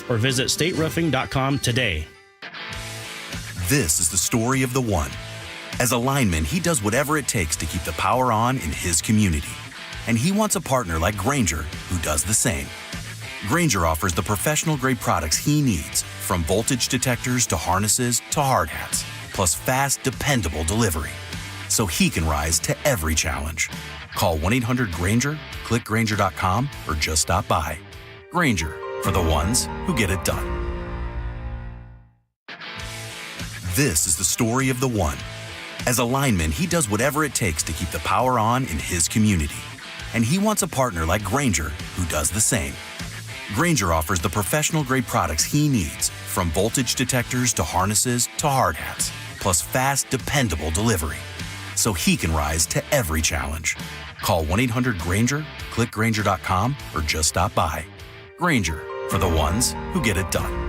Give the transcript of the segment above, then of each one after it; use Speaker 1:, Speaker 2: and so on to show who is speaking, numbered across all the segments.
Speaker 1: or visit stateroofing.com today.
Speaker 2: This is the story of the one. As a lineman, he does whatever it takes to keep the power on in his community. And he wants a partner like Grainger who does the same. Grainger offers the professional-grade products he needs, from voltage detectors to harnesses to hard hats, plus fast, dependable delivery, so he can rise to every challenge. Call 1-800-GRAINGER, click Grainger.com, or just stop by. Grainger, for the ones who get it done. This is the story of the one. As a lineman, he does whatever it takes to keep the power on in his community. And he wants a partner like Grainger who does the same. Grainger offers the professional-grade products he needs, from voltage detectors to harnesses to hard hats, plus fast, dependable delivery, so he can rise to every challenge. Call 1-800-GRAINGER, click Grainger.com, or just stop by. Grainger, for the ones who get it done.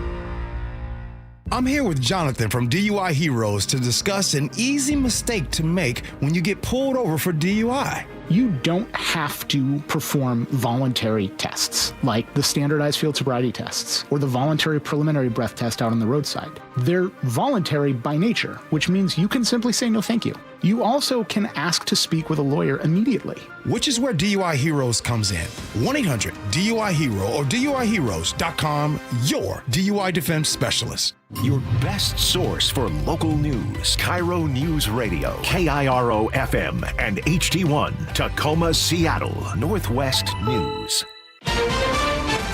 Speaker 3: I'm here with Jonathan from DUI Heroes to discuss an easy mistake to make when you get pulled over for DUI.
Speaker 4: You don't have to perform voluntary tests like the standardized field sobriety tests or the voluntary preliminary breath test out on the roadside. They're voluntary by nature, which means you can simply say no thank you. You also can ask to speak with a lawyer immediately.
Speaker 3: Which is where DUI Heroes comes in. 1-800-DUI-HERO or DUIHeroes.com, your DUI defense specialist.
Speaker 5: Your best source for local news. KIRO Newsradio, KIRO FM and HD1, Tacoma, Seattle, Northwest News.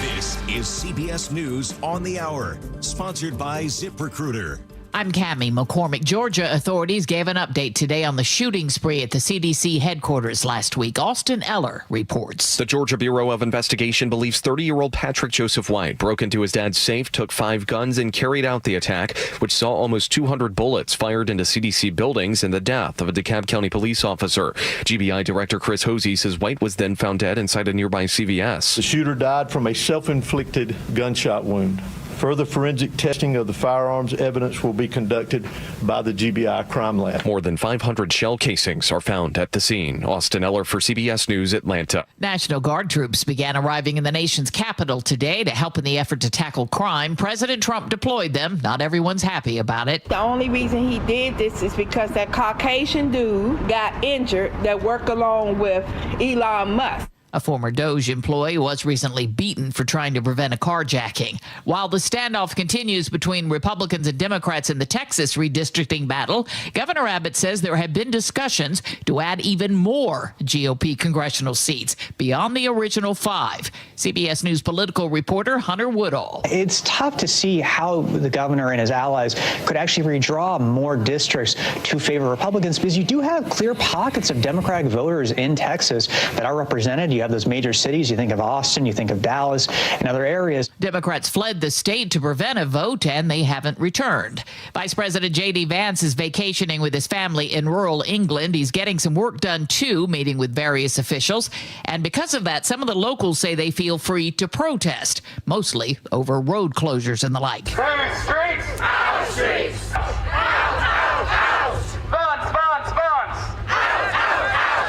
Speaker 6: This is CBS News on the Hour, sponsored by ZipRecruiter.
Speaker 7: I'm Cammie McCormick. Georgia authorities gave an update today on the shooting spree at the CDC headquarters last week. Austin Eller reports.
Speaker 8: The Georgia Bureau of Investigation believes 30-year-old Patrick Joseph White broke into his dad's safe, took 5 guns, and carried out the attack, which saw almost 200 bullets fired into CDC buildings and the death of a DeKalb County police officer. GBI Director Chris Hosey says White was then found dead inside a nearby CVS.
Speaker 9: The shooter died from a self-inflicted gunshot wound. Further forensic testing of the firearms evidence will be conducted by the GBI Crime Lab.
Speaker 8: More than 500 shell casings are found at the scene. Austin Eller for CBS News, Atlanta.
Speaker 7: National Guard troops began arriving in the nation's capital today to help in the effort to tackle crime. President Trump deployed them. Not everyone's happy about it.
Speaker 10: The only reason he did this is because that Caucasian dude got injured that worked along with Elon Musk.
Speaker 7: A former DOJ employee was recently beaten for trying to prevent a carjacking. While the standoff continues between Republicans and Democrats in the Texas redistricting battle, Governor Abbott says there have been discussions to add even more GOP congressional seats beyond the original 5. CBS News political reporter Hunter Woodall.
Speaker 11: It's tough to see how the governor and his allies could actually redraw more districts to favor Republicans, because you do have clear pockets of Democratic voters in Texas that are represented. You have those major cities. You think of Austin, you think of Dallas, and other areas.
Speaker 7: Democrats fled the state to prevent a vote, and they haven't returned. Vice President J.D. Vance is vacationing with his family in rural England. He's getting some work done, too, meeting with various officials. And because of that, some of the locals say they feel free to protest, mostly over road closures and the like.
Speaker 12: Streets, our streets,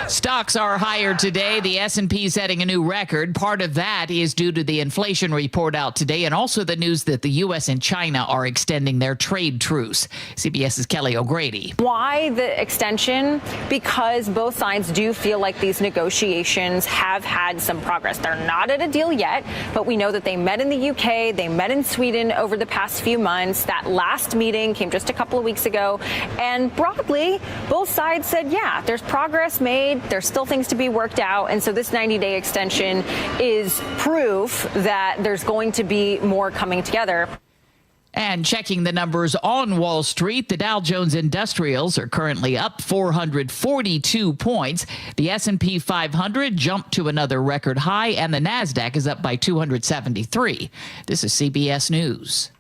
Speaker 7: Stocks are higher today. The S&P setting a new record. Part of that is due to the inflation report out today, and also the news that the U.S. and China are extending their trade truce. CBS's Kelly O'Grady.
Speaker 13: Why the extension? Because both sides do feel like these negotiations have had some progress. They're not at a deal yet, but we know that they met in the UK, they met in Sweden over the past few months. That last meeting came just a couple of weeks ago, and broadly, both sides said, yeah, there's progress made. There's still things to be worked out. And so this 90-day extension is proof that there's going to be more coming together.
Speaker 7: And checking the numbers on Wall Street, the Dow Jones Industrials are currently up 442 points. The S&P 500 jumped to another record high, and the NASDAQ is up by 273. This is CBS News.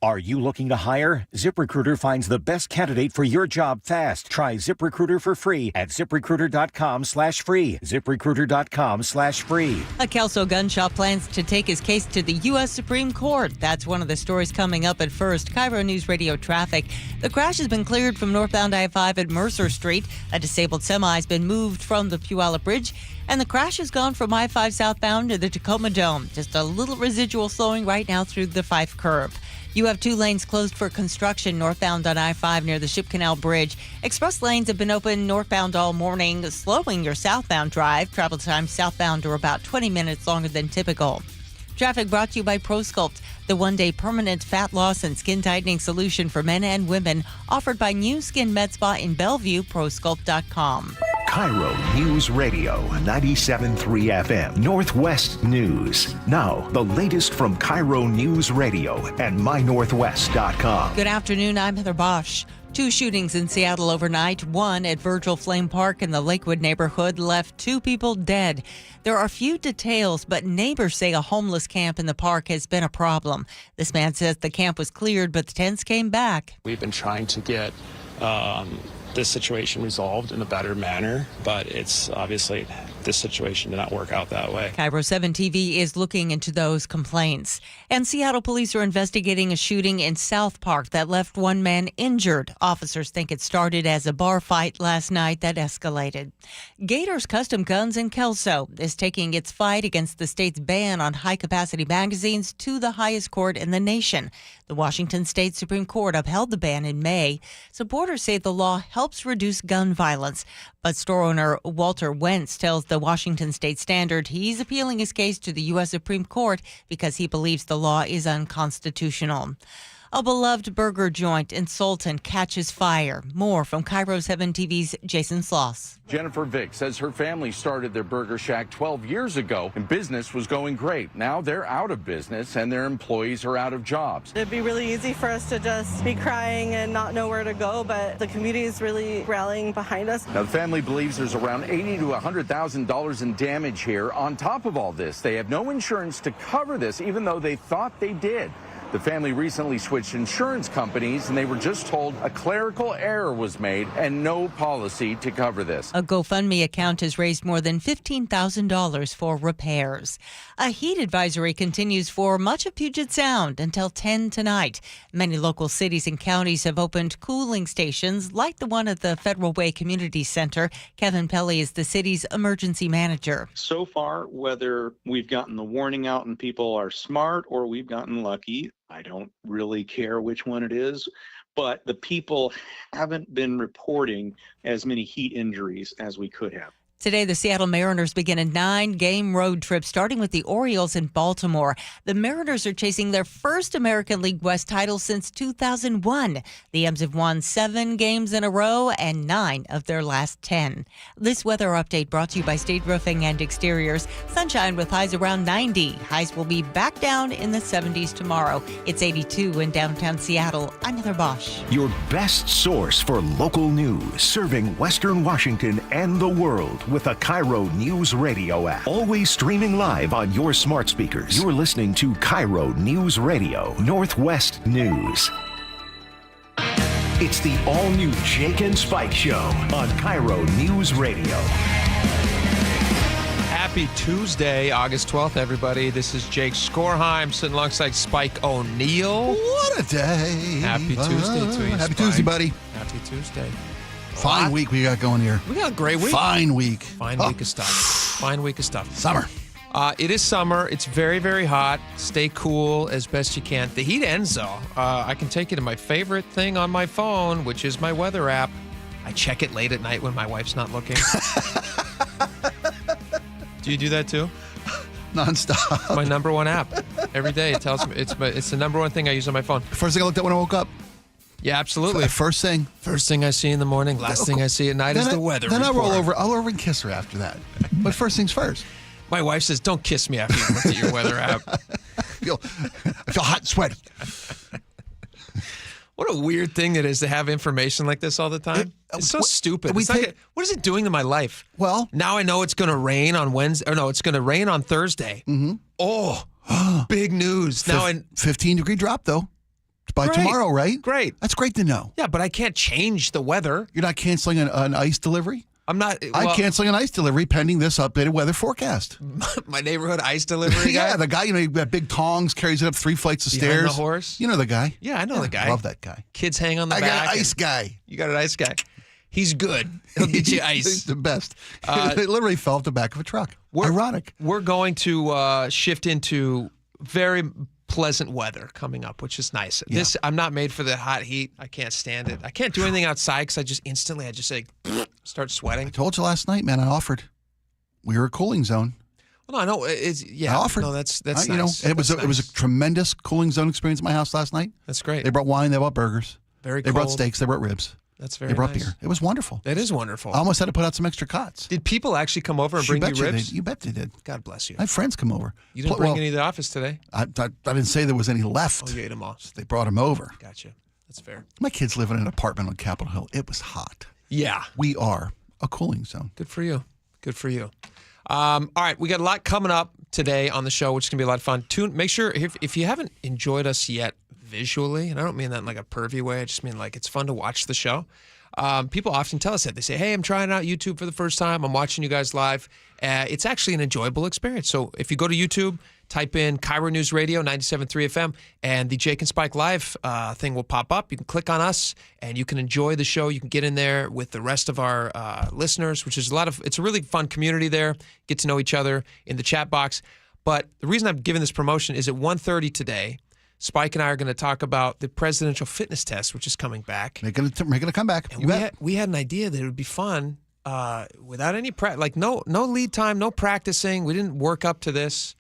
Speaker 5: Are you looking to hire? ZipRecruiter finds the best candidate for your job fast. Try ZipRecruiter for free at ZipRecruiter.com/free. ZipRecruiter.com/free.
Speaker 14: A Kelso gun shop plans to take his case to the U.S. Supreme Court. That's one of the stories coming up at first. KIRO News Radio traffic. The crash has been cleared from northbound I-5 at Mercer Street. A disabled semi has been moved from the Puyallup Bridge. And the crash has gone from I-5 southbound to the Tacoma Dome. Just a little residual slowing right now through the Fife Curve. You have 2 lanes closed for construction northbound on I-5 near the Ship Canal Bridge. Express lanes have been open northbound all morning, slowing your southbound drive. Travel time southbound are about 20 minutes longer than typical. Traffic brought to you by ProSculpt, the one-day permanent fat loss and skin tightening solution for men and women, offered by New Skin Med Spa in Bellevue, ProSculpt.com.
Speaker 5: KIRO News Radio 97.3 FM Northwest News. Now, the latest from KIRO News Radio and mynorthwest.com.
Speaker 14: Good afternoon, I'm Heather Bosch. 2 shootings in Seattle overnight. One at Virgil Flame Park in the Lakewood neighborhood left 2 people dead. There are few details, but neighbors say a homeless camp in the park has been a problem. This man says the camp was cleared, but the tents came back.
Speaker 15: We've been trying to get this situation resolved in a better manner, but it's obviously this situation did not work out that way.
Speaker 14: KIRO 7 TV is looking into those complaints. And Seattle police are investigating a shooting in South Park that left 1 man injured. Officers think it started as a bar fight last night that escalated. Gators Custom Guns in Kelso is taking its fight against the state's ban on high-capacity magazines to the highest court in the nation. The Washington State Supreme Court upheld the ban in May. Supporters say the law helps reduce gun violence. But store owner Walter Wentz tells the Washington State Standard he's appealing his case to the U.S. Supreme Court because he believes the law is unconstitutional. A beloved burger joint in Sultan catches fire. More from KIRO 7 TV's Jason Sloss.
Speaker 16: Jennifer Vick says her family started their burger shack 12 years ago and business was going great. Now they're out of business and their employees are out of jobs.
Speaker 17: It'd be really easy for us to just be crying and not know where to go, but the community is really rallying behind us.
Speaker 16: Now the family believes there's around $80,000 to $100,000 in damage here. On top of all this, they have no insurance to cover this, even though they thought they did. The family recently switched insurance companies, and they were just told a clerical error was made and no policy to cover this.
Speaker 14: A GoFundMe account has raised more than $15,000 for repairs. A heat advisory continues for much of Puget Sound until 10 tonight. Many local cities and counties have opened cooling stations like the one at the Federal Way Community Center. Kevin Pelly is the city's emergency manager.
Speaker 18: So far, whether we've gotten the warning out and people are smart or we've gotten lucky, I don't really care which one it is, but the people haven't been reporting as many heat injuries as we could have.
Speaker 14: Today, the Seattle Mariners begin a 9-game road trip, starting with the Orioles in Baltimore. The Mariners are chasing their first American League West title since 2001. The M's have won 7 games in a row and 9 of their last 10. This weather update brought to you by State Roofing and Exteriors. Sunshine with highs around 90. Highs will be back down in the 70s tomorrow. It's 82 in downtown Seattle. I'm Heather Bosch.
Speaker 5: Your best source for local news, serving Western Washington and the world with a KIRO News Radio app. Always streaming live on your smart speakers. You're listening to KIRO News Radio, Northwest News. It's the all-new Jake and Spike Show on KIRO News Radio.
Speaker 19: Happy Tuesday, August 12th, everybody. This is Jake Skorheim sitting alongside Spike O'Neill.
Speaker 20: What a day.
Speaker 19: Happy Tuesday to you,
Speaker 20: Happy
Speaker 19: Spike.
Speaker 20: Tuesday, buddy.
Speaker 19: Happy Tuesday.
Speaker 20: Fine week we got going here.
Speaker 19: We got a great week.
Speaker 20: Fine week.
Speaker 19: Fine week of stuff. Fine week of stuff.
Speaker 20: Summer.
Speaker 19: It is summer. It's very, very hot. Stay cool as best you can. The heat ends, though. I can take you to my favorite thing on my phone, which is my weather app. I check it late at night when my wife's not looking. Do you do that too?
Speaker 20: Nonstop.
Speaker 19: My number one app. Every day it tells me it's the number one thing I use on my phone.
Speaker 20: First thing I looked at when I woke up.
Speaker 19: Yeah, absolutely.
Speaker 20: First thing.
Speaker 19: First thing I see in the morning, last thing I see at night is the weather
Speaker 20: Then
Speaker 19: report.
Speaker 20: I'll roll over and kiss her after that. But first things first.
Speaker 19: My wife says, don't kiss me after you looked at your weather app.
Speaker 20: I feel hot and sweaty.
Speaker 19: What a weird thing it is to have information like this all the time. It's so stupid. What is it doing to my life?
Speaker 20: Well,
Speaker 19: now I know it's going to rain on Wednesday. Or no, it's going to rain on Thursday.
Speaker 20: Mm-hmm.
Speaker 19: Oh, big news. Now
Speaker 20: 15-degree drop, though. by tomorrow, right?
Speaker 19: Great.
Speaker 20: That's great to know.
Speaker 19: Yeah, but I can't change the weather.
Speaker 20: You're not canceling an ice delivery?
Speaker 19: I'm not.
Speaker 20: I'm canceling an ice delivery pending this updated weather forecast.
Speaker 19: My neighborhood ice delivery guy?
Speaker 20: Yeah, the guy, you got big tongs, carries it up 3 flights of
Speaker 19: Behind
Speaker 20: stairs.
Speaker 19: the horse?
Speaker 20: You know the guy.
Speaker 19: Yeah, I know the guy.
Speaker 20: Love that guy.
Speaker 19: Kids hang on the
Speaker 20: I
Speaker 19: back.
Speaker 20: got an ice guy.
Speaker 19: You got an ice guy. He's good. He'll get you ice.
Speaker 20: He's the best. It literally fell off the back of a truck. Ironic.
Speaker 19: We're going to shift into very pleasant weather coming up, which is nice.
Speaker 20: Yeah.
Speaker 19: I'm not made for the hot heat. I can't stand it. I can't do anything outside because I just start sweating.
Speaker 20: I told you last night, man, I offered. We were a cooling zone.
Speaker 19: Well, no, I know.
Speaker 20: I offered.
Speaker 19: No, that's nice.
Speaker 20: It was a tremendous cooling zone experience at my house last night.
Speaker 19: That's great.
Speaker 20: They brought wine. They brought burgers.
Speaker 19: Very
Speaker 20: They
Speaker 19: cold.
Speaker 20: brought steaks. They brought ribs.
Speaker 19: That's very
Speaker 20: They brought
Speaker 19: nice.
Speaker 20: beer. It was wonderful.
Speaker 19: That is wonderful.
Speaker 20: I almost had to put out some extra cots.
Speaker 19: Did people actually come over and bring you ribs?
Speaker 20: You bet they did.
Speaker 19: God bless you.
Speaker 20: I had friends come over.
Speaker 19: You didn't bring any to the office today?
Speaker 20: I didn't say there was any left.
Speaker 19: Oh, you ate them all.
Speaker 20: So they brought them over.
Speaker 19: Gotcha. That's fair.
Speaker 20: My kids live in an apartment on Capitol Hill. It was hot.
Speaker 19: Yeah.
Speaker 20: We are a cooling zone.
Speaker 19: Good for you. Good for you. All right, we got a lot coming up today on the show, which is going to be a lot of fun. Make sure, if you haven't enjoyed us yet visually, and I don't mean that in like a pervy way, I just mean like it's fun to watch the show. People often tell us that. They say, hey, I'm trying out YouTube for the first time. I'm watching you guys live. It's actually an enjoyable experience. So if you go to YouTube, type in KIRO Newsradio 97.3 FM, and the Jake and Spike Live thing will pop up. You can click on us, and you can enjoy the show. You can get in there with the rest of our listeners, which is it's a really fun community there. Get to know each other in the chat box. But the reason I'm giving this promotion is at 1:30 today, Spike and I are going to talk about the presidential fitness test, which is coming back.
Speaker 20: They're going to come back.
Speaker 19: And we had an idea that it would be fun without any no lead time, no practicing. We didn't work up to this.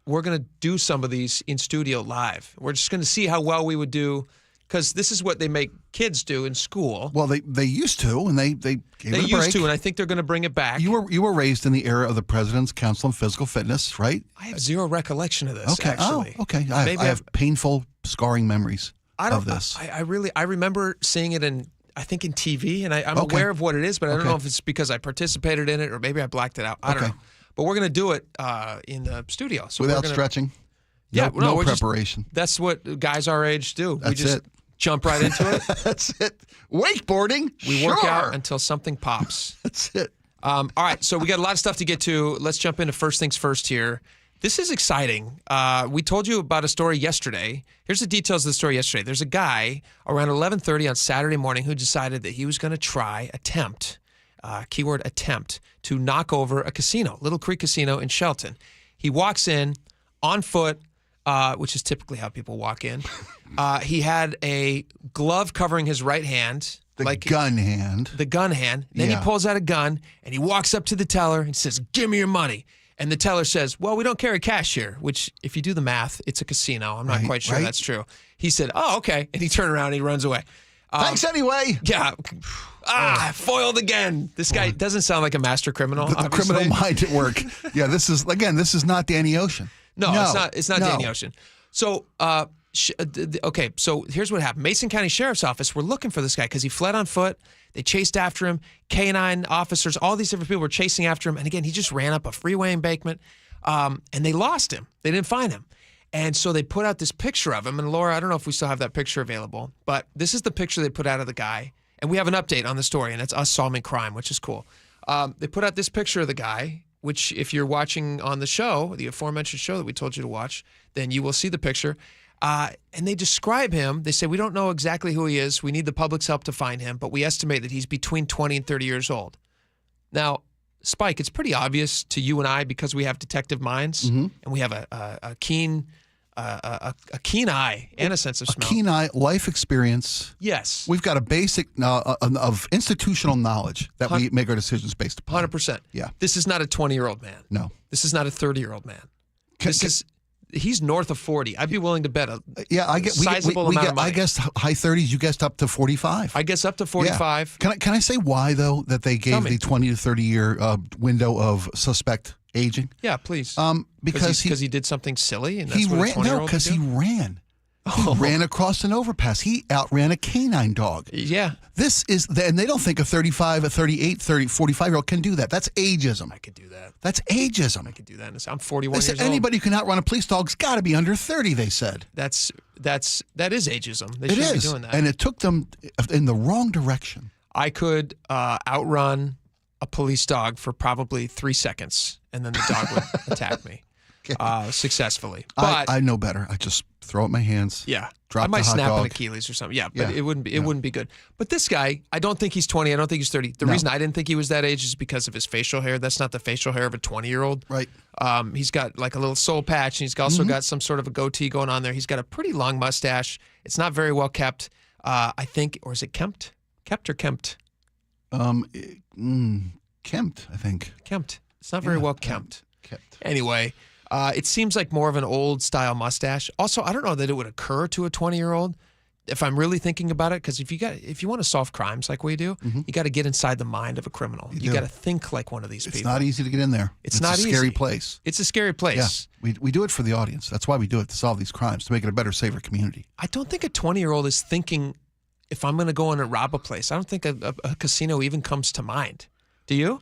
Speaker 19: We're going to do some of these in studio live. We're just going to see how well we would do, because this is what they make kids do in school.
Speaker 20: Well, they used to, and they gave it a break.
Speaker 19: They used to, and I think they're going to bring it back.
Speaker 20: You were raised in the era of the President's Council on Physical Fitness, right?
Speaker 19: I have zero recollection of this,
Speaker 20: okay.
Speaker 19: actually.
Speaker 20: Oh, okay. I have painful, scarring memories of this.
Speaker 19: I remember seeing it in TV, and I'm aware of what it is, but I don't know if it's because I participated in it or maybe I blacked it out. I don't know. But we're going to do it in the studio. So
Speaker 20: without stretching?
Speaker 19: Yeah,
Speaker 20: no preparation.
Speaker 19: That's what guys our age do.
Speaker 20: That's
Speaker 19: we just jump right into it.
Speaker 20: That's it. Wakeboarding?
Speaker 19: We work out until something pops.
Speaker 20: That's it.
Speaker 19: All right, so we got a lot of stuff to get to. Let's jump into first things first here. This is exciting. We told you about a story yesterday. Here's the details of the story yesterday. There's a guy around 11:30 on Saturday morning who decided that he was going to attempt, to knock over a casino, Little Creek Casino in Shelton. He walks in on foot, which is typically how people walk in. He had a glove covering his right hand.
Speaker 20: The gun hand.
Speaker 19: Then he pulls out a gun, and he walks up to the teller and says, "Give me your money." And the teller says, "Well, we don't carry cash here," which, if you do the math, it's a casino. I'm not quite sure that's true. He said, "Oh, okay." And he turned around and he runs away.
Speaker 20: Thanks anyway.
Speaker 19: Yeah. Foiled again. This guy doesn't sound like a master criminal.
Speaker 20: The criminal mind at work. Yeah, this is not Danny Ocean.
Speaker 19: No, it's not Danny Ocean. So, okay, so here's what happened. Mason County Sheriff's Office were looking for this guy because he fled on foot. They chased after him. K-9 officers, all these different people were chasing after him. And again, he just ran up a freeway embankment, and they lost him. They didn't find him. And so they put out this picture of him. And Laura, I don't know if we still have that picture available, but this is the picture they put out of the guy. And we have an update on the story, and it's us solving crime, which is cool. They put out this picture of the guy, which if you're watching on the show, the aforementioned show that we told you to watch, then you will see the picture. And they describe him. They say, we don't know exactly who he is. We need the public's help to find him, but we estimate that he's between 20 and 30 years old. Now, Spike, it's pretty obvious to you and I because we have detective minds and we have a keen eye and a sense of smell.
Speaker 20: A keen eye, life experience.
Speaker 19: Yes.
Speaker 20: We've got a basic of institutional knowledge that we make our decisions based upon.
Speaker 19: 100%.
Speaker 20: Yeah.
Speaker 19: This is not a 20-year-old man.
Speaker 20: No.
Speaker 19: This is not a 30-year-old man. He's north of 40. I'd be willing to bet sizable amount of money.
Speaker 20: I guessed high 30s. You guessed up to 45.
Speaker 19: I guess up to 45.
Speaker 20: Yeah. Can I say why, though, that they gave the 20 to 30-year window of suspect aging?
Speaker 19: Yeah, please.
Speaker 20: Because
Speaker 19: he did something silly, and that's
Speaker 20: he
Speaker 19: what
Speaker 20: ran.
Speaker 19: a 20-year-old
Speaker 20: because he ran. He ran across an overpass. He outran a canine dog.
Speaker 19: Yeah.
Speaker 20: And they don't think a 35, a 38, 30, 45-year-old can do that. That's ageism.
Speaker 19: I could do that.
Speaker 20: That's ageism.
Speaker 19: I could do that. I'm 41
Speaker 20: They
Speaker 19: years
Speaker 20: said
Speaker 19: old.
Speaker 20: anybody who can outrun a police dog's got to be under 30, they said.
Speaker 19: That is ageism. They
Speaker 20: It
Speaker 19: shouldn't
Speaker 20: is.
Speaker 19: be doing that.
Speaker 20: And it took them in the wrong direction.
Speaker 19: I could outrun a police dog for probably 3 seconds, and then the dog would attack me successfully. But
Speaker 20: I know better. I just throw up my hands.
Speaker 19: Yeah.
Speaker 20: Drop
Speaker 19: I might
Speaker 20: the hot
Speaker 19: snap
Speaker 20: dog.
Speaker 19: an Achilles or something. Yeah, but
Speaker 20: Yeah.
Speaker 19: it wouldn't be good. But this guy, I don't think he's 20. I don't think he's 30. The reason I didn't think he was that age is because of his facial hair. That's not the facial hair of a 20-year-old.
Speaker 20: Right.
Speaker 19: He's got like a little soul patch, and he's also got some sort of a goatee going on there. He's got a pretty long mustache. It's not very well kept. I think, or is it kempt? Kept or kempt?
Speaker 20: Kempt, I think.
Speaker 19: Kempt. It's not very well kempt. Anyway, it seems like more of an old-style mustache. Also, I don't know that it would occur to a 20-year-old if I'm really thinking about it, because if you want to solve crimes like we do, you got to get inside the mind of a criminal. You got to think like one of these people.
Speaker 20: It's not easy to get in there.
Speaker 19: It's not
Speaker 20: a scary place.
Speaker 19: It's a scary place.
Speaker 20: Yeah, we do it for the audience. That's why we do it, to solve these crimes, to make it a better, safer community.
Speaker 19: I don't think a 20-year-old is thinking, if I'm going to go in and rob a place, I don't think a casino even comes to mind. Do you?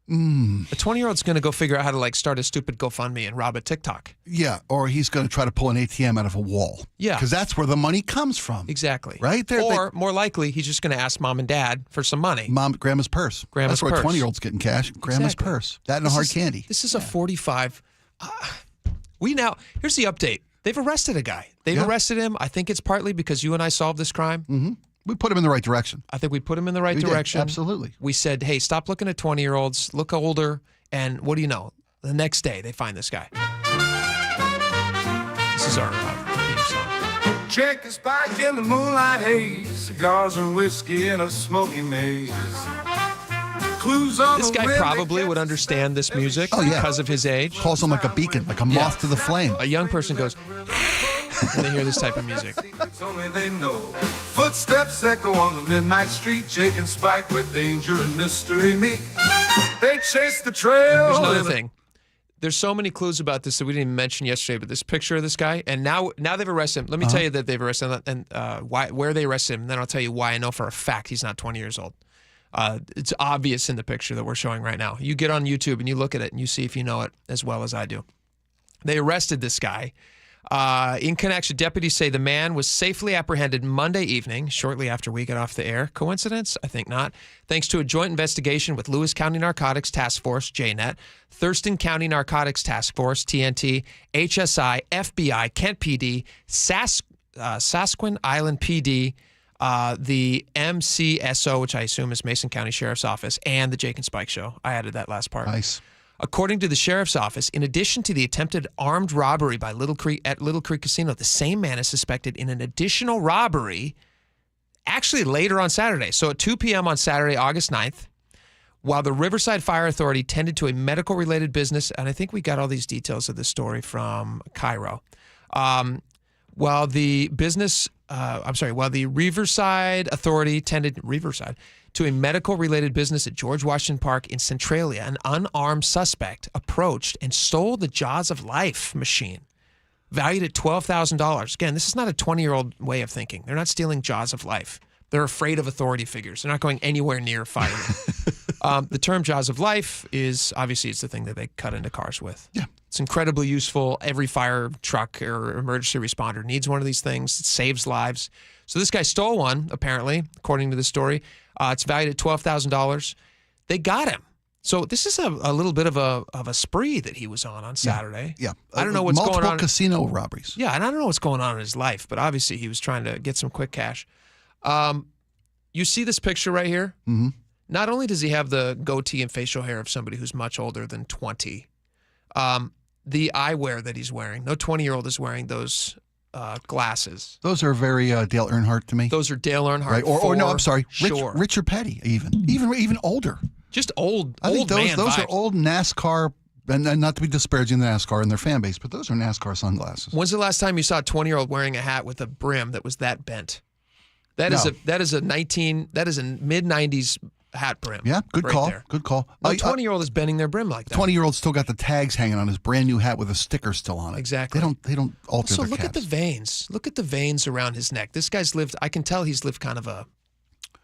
Speaker 19: A 20-year-old's going to go figure out how to like start a stupid GoFundMe and rob a TikTok.
Speaker 20: Yeah, or he's going to try to pull an ATM out of a wall.
Speaker 19: Yeah.
Speaker 20: Because that's where the money comes from.
Speaker 19: Exactly.
Speaker 20: Right?
Speaker 19: Or more likely, he's just going to ask mom and dad for some money.
Speaker 20: Grandma's purse. That's where 20-year-olds getting cash. Grandma's purse. That and a hard candy.
Speaker 19: This is a 45. Here's the update. They've arrested a guy. They've arrested him. I think it's partly because you and I solved this crime.
Speaker 20: Mm-hmm. We put him in the right direction.
Speaker 19: I think we put him in the right direction.
Speaker 20: Did. Absolutely.
Speaker 19: We said, hey, stop looking at 20-year-olds. Look older. And what do you know? The next day, they find this guy. This is our theme song.
Speaker 12: Check and spike in the moonlight haze, cigars and whiskey in a smoky maze. Clues on
Speaker 19: This guy probably would understand this music because of his age.
Speaker 20: Calls him like a beacon, like a moth to the flame.
Speaker 19: A young person goes, when they hear this type of music.
Speaker 12: Only they know. Footsteps echo on the midnight street, Jake and Spike with danger and mystery meet. They chase the trail.
Speaker 19: There's another thing. There's so many clues about this that we didn't even mention yesterday, but this picture of this guy, and now they've arrested him. Let me tell you that they've arrested him and where they arrested him, and then I'll tell you why I know for a fact he's not 20 years old. It's obvious in the picture that we're showing right now. You get on YouTube and you look at it and you see if you know it as well as I do. They arrested this guy. In connection, deputies say the man was safely apprehended Monday evening, shortly after we got off the air. Coincidence? I think not. Thanks to a joint investigation with Lewis County Narcotics Task Force, JNET, Thurston County Narcotics Task Force, TNT, HSI, FBI, Kent PD, Sasquatch Island PD, the MCSO, which I assume is Mason County Sheriff's Office, and the Jake and Spike Show. I added that last part.
Speaker 20: Nice.
Speaker 19: According to the sheriff's office, in addition to the attempted armed robbery by Little Creek Casino, the same man is suspected in an additional robbery actually later on Saturday. So at 2 p.m. on Saturday, August 9th, while the Riverside Fire Authority tended to a medical-related business, and I think we got all these details of this story from KIRO, while the Riverside Authority tended to a medical-related business at George Washington Park in Centralia, an unarmed suspect approached and stole the Jaws of Life machine, valued at $12,000. Again, this is not a 20-year-old way of thinking. They're not stealing Jaws of Life. They're afraid of authority figures. They're not going anywhere near firemen. The term Jaws of Life is, obviously, it's the thing that they cut into cars with.
Speaker 20: Yeah.
Speaker 19: It's incredibly useful. Every fire truck or emergency responder needs one of these things. It saves lives. So this guy stole one, apparently, according to the story. It's valued at $12,000. They got him. So this is a little bit of a spree that he was on Saturday.
Speaker 20: Yeah.
Speaker 19: I don't know what's going on.
Speaker 20: Multiple casino robberies.
Speaker 19: Yeah, and I don't know what's going on in his life, but obviously he was trying to get some quick cash. You see this picture right here?
Speaker 20: Mm-hmm.
Speaker 19: Not only does he have the goatee and facial hair of somebody who's much older than 20, the eyewear that he's wearing, no 20-year-old is wearing those glasses.
Speaker 20: Those are very Dale Earnhardt to me.
Speaker 19: Those are Dale Earnhardt.
Speaker 20: Right? Or no, I'm sorry,
Speaker 19: sure.
Speaker 20: Richard Petty, even older.
Speaker 19: Just old.
Speaker 20: I think those
Speaker 19: vibes.
Speaker 20: are old NASCAR, and not to be disparaging the NASCAR and their fan base, but those are NASCAR sunglasses.
Speaker 19: When's the last time you saw a 20-year-old wearing a hat with a brim that was that bent? That is a mid-90s hat brim.
Speaker 20: Yeah, good
Speaker 19: right
Speaker 20: call.
Speaker 19: there.
Speaker 20: Good call.
Speaker 19: No 20-year-old is bending their brim like that.
Speaker 20: 20-year-old still got the tags hanging on his brand new hat with a sticker still on it.
Speaker 19: Exactly.
Speaker 20: They don't alter
Speaker 19: So
Speaker 20: their
Speaker 19: look
Speaker 20: caps.
Speaker 19: at the veins. Look at the veins around his neck. This guy's lived. I can tell he's lived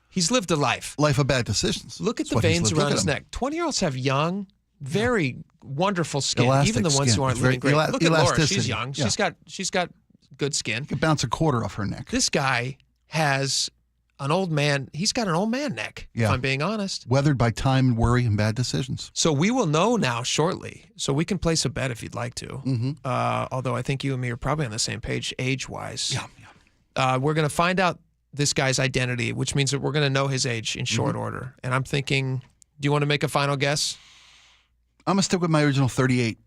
Speaker 19: he's lived a life.
Speaker 20: Life of bad decisions.
Speaker 19: Look at
Speaker 20: That's
Speaker 19: the
Speaker 20: what he's
Speaker 19: veins
Speaker 20: lived.
Speaker 19: around
Speaker 20: Look
Speaker 19: his
Speaker 20: at him.
Speaker 19: neck. 20-year-olds have young, very wonderful skin.
Speaker 20: Elastic
Speaker 19: even the ones
Speaker 20: skin.
Speaker 19: who aren't
Speaker 20: It's very
Speaker 19: living great. Look at Laura. She's
Speaker 20: elasticity.
Speaker 19: young.
Speaker 20: Yeah.
Speaker 19: She's got good skin.
Speaker 20: You could bounce a quarter off her neck.
Speaker 19: This guy has an old man. He's got an old man neck, if I'm being honest.
Speaker 20: Weathered by time and worry and bad decisions.
Speaker 19: So we will know now shortly. So we can place a bet if you'd like to.
Speaker 20: Mm-hmm.
Speaker 19: Although I think you and me are probably on the same page age-wise. Yeah. We're going to find out this guy's identity, which means that we're going to know his age in short order. And I'm thinking, do you want to make a final guess?
Speaker 20: I'm going to stick with my original 38.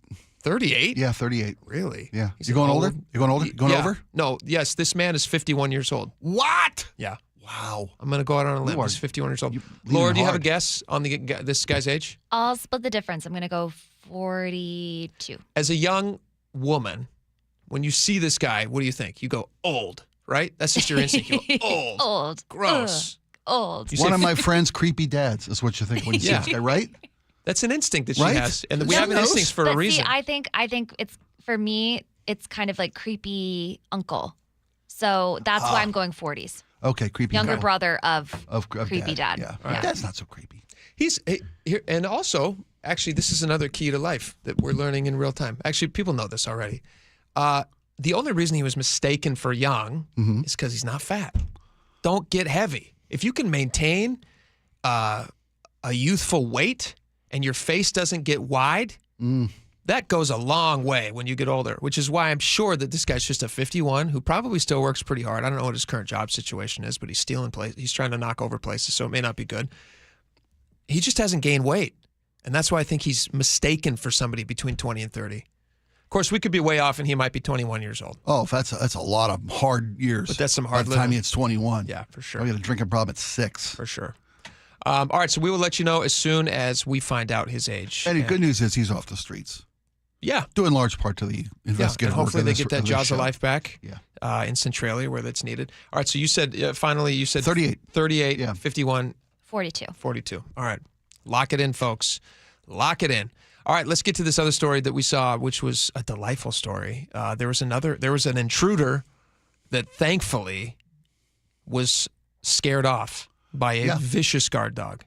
Speaker 19: 38?
Speaker 20: Yeah, 38.
Speaker 19: Really?
Speaker 20: Yeah.
Speaker 19: He's
Speaker 20: You going
Speaker 19: old?
Speaker 20: older? You going older? You going
Speaker 19: Yeah.
Speaker 20: over?
Speaker 19: No. Yes, this man is 51 years old.
Speaker 20: What?
Speaker 19: Yeah.
Speaker 20: Wow.
Speaker 19: I'm going to go out on a limb.
Speaker 20: You are
Speaker 19: He's 51 years old.
Speaker 20: leaning
Speaker 19: Laura, do you have a
Speaker 20: hard.
Speaker 19: guess on this guy's age?
Speaker 2: I'll split the difference. I'm going to go 42.
Speaker 19: As a young woman, when you see this guy, what do you think? You go, old, right? That's just your instinct. You go, old.
Speaker 2: Old.
Speaker 19: Gross.
Speaker 2: Ugh. Old.
Speaker 20: One of my friends' creepy dads is what you think when you see
Speaker 19: Yeah.
Speaker 20: this guy, right?
Speaker 19: That's an instinct that she
Speaker 20: Right?
Speaker 19: has. And we
Speaker 20: She
Speaker 19: have an
Speaker 20: knows.
Speaker 19: instinct for
Speaker 2: But
Speaker 19: a reason.
Speaker 2: see, I think it's, for me, it's kind of like creepy uncle. So that's why I'm going 40s.
Speaker 20: Okay, creepy
Speaker 2: Younger
Speaker 20: uncle.
Speaker 2: brother of creepy dad.
Speaker 20: Yeah.
Speaker 2: Yeah.
Speaker 20: That's not so creepy.
Speaker 19: He's here, and also, actually, this is another key to life that we're learning in real time. Actually, people know this already. The only reason he was mistaken for young is because he's not fat. Don't get heavy. If you can maintain a youthful weight and your face doesn't get wide, that goes a long way when you get older, which is why I'm sure that this guy's just a 51 who probably still works pretty hard. I don't know what his current job situation is, but he's stealing places. He's trying to knock over places, so it may not be good. He just hasn't gained weight, and that's why I think he's mistaken for somebody between 20 and 30. Of course, we could be way off, and he might be 21 years old.
Speaker 20: Oh, that's a lot of hard years.
Speaker 19: But that's some hard
Speaker 20: By the time
Speaker 19: living.
Speaker 20: he gets 21.
Speaker 19: Yeah, for sure.
Speaker 20: I got a drinking problem at 6.
Speaker 19: For sure. All right, so we will let you know as soon as we find out his age.
Speaker 20: And the good news is he's off the streets.
Speaker 19: Yeah.
Speaker 20: Due in large part to the
Speaker 19: Yeah,
Speaker 20: investigative
Speaker 19: and
Speaker 20: work
Speaker 19: hopefully
Speaker 20: of
Speaker 19: they
Speaker 20: this-
Speaker 19: get that
Speaker 20: of this
Speaker 19: jaws of
Speaker 20: show.
Speaker 19: life back in Centralia where that's needed. All right, so you said, finally, you said
Speaker 20: 38.
Speaker 19: 38, 51.
Speaker 2: 42.
Speaker 19: 42. All right. Lock it in, folks. Lock it in. All right, let's get to this other story that we saw, which was a delightful story. There was an intruder that thankfully was scared off by a vicious guard dog.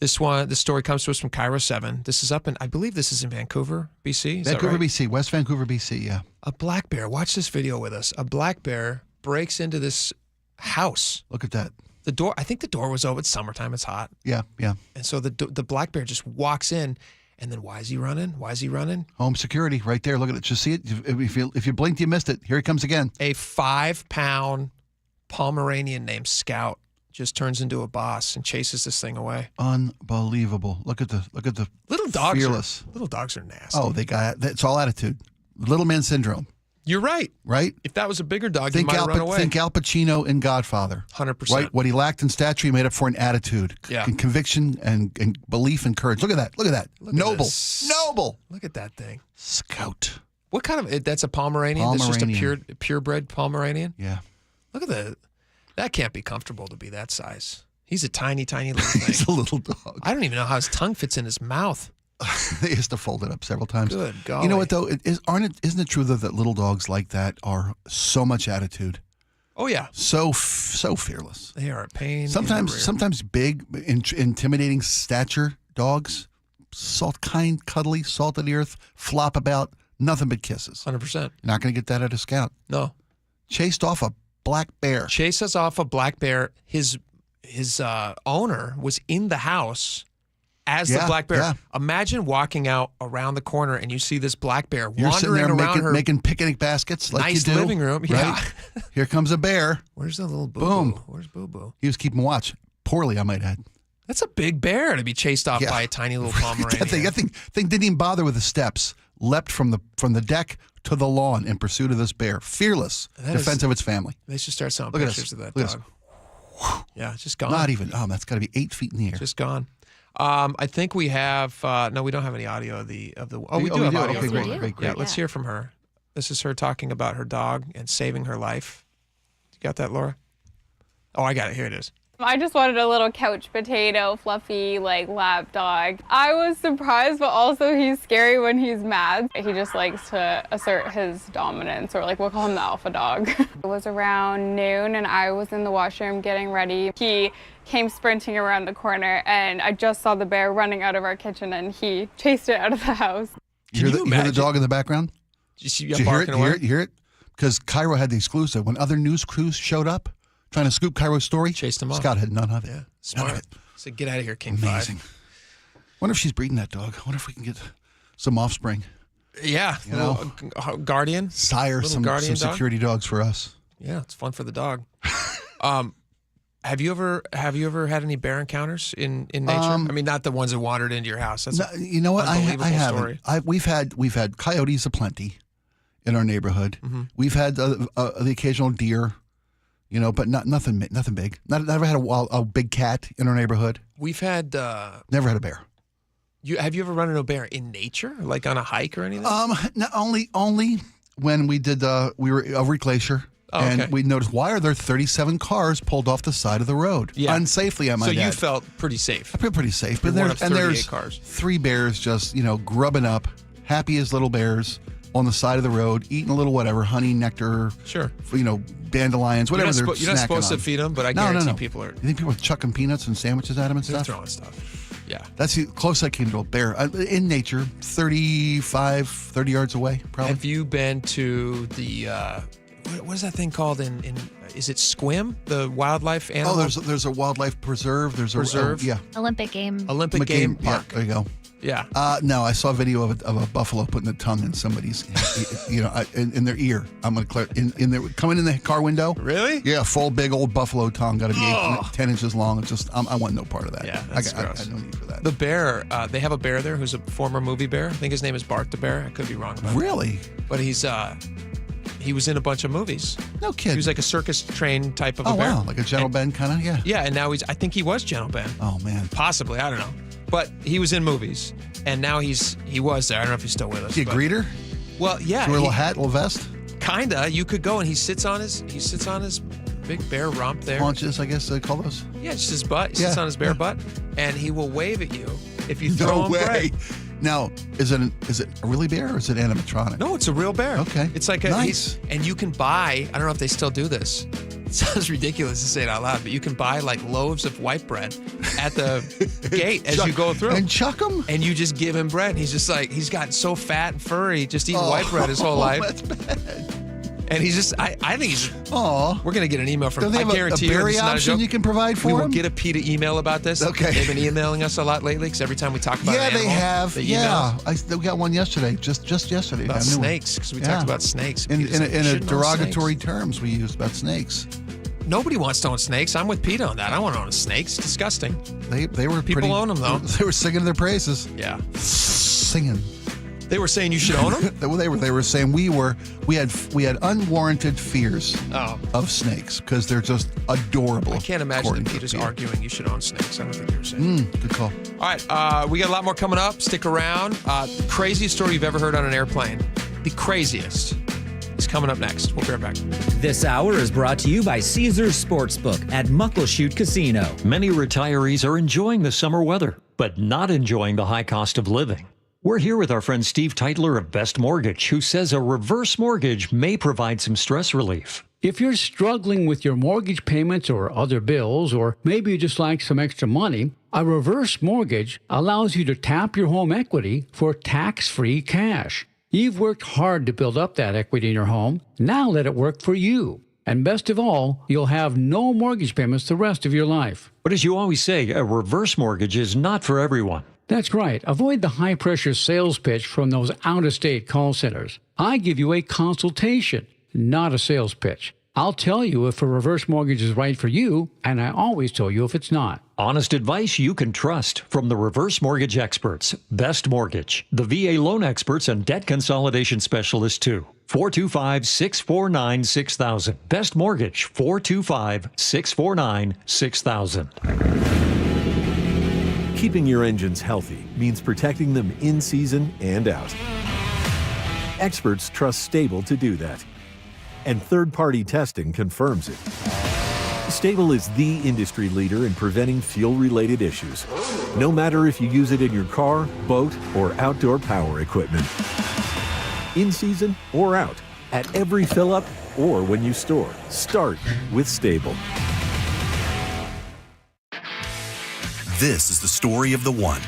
Speaker 19: This story comes to us from KIRO 7. This is I believe this is in Vancouver, BC. Is
Speaker 20: Vancouver,
Speaker 19: that right?
Speaker 20: BC. West Vancouver, BC, yeah.
Speaker 19: A black bear. Watch this video with us. A black bear breaks into this house.
Speaker 20: Look at that.
Speaker 19: The door. I think the door was open. It's summertime. It's hot.
Speaker 20: Yeah, yeah.
Speaker 19: And so the black bear just walks in, and then why is he running? Why is he running?
Speaker 20: Home security right there. Look at it. Just see it. If you blinked, you missed it. Here he comes again.
Speaker 19: A 5-pound Pomeranian named Scout just turns into a boss and chases this thing away.
Speaker 20: Unbelievable. Look at the
Speaker 19: Little dogs.
Speaker 20: fearless.
Speaker 19: Little dogs are nasty.
Speaker 20: Oh, it's all attitude. Little man syndrome.
Speaker 19: You're right.
Speaker 20: Right?
Speaker 19: If that was a bigger dog, he might have run away.
Speaker 20: Think Al Pacino in Godfather.
Speaker 19: 100%.
Speaker 20: Right? What he lacked in stature, he made up for in attitude.
Speaker 19: Yeah.
Speaker 20: And conviction and belief and courage. Look at that. Look at that.
Speaker 19: Look at
Speaker 20: Noble.
Speaker 19: this.
Speaker 20: Noble.
Speaker 19: Look at that thing.
Speaker 20: Scout.
Speaker 19: What kind of? That's a Pomeranian. That's just a
Speaker 20: Pomeranian.
Speaker 19: purebred Pomeranian.
Speaker 20: Yeah.
Speaker 19: Look at that. Can't be comfortable to be that size. He's a tiny, tiny little thing.
Speaker 20: He's a little dog.
Speaker 19: I don't even know how his tongue fits in his mouth.
Speaker 20: They used to fold it up several times.
Speaker 19: Good golly.
Speaker 20: You know what though? Isn't it true though that little dogs like that are so much attitude?
Speaker 19: Oh yeah.
Speaker 20: So fearless.
Speaker 19: They are a pain.
Speaker 20: Sometimes big, intimidating stature dogs, kind, cuddly, salt of the earth, flop about, nothing but kisses.
Speaker 19: 100%.
Speaker 20: You're not going to get that at a Scout.
Speaker 19: No.
Speaker 20: Chased off a black bear.
Speaker 19: Chases off a black bear. His owner was in the house as the black bear.
Speaker 20: Yeah.
Speaker 19: Imagine walking out around the corner and you see this black bear
Speaker 20: You're sitting
Speaker 19: wandering
Speaker 20: there
Speaker 19: around her
Speaker 20: making picnic baskets like
Speaker 19: nice
Speaker 20: you do.
Speaker 19: living room. Yeah.
Speaker 20: Right? Here comes a bear.
Speaker 19: Where's the little boo-boo?
Speaker 20: Boom.
Speaker 19: Where's Boo-Boo?
Speaker 20: He was keeping watch. Poorly, I might add.
Speaker 19: That's a big bear to be chased off by a tiny little Pomeranian.
Speaker 20: that thing didn't even bother with the steps. Leapt from the deck to the lawn in pursuit of this bear. Fearless defense of its family.
Speaker 19: They should start selling
Speaker 20: Look at
Speaker 19: pictures
Speaker 20: this.
Speaker 19: of that
Speaker 20: Look at
Speaker 19: dog. Yeah, it's just gone.
Speaker 20: Not even. Oh, that's got to be 8 feet in the air.
Speaker 19: Just gone. I think we have. No, we don't have any audio of the. Oh, we
Speaker 20: Oh,
Speaker 19: do
Speaker 20: we
Speaker 19: have
Speaker 20: do?
Speaker 19: audio.
Speaker 20: Okay,
Speaker 19: of the-
Speaker 20: great.
Speaker 19: Yeah, let's hear from her. This is her talking about her dog and saving her life. You got that, Laura? Oh, I got it. Here it is.
Speaker 21: I just wanted a little couch potato, fluffy, like lap dog. I was surprised, but also he's scary when he's mad. He just likes to assert his dominance, or like we'll call him the alpha dog. It was around noon and I was in the washroom getting ready. He came sprinting around the corner and I just saw the bear running out of our kitchen and he chased it out of the house.
Speaker 20: You hear the dog in the background? Did you hear it? Hear it? Because KIRO had the exclusive. When other news crews showed up, trying to scoop KIRO's story,
Speaker 19: chased him off.
Speaker 20: Scott had none of it.
Speaker 19: Yeah, smart. So get out of here, King
Speaker 20: Amazing.
Speaker 19: 5.
Speaker 20: Wonder if she's breeding that dog. Wonder if we can get some offspring.
Speaker 19: Yeah,
Speaker 20: you know,
Speaker 19: guardian,
Speaker 20: sire some security dogs for us.
Speaker 19: Yeah, it's fun for the dog. Have you ever had any bear encounters in nature? I mean, not the ones that wandered into your house. That's
Speaker 20: you know what? I haven't.
Speaker 19: Story.
Speaker 20: We've had coyotes aplenty in our neighborhood.
Speaker 19: Mm-hmm.
Speaker 20: We've had the occasional deer, you know, but nothing big. Never had a big cat in our neighborhood.
Speaker 19: We've had
Speaker 20: never had a bear.
Speaker 19: Have you ever run into a bear in nature, like on a hike or anything?
Speaker 20: Only when we did we were over at Glacier. And we noticed, why are there 37 cars pulled off the side of the road?
Speaker 19: Yeah.
Speaker 20: Unsafely, I might add.
Speaker 19: So you felt pretty safe.
Speaker 20: I feel pretty safe. But there's
Speaker 19: cars.
Speaker 20: 3 bears just, grubbing up, happy as little bears on the side of the road, eating a little whatever, honey, nectar, dandelions, whatever
Speaker 19: you're
Speaker 20: they're
Speaker 19: not supposed to feed them, but I guarantee people are.
Speaker 20: You think people are chucking peanuts and sandwiches at them and stuff?
Speaker 19: Throwing stuff. Yeah.
Speaker 20: That's the closest I came to a bear. In nature, 30 yards away, probably.
Speaker 19: Have you been to the... what is that thing called is it Squim, the wildlife animal?
Speaker 20: Oh, there's a wildlife preserve. There's a
Speaker 19: preserve.
Speaker 20: Yeah.
Speaker 22: Olympic Game
Speaker 19: Park.
Speaker 20: Yeah, there you go.
Speaker 19: Yeah.
Speaker 20: No, I saw a video of a buffalo putting the tongue in somebody's, in their ear. I'm gonna clear coming in the car window.
Speaker 19: Really?
Speaker 20: Yeah, full big old buffalo tongue, got to be 10 inches long. It's just I want no part of that.
Speaker 19: Yeah, that's gross.
Speaker 20: I no need for that.
Speaker 19: The bear, they have a bear there who's a former movie bear. I think his name is Bart the Bear. I could be wrong about
Speaker 20: Really?
Speaker 19: that. But he was in a bunch of movies.
Speaker 20: No kidding.
Speaker 19: He was like a circus trained type of a bear.
Speaker 20: Oh wow, like a Gentle Ben kind of, yeah.
Speaker 19: Yeah, and now I think he was Gentle Ben.
Speaker 20: Oh man.
Speaker 19: Possibly, I don't know. But he was in movies, and now he was there. I don't know if he's still with us.
Speaker 20: Is he a greeter?
Speaker 19: Well, yeah.
Speaker 20: Does he wear a little hat, little vest?
Speaker 19: Kinda. You could go and he sits on his big bear rump there.
Speaker 20: Haunches, I guess they call those.
Speaker 19: Yeah, it's his butt. He sits on his bare butt, and he will wave at you if you throw him bread.
Speaker 20: Now, is it a really bear or is it animatronic?
Speaker 19: No, it's a real bear.
Speaker 20: Okay.
Speaker 19: It's like
Speaker 20: nice.
Speaker 19: And you can buy, I don't know if they still do this. It sounds ridiculous to say it out loud, but you can buy like loaves of white bread at the gate as you go through.
Speaker 20: And chuck them?
Speaker 19: And you just give him bread. And he's just like, he's gotten so fat and furry, just eating white bread his whole life.
Speaker 20: That's bad.
Speaker 19: And he's just, I think he's,
Speaker 20: we're
Speaker 19: going to get an email from
Speaker 20: him. I guarantee you,
Speaker 19: this is not a joke.
Speaker 20: You can provide for
Speaker 19: we
Speaker 20: him?
Speaker 19: will get a PETA email about this.
Speaker 20: Okay.
Speaker 19: They've been emailing us a lot lately because every time we talk about an animal,
Speaker 20: they have.
Speaker 19: they email
Speaker 20: us. We got one yesterday, just yesterday.
Speaker 19: About snakes, because we talked about snakes.
Speaker 20: In a derogatory terms we used about snakes.
Speaker 19: Nobody wants to own snakes. I'm with Pete on that. I want to own a snake. It's disgusting.
Speaker 20: They were
Speaker 19: people own them though.
Speaker 20: They were singing their praises.
Speaker 19: Yeah,
Speaker 20: singing.
Speaker 19: They were saying you should own them.
Speaker 20: They were saying we had unwarranted fears of snakes because they're just adorable.
Speaker 19: I can't imagine that Peter's arguing you should own snakes. I don't think you're saying.
Speaker 20: Good call.
Speaker 19: All right, we got a lot more coming up. Stick around. Craziest story you've ever heard on an airplane. The craziest. Is coming up next. We'll be right back.
Speaker 23: This hour is brought to you by Caesars Sportsbook at Muckleshoot Casino.
Speaker 24: Many retirees are enjoying the summer weather, but not enjoying the high cost of living. We're here with our friend Steve Teitler of Best Mortgage, who says a reverse mortgage may provide some stress relief.
Speaker 25: If you're struggling with your mortgage payments or other bills, or maybe you just like some extra money, a reverse mortgage allows you to tap your home equity for tax-free cash. You've worked hard to build up that equity in your home. Now let it work for you. And best of all, you'll have no mortgage payments the rest of your life.
Speaker 24: But as you always say, a reverse mortgage is not for everyone.
Speaker 25: That's right. Avoid the high-pressure sales pitch from those out-of-state call centers. I give you a consultation, not a sales pitch. I'll tell you if a reverse mortgage is right for you, and I always tell you if it's not.
Speaker 24: Honest advice you can trust from the reverse mortgage experts. Best Mortgage, the VA loan experts and debt consolidation specialists too. 425-649-6000. Best Mortgage, 425-649-6000.
Speaker 26: Keeping your engines healthy means protecting them in season and out. Experts trust Stable to do that. And third-party testing confirms it. Stable is the industry leader in preventing fuel-related issues, no matter if you use it in your car, boat, or outdoor power equipment. In season or out, at every fill-up or when you store, start with Stable.
Speaker 2: This is the story of the one.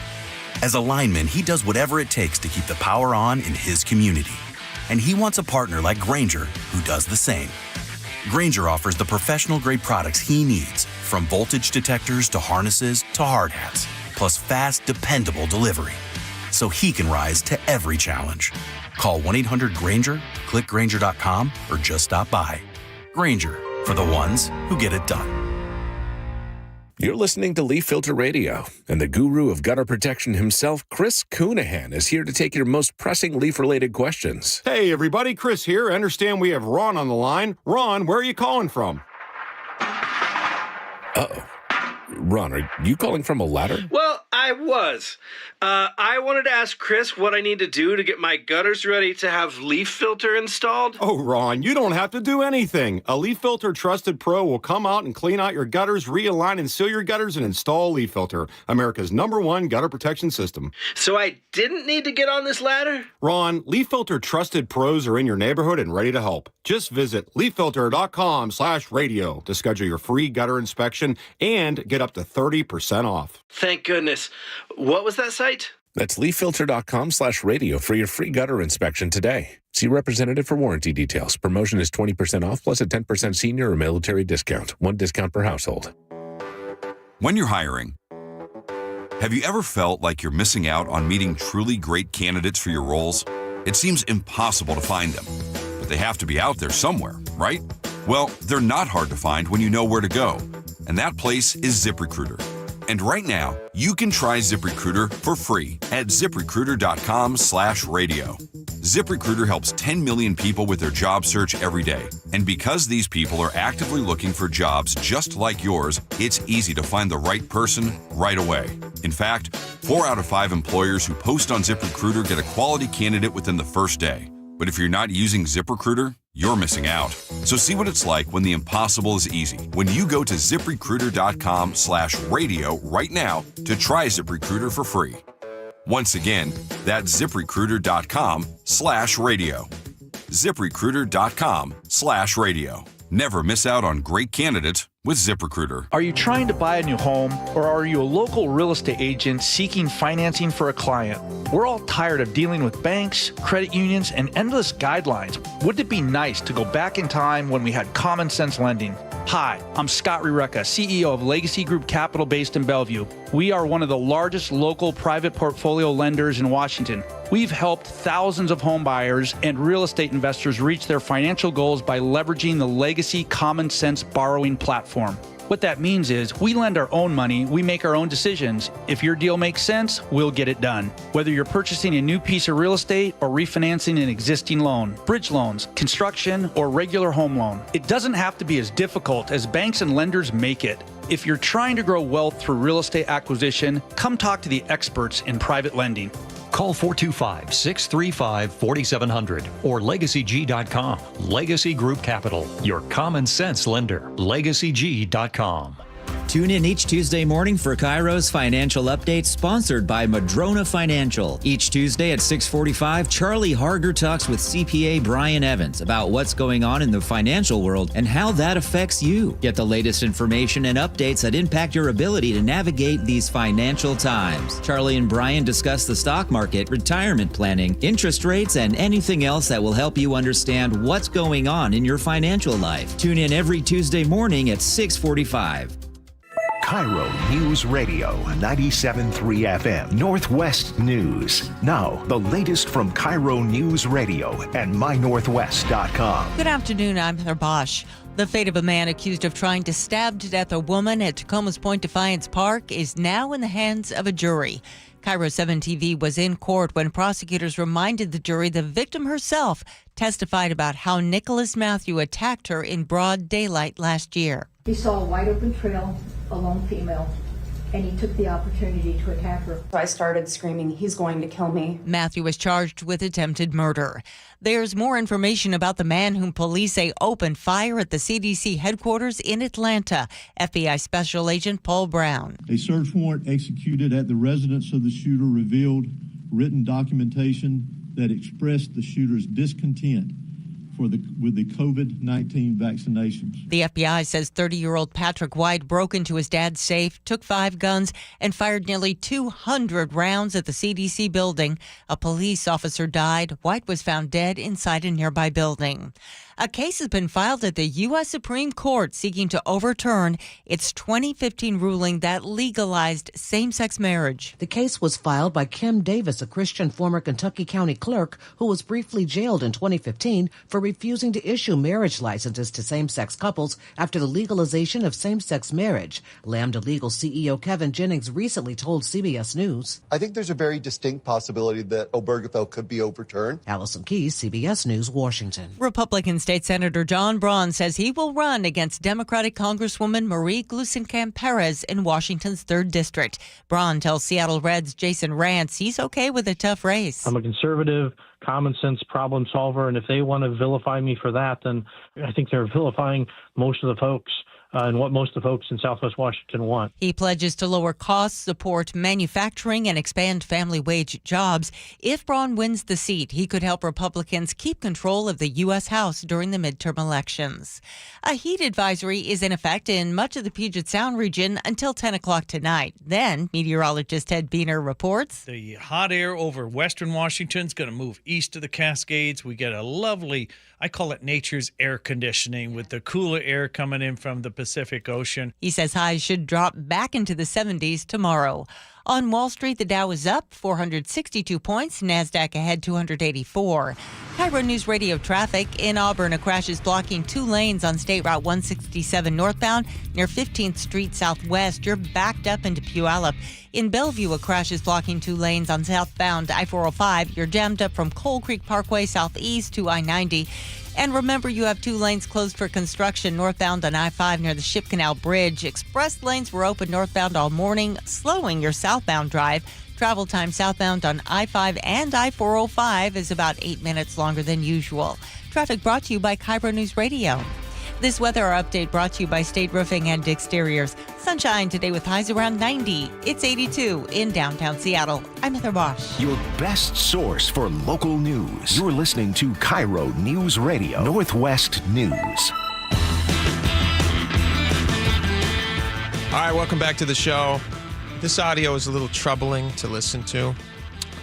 Speaker 2: As a lineman, he does whatever it takes to keep the power on in his community. And he wants a partner like Grainger who does the same. Grainger offers the professional-grade products he needs, from voltage detectors to harnesses to hard hats, plus fast, dependable delivery, so he can rise to every challenge. Call 1-800-GRAINGER, click Grainger.com, or just stop by. Grainger, for the ones who get it done.
Speaker 1: You're listening to Leaf Filter Radio, and the guru of gutter protection himself, Chris Coonahan, is here to take your most pressing leaf-related questions.
Speaker 3: Hey, everybody, Chris here. I understand we have Ron on the line. Ron, where are you calling from?
Speaker 1: Uh-oh. Ron, are you calling from a ladder?
Speaker 4: Well, I was. I wanted to ask Chris what I need to do to get my gutters ready to have leaf filter installed.
Speaker 3: Oh, Ron, you don't have to do anything. A Leaf Filter Trusted Pro will come out and clean out your gutters, realign and seal your gutters, and install Leaf Filter, America's #1 gutter protection system.
Speaker 4: So I didn't need to get on this ladder?
Speaker 3: Ron, Leaf Filter Trusted Pros are in your neighborhood and ready to help. Just visit leaffilter.com/radio to schedule your free gutter inspection and get up to 30% off.
Speaker 4: Thank goodness. What was that site?
Speaker 1: That's leaffilter.com/radio for your free gutter inspection today. See representative for warranty details. Promotion is 20% off plus a 10% senior or military discount. One discount per household.
Speaker 6: When you're hiring, have you ever felt like you're missing out on meeting truly great candidates for your roles? It seems impossible to find them, but they have to be out there somewhere, right? Well, they're not hard to find when you know where to go, and that place is ZipRecruiter. And right now, you can try ZipRecruiter for free at ZipRecruiter.com/radio. ZipRecruiter helps 10 million people with their job search every day. And because these people are actively looking for jobs just like yours, it's easy to find the right person right away. In fact, 4 out of 5 employers who post on ZipRecruiter get a quality candidate within the first day. But if you're not using ZipRecruiter, you're missing out. So see what it's like when the impossible is easy. When you go to ZipRecruiter.com/radio right now to try ZipRecruiter for free. Once again, that's ZipRecruiter.com/radio. ZipRecruiter.com/radio. Never miss out on great candidates with ZipRecruiter.
Speaker 9: Are you trying to buy a new home, or are you a local real estate agent seeking financing for a client? We're all tired of dealing with banks, credit unions, and endless guidelines. Wouldn't it be nice to go back in time when we had common sense lending? Hi, I'm Scott Rureka, CEO of Legacy Group Capital based in Bellevue. We are one of the largest local private portfolio lenders in Washington. We've helped thousands of home buyers and real estate investors reach their financial goals by leveraging the Legacy Common Sense borrowing platform. What that means is we lend our own money, we make our own decisions. If your deal makes sense, we'll get it done. Whether you're purchasing a new piece of real estate or refinancing an existing loan, bridge loans, construction, or regular home loan, it doesn't have to be as difficult as banks and lenders make it. If you're trying to grow wealth through real estate acquisition, come talk to the experts in private lending.
Speaker 24: Call 425-635-4700 or LegacyG.com. Legacy Group Capital, your common sense lender. LegacyG.com.
Speaker 22: Tune in each Tuesday morning for KIRO's Financial Update, sponsored by Madrona Financial. Each Tuesday at 6:45, Charlie Harger talks with CPA Brian Evans about what's going on in the financial world and how that affects you. Get the latest information and updates that impact your ability to navigate these financial times. Charlie and Brian discuss the stock market, retirement planning, interest rates, and anything else that will help you understand what's going on in your financial life. Tune in every Tuesday morning at 6:45.
Speaker 5: KIRO News Radio 97.3 FM, Northwest News. Now, the latest from KIRO News Radio and mynorthwest.com.
Speaker 14: Good afternoon, I'm Heather Bosch. The fate of a man accused of trying to stab to death a woman at Tacoma's Point Defiance Park is now in the hands of a jury. KIRO 7 TV was in court when prosecutors reminded the jury the victim herself testified about how Nicholas Matthew attacked her in broad daylight last year.
Speaker 27: He saw a wide open trail, a lone female,
Speaker 7: and he took the opportunity to attack her. I started screaming, "He's going to kill me."
Speaker 14: Matthew was charged with attempted murder. There's more information about the man whom police say opened fire at the CDC headquarters in Atlanta. FBI Special Agent Paul Brown.
Speaker 8: A search warrant executed at the residence of the shooter revealed written documentation that expressed the shooter's discontent with the COVID-19 vaccinations.
Speaker 14: The FBI says 30-year-old Patrick White broke into his dad's safe, took 5 guns, and fired nearly 200 rounds at the CDC building. A police officer died. White was found dead inside a nearby building. A case has been filed at the U.S. Supreme Court seeking to overturn its 2015 ruling that legalized same-sex marriage.
Speaker 10: The case was filed by Kim Davis, a Christian former Kentucky County clerk who was briefly jailed in 2015 for refusing to issue marriage licenses to same-sex couples after the legalization of same-sex marriage. Lambda Legal CEO Kevin Jennings recently told CBS News.
Speaker 11: I think there's a very distinct possibility that Obergefell could be overturned.
Speaker 10: Allison Keyes, CBS News, Washington.
Speaker 14: Republican State Senator John Braun says he will run against Democratic Congresswoman Marie Gluesenkamp-Perez in Washington's 3rd District. Braun tells Seattle Reds Jason Rantz he's okay with a tough race.
Speaker 13: I'm a conservative, common sense problem solver, and if they want to vilify me for that, then I think they're vilifying most of the folks and what most of the folks in Southwest Washington want.
Speaker 14: He pledges to lower costs, support manufacturing, and expand family wage jobs. If Braun wins the seat, he could help Republicans keep control of the U.S. House during the midterm elections. A heat advisory is in effect in much of the Puget Sound region until 10 o'clock tonight. Then, meteorologist Ted Beener reports.
Speaker 15: The hot air over western Washington is going to move east of the Cascades. We get a lovely, I call it nature's air conditioning, with the cooler air coming in from the Pacific Ocean.
Speaker 14: He says highs should drop back into the 70s tomorrow. On Wall Street, the Dow is up 462 points. NASDAQ ahead 284. KIRO News Radio traffic. In Auburn, a crash is blocking 2 lanes on State Route 167 northbound near 15th Street Southwest. You're backed up into Puyallup. In Bellevue, a crash is blocking 2 lanes on southbound I-405. You're jammed up from Coal Creek Parkway southeast to I-90. And remember, you have 2 lanes closed for construction northbound on I-5 near the Ship Canal Bridge. Express lanes were open northbound all morning, slowing your southbound drive. Travel time southbound on I-5 and I-405 is about 8 minutes longer than usual. Traffic brought to you by KIRO News Radio. This weather update brought to you by State Roofing and Exteriors. Sunshine today with highs around 90. It's 82 in downtown Seattle. I'm Heather Bosch.
Speaker 5: Your best source for local news. You're listening to KIRO News Radio, Northwest News.
Speaker 19: All right, welcome back to the show. This audio is a little troubling to listen to.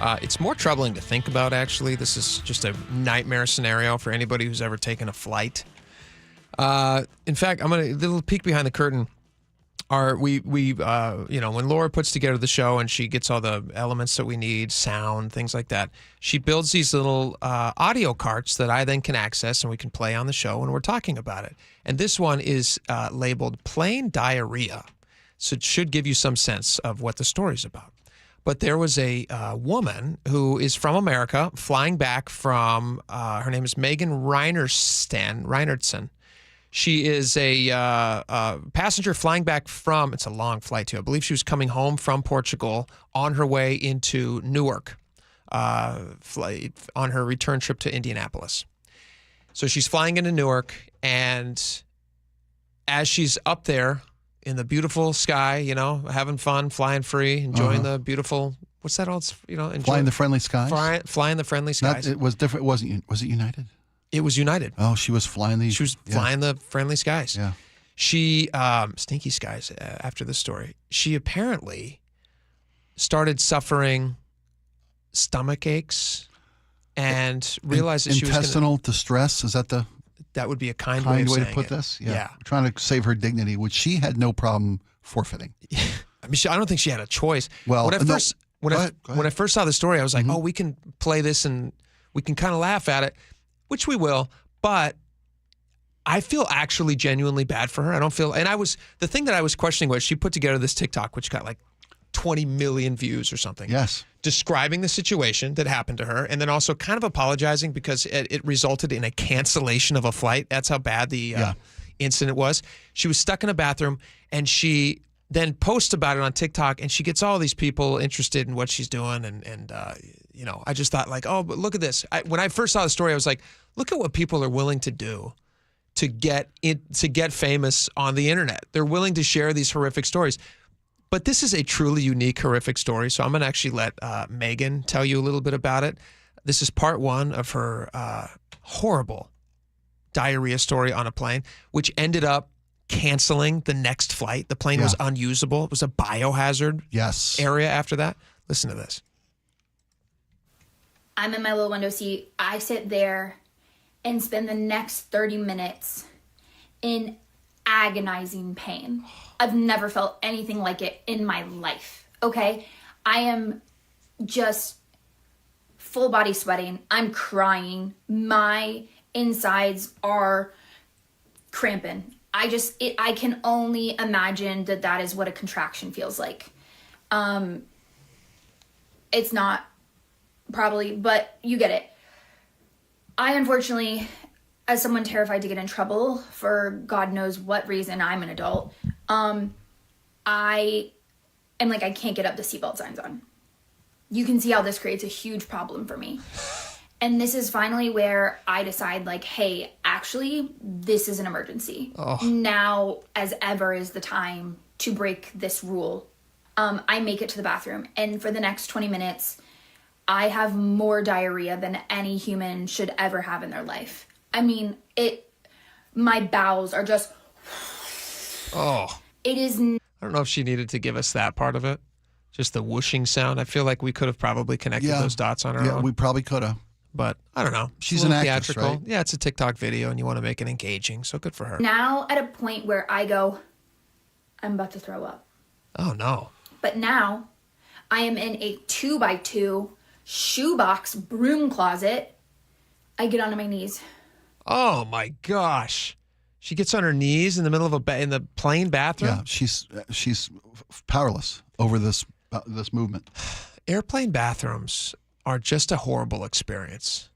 Speaker 19: It's more troubling to think about, actually. This is just a nightmare scenario for anybody who's ever taken a flight. In fact, I'm going to, a little peek behind the curtain. When Laura puts together the show and she gets all the elements that we need, sound, things like that, she builds these little audio carts that I then can access and we can play on the show when we're talking about it. And this one is labeled Plain Diarrhea. So it should give you some sense of what the story's about. But there was a woman who is from America flying back from, her name is Megan Reinertsen. She is a passenger flying back from, it's a long flight too. I believe she was coming home from Portugal on her way into Newark on her return trip to Indianapolis. So she's flying into Newark, and as she's up there in the beautiful sky, having fun, flying free, enjoying the beautiful, what's that all?
Speaker 20: Flying the friendly skies?
Speaker 19: Flying the friendly skies.
Speaker 20: It was different. Was it United?
Speaker 19: It was United.
Speaker 20: Oh, she was flying these.
Speaker 19: She was flying the friendly skies.
Speaker 20: Yeah.
Speaker 19: She, stinky skies after the story. She apparently started suffering stomach aches and realized that she was
Speaker 20: intestinal distress. Is that
Speaker 19: that would be a kind way
Speaker 20: to
Speaker 19: put
Speaker 20: this?
Speaker 19: Yeah.
Speaker 20: We're trying to save her dignity, which she had no problem forfeiting.
Speaker 19: I mean, I don't think she had a choice.
Speaker 20: Well,
Speaker 19: when I first saw the story, I was like, oh, we can play this and we can kind of laugh at it, which we will, but I feel actually genuinely bad for her. I don't feel, and the thing that I was questioning was she put together this TikTok, which got like 20 million views or something.
Speaker 20: Yes.
Speaker 19: Describing the situation that happened to her, and then also kind of apologizing because it resulted in a cancellation of a flight. That's how bad the incident was. She was stuck in a bathroom, and she then posts about it on TikTok, and she gets all these people interested in what she's doing. And you know, I just thought like, oh, but look at this. When I first saw the story, I was like, look at what people are willing to do to get famous on the internet. They're willing to share these horrific stories. But this is a truly unique, horrific story. So I'm going to actually let Megan tell you a little bit about it. This is part one of her horrible diarrhea story on a plane, which ended up canceling the next flight. The plane was unusable. It was a biohazard area after that. Listen to this.
Speaker 12: I'm in my little window seat. I sit there and spend the next 30 minutes in agonizing pain. I've never felt anything like it in my life, okay? I am just full body sweating. I'm crying. My insides are cramping. I can only imagine that is what a contraction feels like. It's not probably, but you get it. I unfortunately, as someone terrified to get in trouble for God knows what reason, I'm an adult. I am like, I can't get up the seatbelt signs on. You can see how this creates a huge problem for me. And this is finally where I decide like, hey, actually, this is an emergency. Now as ever is the time to break this rule. I make it to the bathroom, and for the next 20 minutes, I have more diarrhea than any human should ever have in their life. I mean, my bowels are just... It is...
Speaker 19: I don't know if she needed to give us that part of it. Just the whooshing sound. I feel like we could have probably connected those dots on our own.
Speaker 20: Yeah, we probably could have.
Speaker 19: But I don't know.
Speaker 20: She's an actress, right?
Speaker 19: Yeah, it's a TikTok video, and you want to make it engaging, so good for her.
Speaker 12: Now at a point where I go, I'm about to throw up.
Speaker 19: Oh, no.
Speaker 12: But now I am in a 2x2 shoebox broom closet. I get onto my knees.
Speaker 19: Oh, my gosh. She gets on her knees in the middle of in the plane bathroom?
Speaker 20: Yeah, she's powerless over this movement.
Speaker 19: Airplane bathrooms are just a horrible experience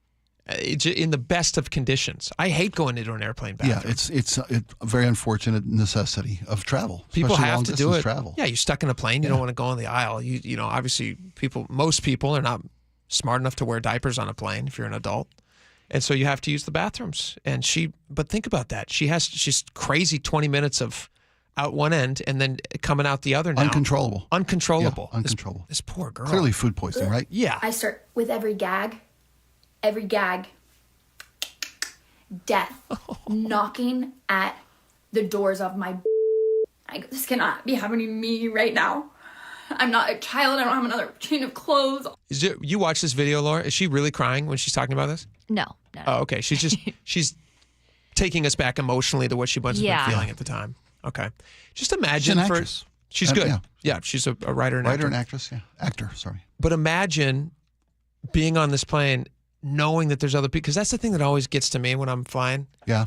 Speaker 19: in the best of conditions. I hate going into an airplane bathroom.
Speaker 20: Yeah, it's a very unfortunate necessity of travel.
Speaker 19: People have to do it.
Speaker 20: Travel.
Speaker 19: Yeah, you're stuck in a plane. You don't want to go on the aisle. You know, obviously most people are not smart enough to wear diapers on a plane if you're an adult. And so you have to use the bathrooms. But think about that. She's crazy 20 minutes of out one end and then coming out the other now.
Speaker 20: Uncontrollable.
Speaker 19: Yeah,
Speaker 20: uncontrollable.
Speaker 19: This poor girl.
Speaker 20: Clearly food poisoning, right?
Speaker 19: Yeah.
Speaker 12: I start with every gag, death knocking at the doors of my... I go, this cannot be happening to me right now. I'm not a child. I don't have another chain of clothes.
Speaker 19: You watch this video, Laura? Is she really crying when she's talking about this?
Speaker 14: No.
Speaker 19: Oh, okay. She's taking us back emotionally to what she must have been feeling at the time. Okay. Just imagine
Speaker 20: she's an actress.
Speaker 19: She's good. Yeah, she's a writer and actor.
Speaker 20: Writer and actress, yeah. Actor, sorry.
Speaker 19: But imagine being on this plane, knowing that there's other people, because that's the thing that always gets to me when I'm flying.
Speaker 20: Yeah.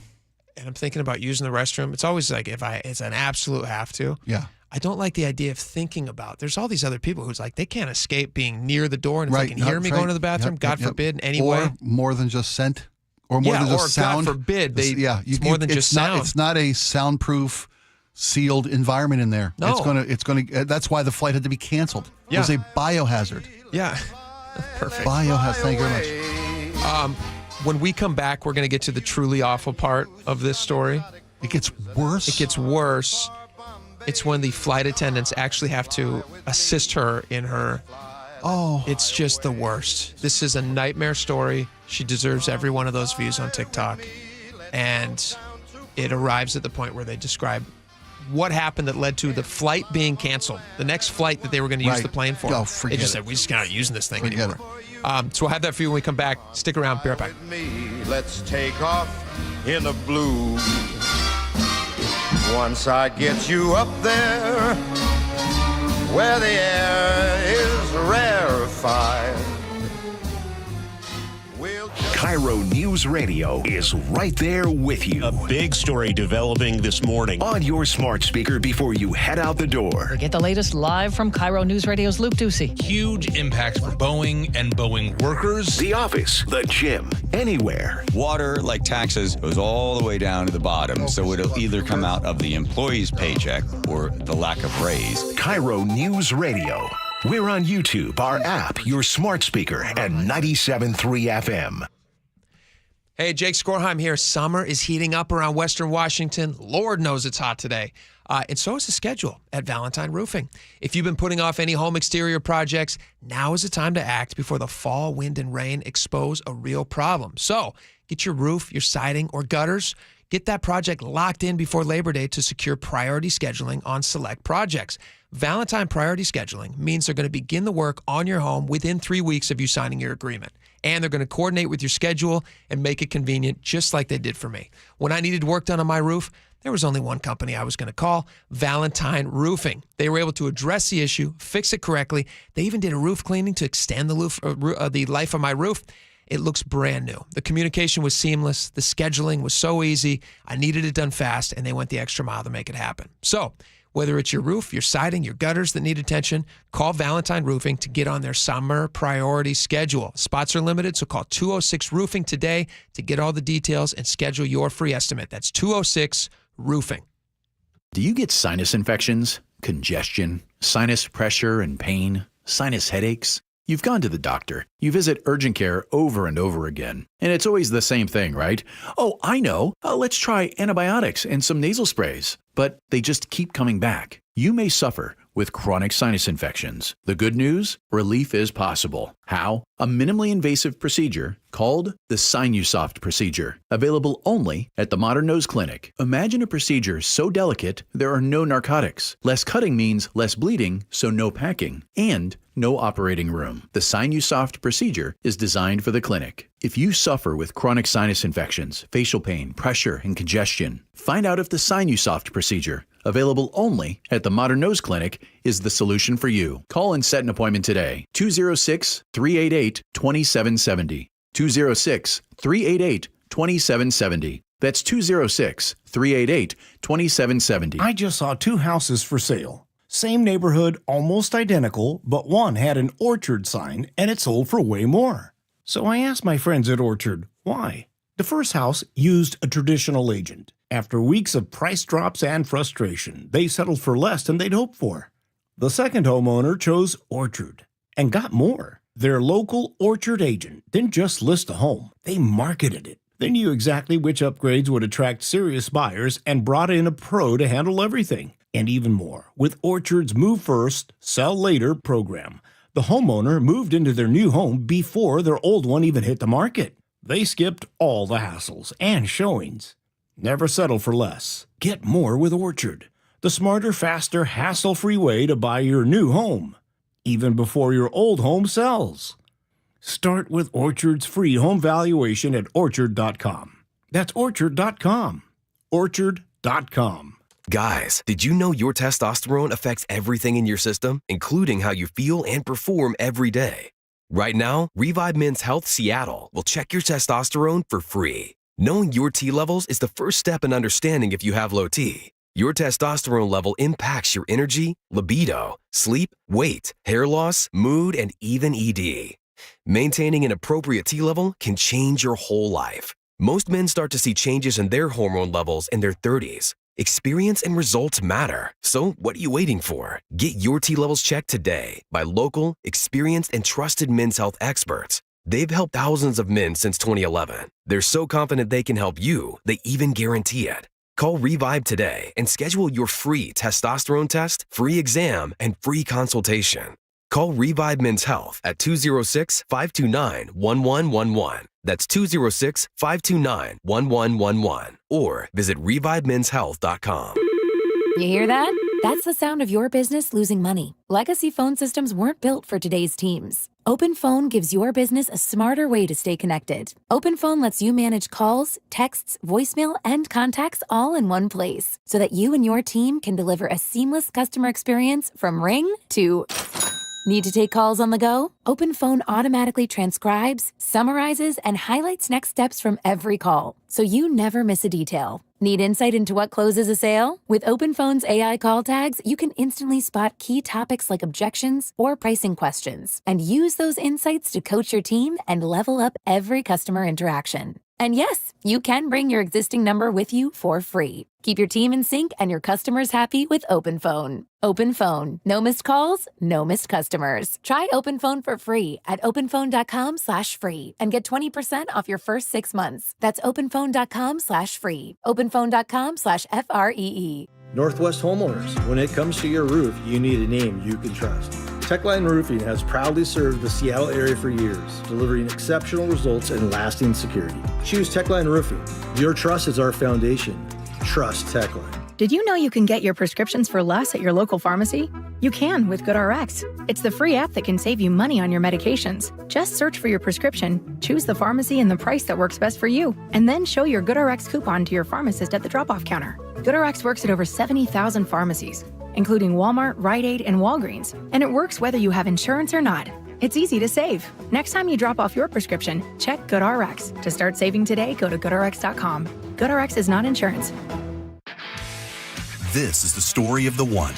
Speaker 19: And I'm thinking about using the restroom. It's always like it's an absolute have to.
Speaker 20: Yeah.
Speaker 19: I don't like the idea of thinking about, there's all these other people who's like, they can't escape being near the door, and if they can hear me going to the bathroom, God forbid, in any way.
Speaker 20: Or more than just scent, or more than just sound.
Speaker 19: God forbid,
Speaker 20: it's
Speaker 19: more than just sound.
Speaker 20: It's not a soundproof, sealed environment in there.
Speaker 19: No.
Speaker 20: It's gonna. That's why the flight had to be canceled.
Speaker 19: Yeah.
Speaker 20: It was a biohazard.
Speaker 19: Yeah. Perfect.
Speaker 20: Biohazard. Thank you very much.
Speaker 19: When we come back, we're going to get to the truly awful part of this story.
Speaker 20: It gets worse.
Speaker 19: It gets worse. It's when the flight attendants actually have to assist her in her...
Speaker 20: Oh.
Speaker 19: It's just the worst. This is a nightmare story. She deserves every one of those views on TikTok. And it arrives at the point where they describe what happened that led to the flight being canceled. The next flight that they were going to use the plane for.
Speaker 20: Oh, forget
Speaker 19: they just
Speaker 20: it.
Speaker 19: said, we just not using this thing
Speaker 20: Forget
Speaker 19: anymore. So we'll have that for you when we come back. Stick around. Be right back.
Speaker 16: Let's take off in the blue. Once I get you up there, where the air is rarefied.
Speaker 5: KIRO News Radio is right there with you.
Speaker 17: A big story developing this morning
Speaker 5: on your smart speaker before you head out the door.
Speaker 18: Get the latest live from KIRO News Radio's Luke Ducey.
Speaker 21: Huge impacts for Boeing and Boeing workers.
Speaker 5: The office, the gym, anywhere.
Speaker 23: Water, like taxes, goes all the way down to the bottom, so it'll either come out of the employee's paycheck or the lack of raise.
Speaker 5: KIRO News Radio. We're on YouTube, our app, your smart speaker, and 97.3 FM.
Speaker 19: Hey, Jake Skorheim here. Summer is heating up around Western Washington. Lord knows it's hot today. And so is the schedule at Valentine Roofing. If you've been putting off any home exterior projects, now is the time to act before the fall wind and rain expose a real problem. So get your roof, your siding, or gutters. Get that project locked in before Labor Day to secure priority scheduling on select projects. Valentine Priority Scheduling means they're going to begin the work on your home within 3 weeks of you signing your agreement. And they're going to coordinate with your schedule and make it convenient, just like they did for me. When I needed work done on my roof, there was only one company I was going to call, Valentine Roofing. They were able to address the issue, fix it correctly. They even did a roof cleaning to extend the life of my roof. It looks brand new. The communication was seamless. The scheduling was so easy. I needed it done fast, and they went the extra mile to make it happen. So whether it's your roof, your siding, your gutters that need attention, call Valentine Roofing to get on their summer priority schedule. Spots are limited, so call 206 Roofing today to get all the details and schedule your free estimate. That's 206 Roofing.
Speaker 25: Do you get sinus infections, congestion, sinus pressure and pain, sinus headaches? You've gone to the doctor. You visit urgent care over and over again. And it's always the same thing, right? Oh, I know. Let's try antibiotics and some nasal sprays. But they just keep coming back. You may suffer with chronic sinus infections. The good news? Relief is possible. How? A minimally invasive procedure called the Sinusoft procedure, available only at the Modern Nose Clinic. Imagine a procedure so delicate there are no narcotics. Less cutting means less bleeding, so no packing, and no operating room. The Sinusoft procedure is designed for the clinic. If you suffer with chronic sinus infections, facial pain, pressure, and congestion, find out if the Sinusoft procedure, available only at the Modern Nose Clinic, is the solution for you. Call and set an appointment today. 206-388-2770. 206-388-2770. That's 206-388-2770.
Speaker 26: I just saw 2 houses for sale. Same neighborhood, almost identical, but one had an Orchard sign and it sold for way more. So I asked my friends at Orchard, why? The first house used a traditional agent. After weeks of price drops and frustration, they settled for less than they'd hoped for. The second homeowner chose Orchard and got more. Their local Orchard agent didn't just list a home, they marketed it. They knew exactly which upgrades would attract serious buyers and brought in a pro to handle everything. And even more, with Orchard's Move First, Sell Later program, the homeowner moved into their new home before their old one even hit the market. They skipped all the hassles and showings. Never settle for less. Get more with Orchard, the smarter, faster, hassle-free way to buy your new home, even before your old home sells. Start with Orchard's free home valuation at Orchard.com. That's Orchard.com. Orchard.com.
Speaker 27: Guys, did you know your testosterone affects everything in your system, including how you feel and perform every day? Right now, Revibe Men's Health Seattle will check your testosterone for free. Knowing your T levels is the first step in understanding if you have low T. Your testosterone level impacts your energy, libido, sleep, weight, hair loss, mood, and even ED. Maintaining an appropriate T level can change your whole life. Most men start to see changes in their hormone levels in their 30s. Experience and results matter. So what are you waiting for? Get your T levels checked today by local, experienced, and trusted men's health experts. They've helped thousands of men since 2011. They're so confident they can help you, they even guarantee it. Call Revibe today and schedule your free testosterone test, free exam, and free consultation. Call Revibe Men's Health at 206-529-1111. That's 206-529-1111. Or visit ReviveMen'sHealth.com.
Speaker 28: You hear that? That's the sound of your business losing money. Legacy phone systems weren't built for today's teams. OpenPhone gives your business a smarter way to stay connected. OpenPhone lets you manage calls, texts, voicemail, and contacts all in one place so that you and your team can deliver a seamless customer experience from ring to Need to take calls on the go? OpenPhone automatically transcribes, summarizes, and highlights next steps from every call, so you never miss a detail. Need insight into what closes a sale? With OpenPhone's AI call tags, you can instantly spot key topics like objections or pricing questions, and use those insights to coach your team and level up every customer interaction. And yes, you can bring your existing number with you for free. Keep your team in sync and your customers happy with OpenPhone. OpenPhone. No missed calls, no missed customers. Try OpenPhone for free at openphone.com/free and get 20% off your first 6 months. That's openphone.com/free. openphone.com/FREE.
Speaker 1: Northwest homeowners, when it comes to your roof, you need a name you can trust. Techline Roofing has proudly served the Seattle area for years, delivering exceptional results and lasting security. Choose Techline Roofing. Your trust is our foundation. Trust Techline.
Speaker 2: Did you know you can get your prescriptions for less at your local pharmacy? You can with GoodRX. It's the free app that can save you money on your medications. Just search for your prescription, choose the pharmacy and the price that works best for you, and then show your GoodRX coupon to your pharmacist at the drop-off counter. GoodRX works at over 70,000 pharmacies, including Walmart, Rite Aid, and Walgreens, and it works whether you have insurance or not. It's easy to save. Next time you drop off your prescription, check GoodRX. To start saving today, go to GoodRx.com. GoodRx is not insurance.
Speaker 3: This is the story of the one.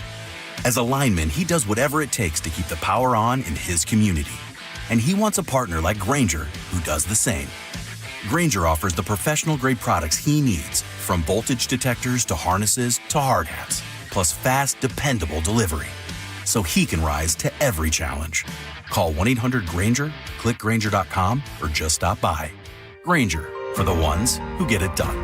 Speaker 3: As a lineman, he does whatever it takes to keep the power on in his community. And he wants a partner like Grainger who does the same. Grainger offers the professional-grade products he needs, from voltage detectors to harnesses to hard hats, plus fast, dependable delivery, so he can rise to every challenge. Call 1-800-GRAINGER, click Grainger.com, or just stop by. Grainger, for the ones who get it done.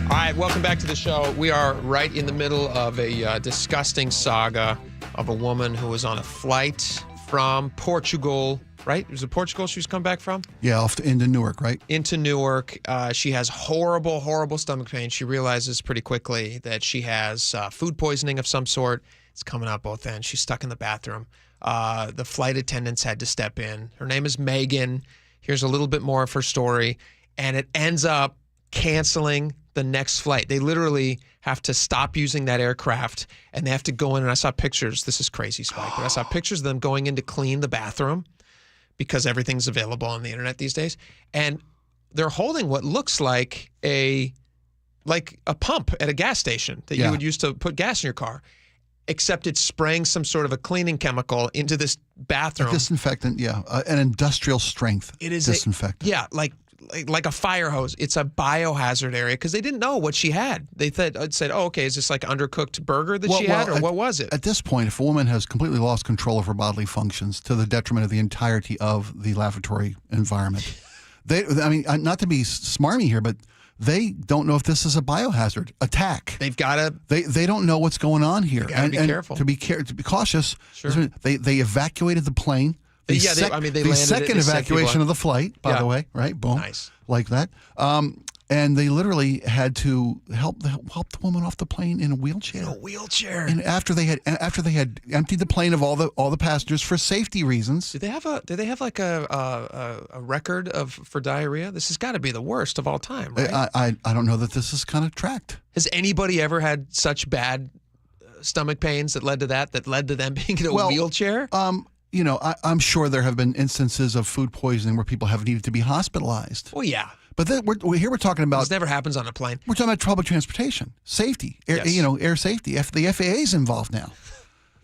Speaker 19: All right, welcome back to the show. We are right in the middle of a disgusting saga of a woman who was on a flight from Portugal, right? Was it Portugal she was coming back from?
Speaker 20: Yeah, into Newark, right?
Speaker 19: Into Newark. She has horrible, horrible stomach pain. She realizes pretty quickly that she has food poisoning of some sort. It's coming out both ends. She's stuck in the bathroom. The flight attendants had to step in. Her name is Megan. Here's a little bit more of her story. And it ends up canceling the next flight. They literally have to stop using that aircraft, and they have to go in, and I saw pictures. This is crazy, Spike, but I saw pictures of them going in to clean the bathroom because everything's available on the internet these days. And they're holding what looks like a pump at a gas station that you would use to put gas in your car, except it's spraying some sort of a cleaning chemical into this bathroom.
Speaker 20: A disinfectant, an industrial strength disinfectant.
Speaker 19: Like a fire hose. It's a biohazard area because they didn't know what she had. They said, oh, okay, is this like an undercooked burger that she had, or what was it?
Speaker 20: At this point, if a woman has completely lost control of her bodily functions to the detriment of the entirety of the lavatory environment, not to be smarmy here, but they don't know if this is a biohazard attack.
Speaker 19: They've got to.
Speaker 20: They don't know what's going on here.
Speaker 19: Got to be careful.
Speaker 20: To be cautious.
Speaker 19: Sure.
Speaker 20: They evacuated the plane.
Speaker 19: They
Speaker 20: the
Speaker 19: landed
Speaker 20: second evacuation of the flight, by the way, right? Boom.
Speaker 19: Nice.
Speaker 20: Like that. And they literally had to help the woman off the plane in a wheelchair. And after they had emptied the plane of all the passengers for safety reasons.
Speaker 19: Did they have a record for diarrhea? This has got to be the worst of all time, right?
Speaker 20: I don't know that this is kind of tracked.
Speaker 19: Has anybody ever had such bad stomach pains that led to them being in a wheelchair?
Speaker 20: I'm sure there have been instances of food poisoning where people have needed to be hospitalized.
Speaker 19: Well, yeah.
Speaker 20: But we're talking about...
Speaker 19: This never happens on a plane.
Speaker 20: We're talking about public transportation, safety, air safety. The FAA's involved now.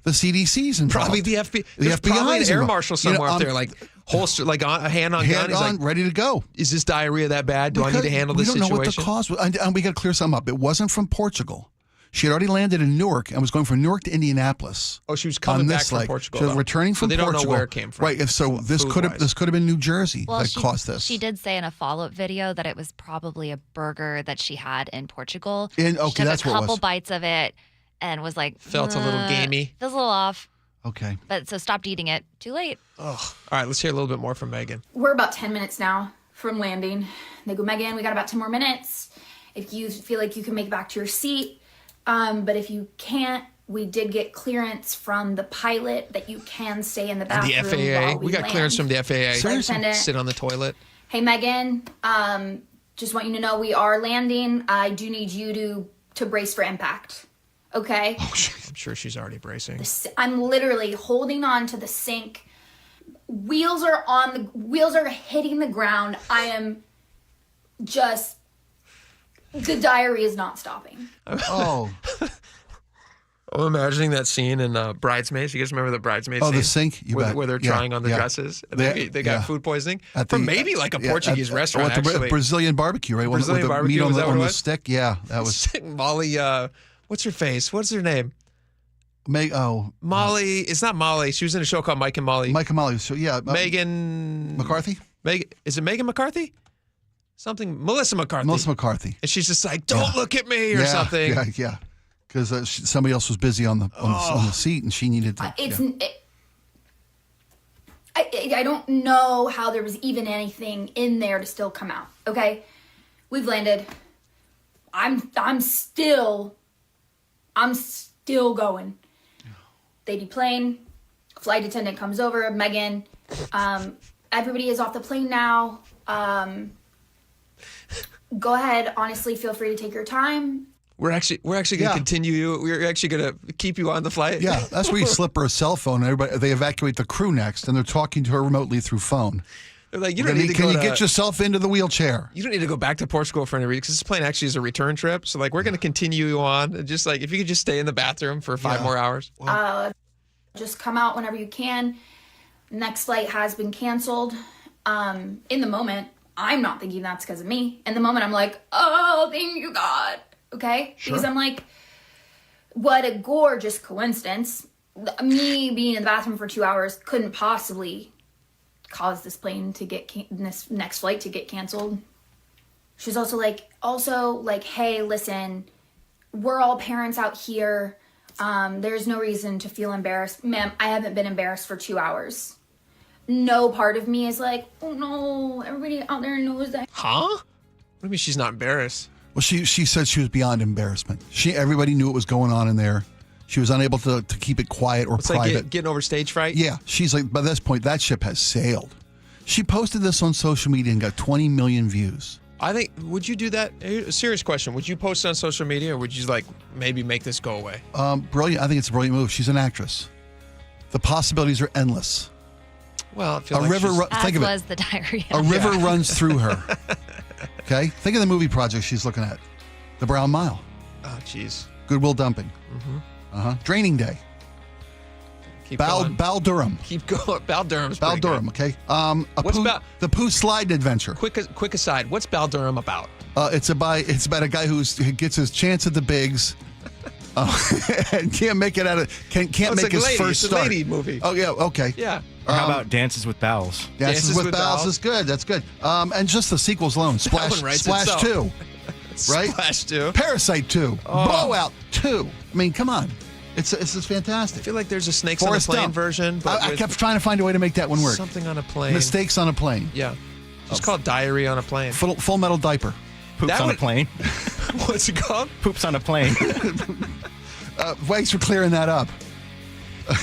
Speaker 20: The CDC's involved.
Speaker 19: Probably the FBI. There's probably an air marshal somewhere up there, like holster, like a hand on gun.
Speaker 20: Hand on, ready to go.
Speaker 19: Is this diarrhea that bad? Do I need to handle this situation?
Speaker 20: We don't know what the cause was. And we got to clear something up. It wasn't from Portugal. She had already landed in Newark and was going from Newark to Indianapolis.
Speaker 19: Oh, she was coming back from Portugal.
Speaker 20: She was returning from Portugal.
Speaker 19: They don't know where it came from.
Speaker 20: Right. So this could have been New Jersey that caused this.
Speaker 4: She did say in a follow-up video that it was probably a burger that she had in Portugal.
Speaker 20: She
Speaker 4: took
Speaker 20: that's
Speaker 4: a
Speaker 20: what it
Speaker 4: couple
Speaker 20: was.
Speaker 4: bites of it and was like,
Speaker 19: felt a little gamey.
Speaker 4: Feels a little off.
Speaker 20: Okay.
Speaker 4: But so stopped eating it. Too late.
Speaker 19: Oh. All right, let's hear a little bit more from Megan.
Speaker 12: We're about 10 minutes now from landing. They go, Megan, we got about 10 more minutes. If you feel like you can make it back to your seat. But if you can't, we did get clearance from the pilot that you can stay in the bathroom.
Speaker 19: And the FAA.
Speaker 12: While we
Speaker 19: got
Speaker 12: land.
Speaker 19: clearance from the FAA.
Speaker 12: Seriously?
Speaker 19: Sit on the toilet.
Speaker 12: Hey, Megan, just want you to know we are landing. I do need you to brace for impact. Okay?
Speaker 19: Oh, I'm sure she's already bracing.
Speaker 12: I'm literally holding on to the sink. Wheels are hitting the ground. I am just, the diarrhea is not stopping.
Speaker 20: Oh.
Speaker 19: I'm imagining that scene in Bridesmaids. You guys remember the Bridesmaids scene?
Speaker 20: The sink?
Speaker 19: Where they're trying on the dresses. And they got food poisoning from maybe like a Portuguese restaurant,
Speaker 20: at the
Speaker 19: actually.
Speaker 20: Brazilian barbecue, right?
Speaker 19: Brazilian
Speaker 20: with the
Speaker 19: barbecue,
Speaker 20: meat on
Speaker 19: was that what it
Speaker 20: the
Speaker 19: was?
Speaker 20: stick. Yeah, that was.
Speaker 19: Molly, what's her face? What's her name?
Speaker 20: Molly.
Speaker 19: It's not Molly. She was in a show called Mike and Molly.
Speaker 20: Mike and Molly. So, yeah.
Speaker 19: Megan
Speaker 20: McCarthy?
Speaker 19: Is it Megan McCarthy? Melissa McCarthy.
Speaker 20: Melissa McCarthy.
Speaker 19: And she's just like, don't look at me or something.
Speaker 20: Yeah. Because somebody else was busy on the seat and she needed to.
Speaker 12: I don't know how there was even anything in there to still come out. Okay, we've landed. I'm still going. They deplane. Flight attendant comes over. Megan. Everybody is off the plane now. Go ahead. Honestly, feel free to take your time.
Speaker 19: We're actually going to continue you. We're actually going to keep you on the flight.
Speaker 20: Yeah, that's where you slip her a cell phone. And they evacuate the crew next, and they're talking to her remotely through phone.
Speaker 19: They're like,
Speaker 20: can you get yourself into the wheelchair?
Speaker 19: You don't need to go back to Portugal for any reason because this plane actually is a return trip. So we're going to continue you on. And just if you could just stay in the bathroom for 5 more hours.
Speaker 12: Just come out whenever you can. Next flight has been canceled. In the moment, I'm not thinking that's because of me. In the moment, I'm like, oh, thank you, God. Okay? Sure. Because I'm like, what a gorgeous coincidence. Me being in the bathroom for 2 hours couldn't possibly cause this plane to get this next flight to get canceled. She's also like, hey, listen, we're all parents out here. There's no reason to feel embarrassed. Ma'am, I haven't been embarrassed for 2 hours. No part of me is like, oh no, everybody out there knows that.
Speaker 19: Huh? What do you mean she's not embarrassed?
Speaker 20: Well, she said she was beyond embarrassment. Everybody knew what was going on in there. She was unable to keep it quiet or private.
Speaker 19: Like getting over stage fright?
Speaker 20: Yeah. She's like, by this point, that ship has sailed. She posted this on social media and got 20 million views.
Speaker 19: I think, would you do that? A serious question. Would you post it on social media or would you maybe make this go away?
Speaker 20: Brilliant. I think it's a brilliant move. She's an actress. The possibilities are endless.
Speaker 19: Well, I feel
Speaker 12: Think of
Speaker 4: was
Speaker 12: it.
Speaker 4: the diarrhea.
Speaker 20: A river runs through her. Okay? Think of the movie project she's looking at. The Brown Mile.
Speaker 19: Oh, jeez.
Speaker 20: Goodwill Dumping.
Speaker 19: Mm-hmm.
Speaker 20: Draining Day. Bal Durham.
Speaker 19: Keep going. Bal Durham's
Speaker 20: Bal Durham, okay? The Pooh Slide Adventure.
Speaker 19: Quick aside, what's Bal Durham about?
Speaker 20: It's about a guy who gets his chance at the bigs and can't make it can't make his first start.
Speaker 19: It's a lady movie.
Speaker 20: Oh, yeah, okay.
Speaker 19: Yeah.
Speaker 6: Or how about Dances with Bowels?
Speaker 20: Dances with Bowels is good. That's good. And just the sequels alone. Splash 2. Right?
Speaker 19: Splash 2.
Speaker 20: Parasite 2. Blowout 2. I mean, come on. It's fantastic.
Speaker 19: I feel like there's a Snakes on a Plane version. But
Speaker 20: I kept trying to find a way to make that one work.
Speaker 19: Something on a plane.
Speaker 20: Mistakes on a plane.
Speaker 19: Yeah. It's called Diarrhea on a Plane.
Speaker 20: Full Metal Diaper.
Speaker 6: Poops on a plane.
Speaker 19: What's it called?
Speaker 6: Poops on a plane.
Speaker 20: Thanks for clearing that up.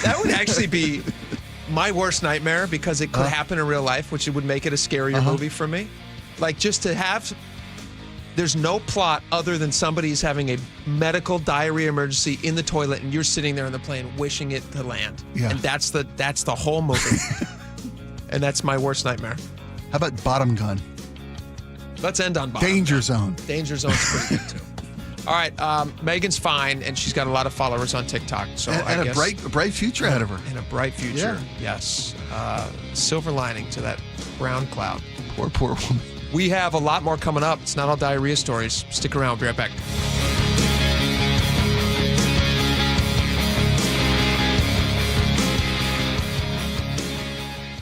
Speaker 19: That would actually be my worst nightmare because it could happen in real life, which would make it a scarier movie for me. Just to have... There's no plot other than somebody's having a medical diarrhea emergency in the toilet and you're sitting there in the plane wishing it to land.
Speaker 20: Yeah.
Speaker 19: And that's the whole movie. And that's my worst nightmare.
Speaker 20: How about Bottom Gun?
Speaker 19: Let's end on Bottom
Speaker 20: Danger
Speaker 19: Gun.
Speaker 20: Zone.
Speaker 19: Danger Zone's pretty good too. All right, Megan's fine and she's got a lot of followers on TikTok. So
Speaker 20: and a bright future ahead of her.
Speaker 19: And a bright future, yes. Silver lining to that brown cloud.
Speaker 20: Poor woman.
Speaker 19: We have a lot more coming up. It's not all diarrhea stories. Stick around. We'll be right back.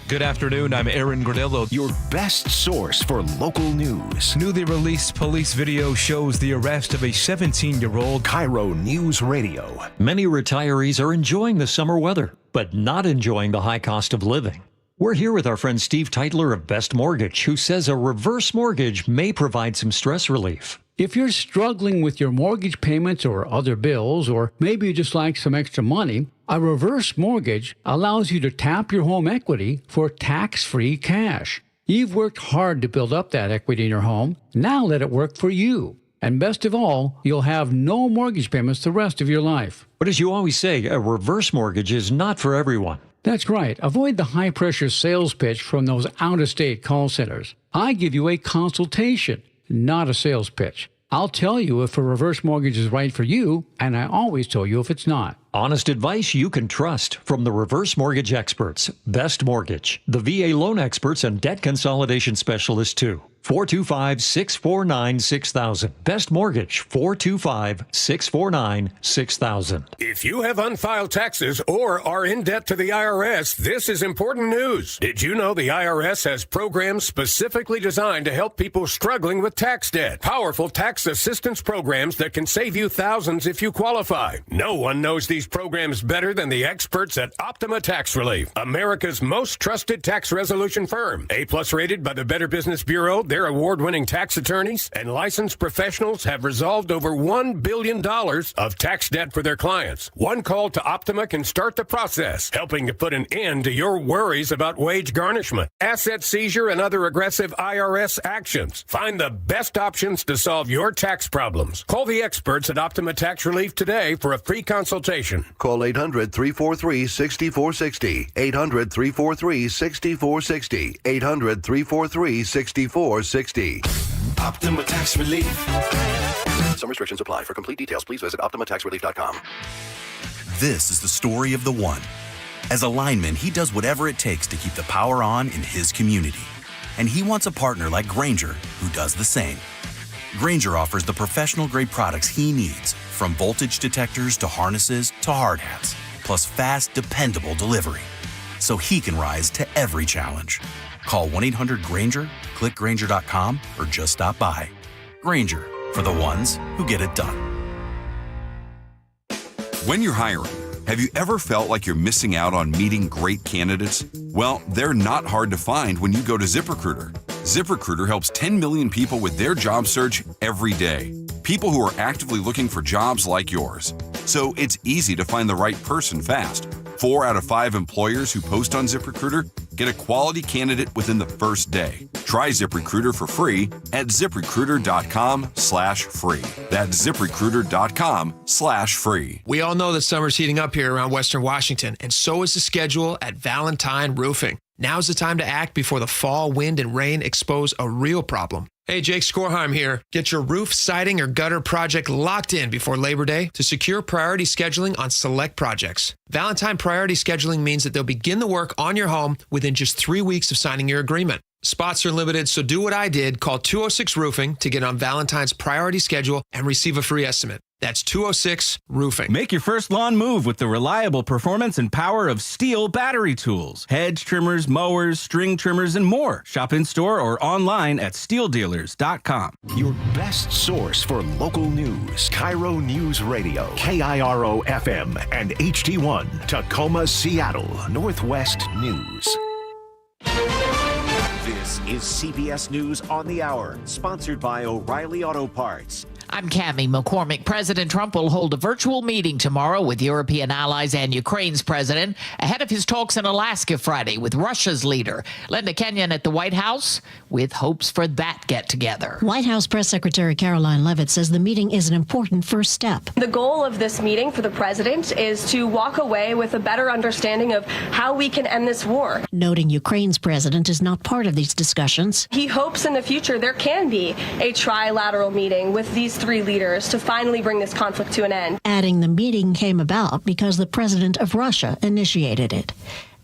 Speaker 7: Good afternoon. I'm Aaron Granillo.
Speaker 5: Your best source for local news.
Speaker 7: Newly released police video shows the arrest of a 17-year-old.
Speaker 5: KIRO Newsradio.
Speaker 8: Many retirees are enjoying the summer weather, but not enjoying the high cost of living. We're here with our friend Steve Teitler of Best Mortgage, who says a reverse mortgage may provide some stress relief.
Speaker 9: If you're struggling with your mortgage payments or other bills, or maybe you just like some extra money, a reverse mortgage allows you to tap your home equity for tax-free cash. You've worked hard to build up that equity in your home. Now let it work for you. And best of all, you'll have no mortgage payments the rest of your life.
Speaker 8: But as you always say, a reverse mortgage is not for everyone.
Speaker 9: That's right. Avoid the high-pressure sales pitch from those out-of-state call centers. I give you a consultation, not a sales pitch. I'll tell you if a reverse mortgage is right for you, and I always tell you if it's not.
Speaker 8: Honest advice you can trust from the reverse mortgage experts. Best Mortgage, the VA loan experts, and debt consolidation specialists, too. 425-649-6000. Best Mortgage, 425-649-6000.
Speaker 10: If you have unfiled taxes or are in debt to the IRS, this is important news. Did you know the IRS has programs specifically designed to help people struggling with tax debt? Powerful tax assistance programs that can save you thousands if you qualify. No one knows these programs better than the experts at Optima Tax Relief, America's most trusted tax resolution firm. A+ rated by the Better Business Bureau, their award-winning tax attorneys and licensed professionals have resolved over $1 billion of tax debt for their clients. One call to Optima can start the process, helping to put an end to your worries about wage garnishment, asset seizure, and other aggressive IRS actions. Find the best options to solve your tax problems. Call the experts at Optima Tax Relief today for a free consultation.
Speaker 11: Call 800-343-6460. 800-343-6460. 800-343-6460.
Speaker 13: Optima Tax Relief.
Speaker 11: Some restrictions apply. For complete details, please visit OptimaTaxRelief.com.
Speaker 3: This is the story of the one. As a lineman, he does whatever it takes to keep the power on in his community. And he wants a partner like Grainger who does the same. Grainger offers the professional-grade products he needs, from voltage detectors to harnesses to hard hats, plus fast, dependable delivery, so he can rise to every challenge. Call 1-800-GRAINGER, click Grainger.com, or just stop by. Grainger, for the ones who get it done.
Speaker 14: When you're hiring, have you ever felt like you're missing out on meeting great candidates? Well, they're not hard to find when you go to ZipRecruiter. ZipRecruiter helps 10 million people with their job search every day. People who are actively looking for jobs like yours. So it's easy to find the right person fast. 4 out of 5 employers who post on ZipRecruiter get a quality candidate within the first day. Try ZipRecruiter for free at ZipRecruiter.com/free. That's ZipRecruiter.com/free.
Speaker 19: We all know that summer's heating up here around Western Washington, and so is the schedule at Valentine Roofing. Now's the time to act before the fall wind and rain expose a real problem. Hey, Jake Skorheim here. Get your roof, siding, or gutter project locked in before Labor Day to secure priority scheduling on select projects. Valentine Priority Scheduling means that they'll begin the work on your home within just 3 weeks of signing your agreement. Spots are limited, so do what I did. Call 206 Roofing to get on Valentine's priority schedule and receive a free estimate. That's 206 Roofing.
Speaker 6: Make your first lawn move with the reliable performance and power of Steel battery tools. Hedge trimmers, mowers, string trimmers, and more. Shop in-store or online at steeldealers.com.
Speaker 5: Your best source for local news. KIRO News Radio. KIRO FM and HD1. Tacoma, Seattle. Northwest News. This is CBS News on the Hour, sponsored by O'Reilly Auto Parts.
Speaker 15: I'm Cammie McCormick. President Trump will hold a virtual meeting tomorrow with European allies and Ukraine's president ahead of his talks in Alaska Friday with Russia's leader. Linda Kenyon at the White House with hopes for that get-together.
Speaker 16: White House Press Secretary Caroline Leavitt says the meeting is an important first step.
Speaker 22: The goal of this meeting for the president is to walk away with a better understanding of how we can end this war.
Speaker 16: Noting Ukraine's president is not part of these discussions.
Speaker 22: He hopes in the future there can be a trilateral meeting with these 3 leaders to finally bring this conflict to an end.
Speaker 16: Adding the meeting came about because the president of Russia initiated it.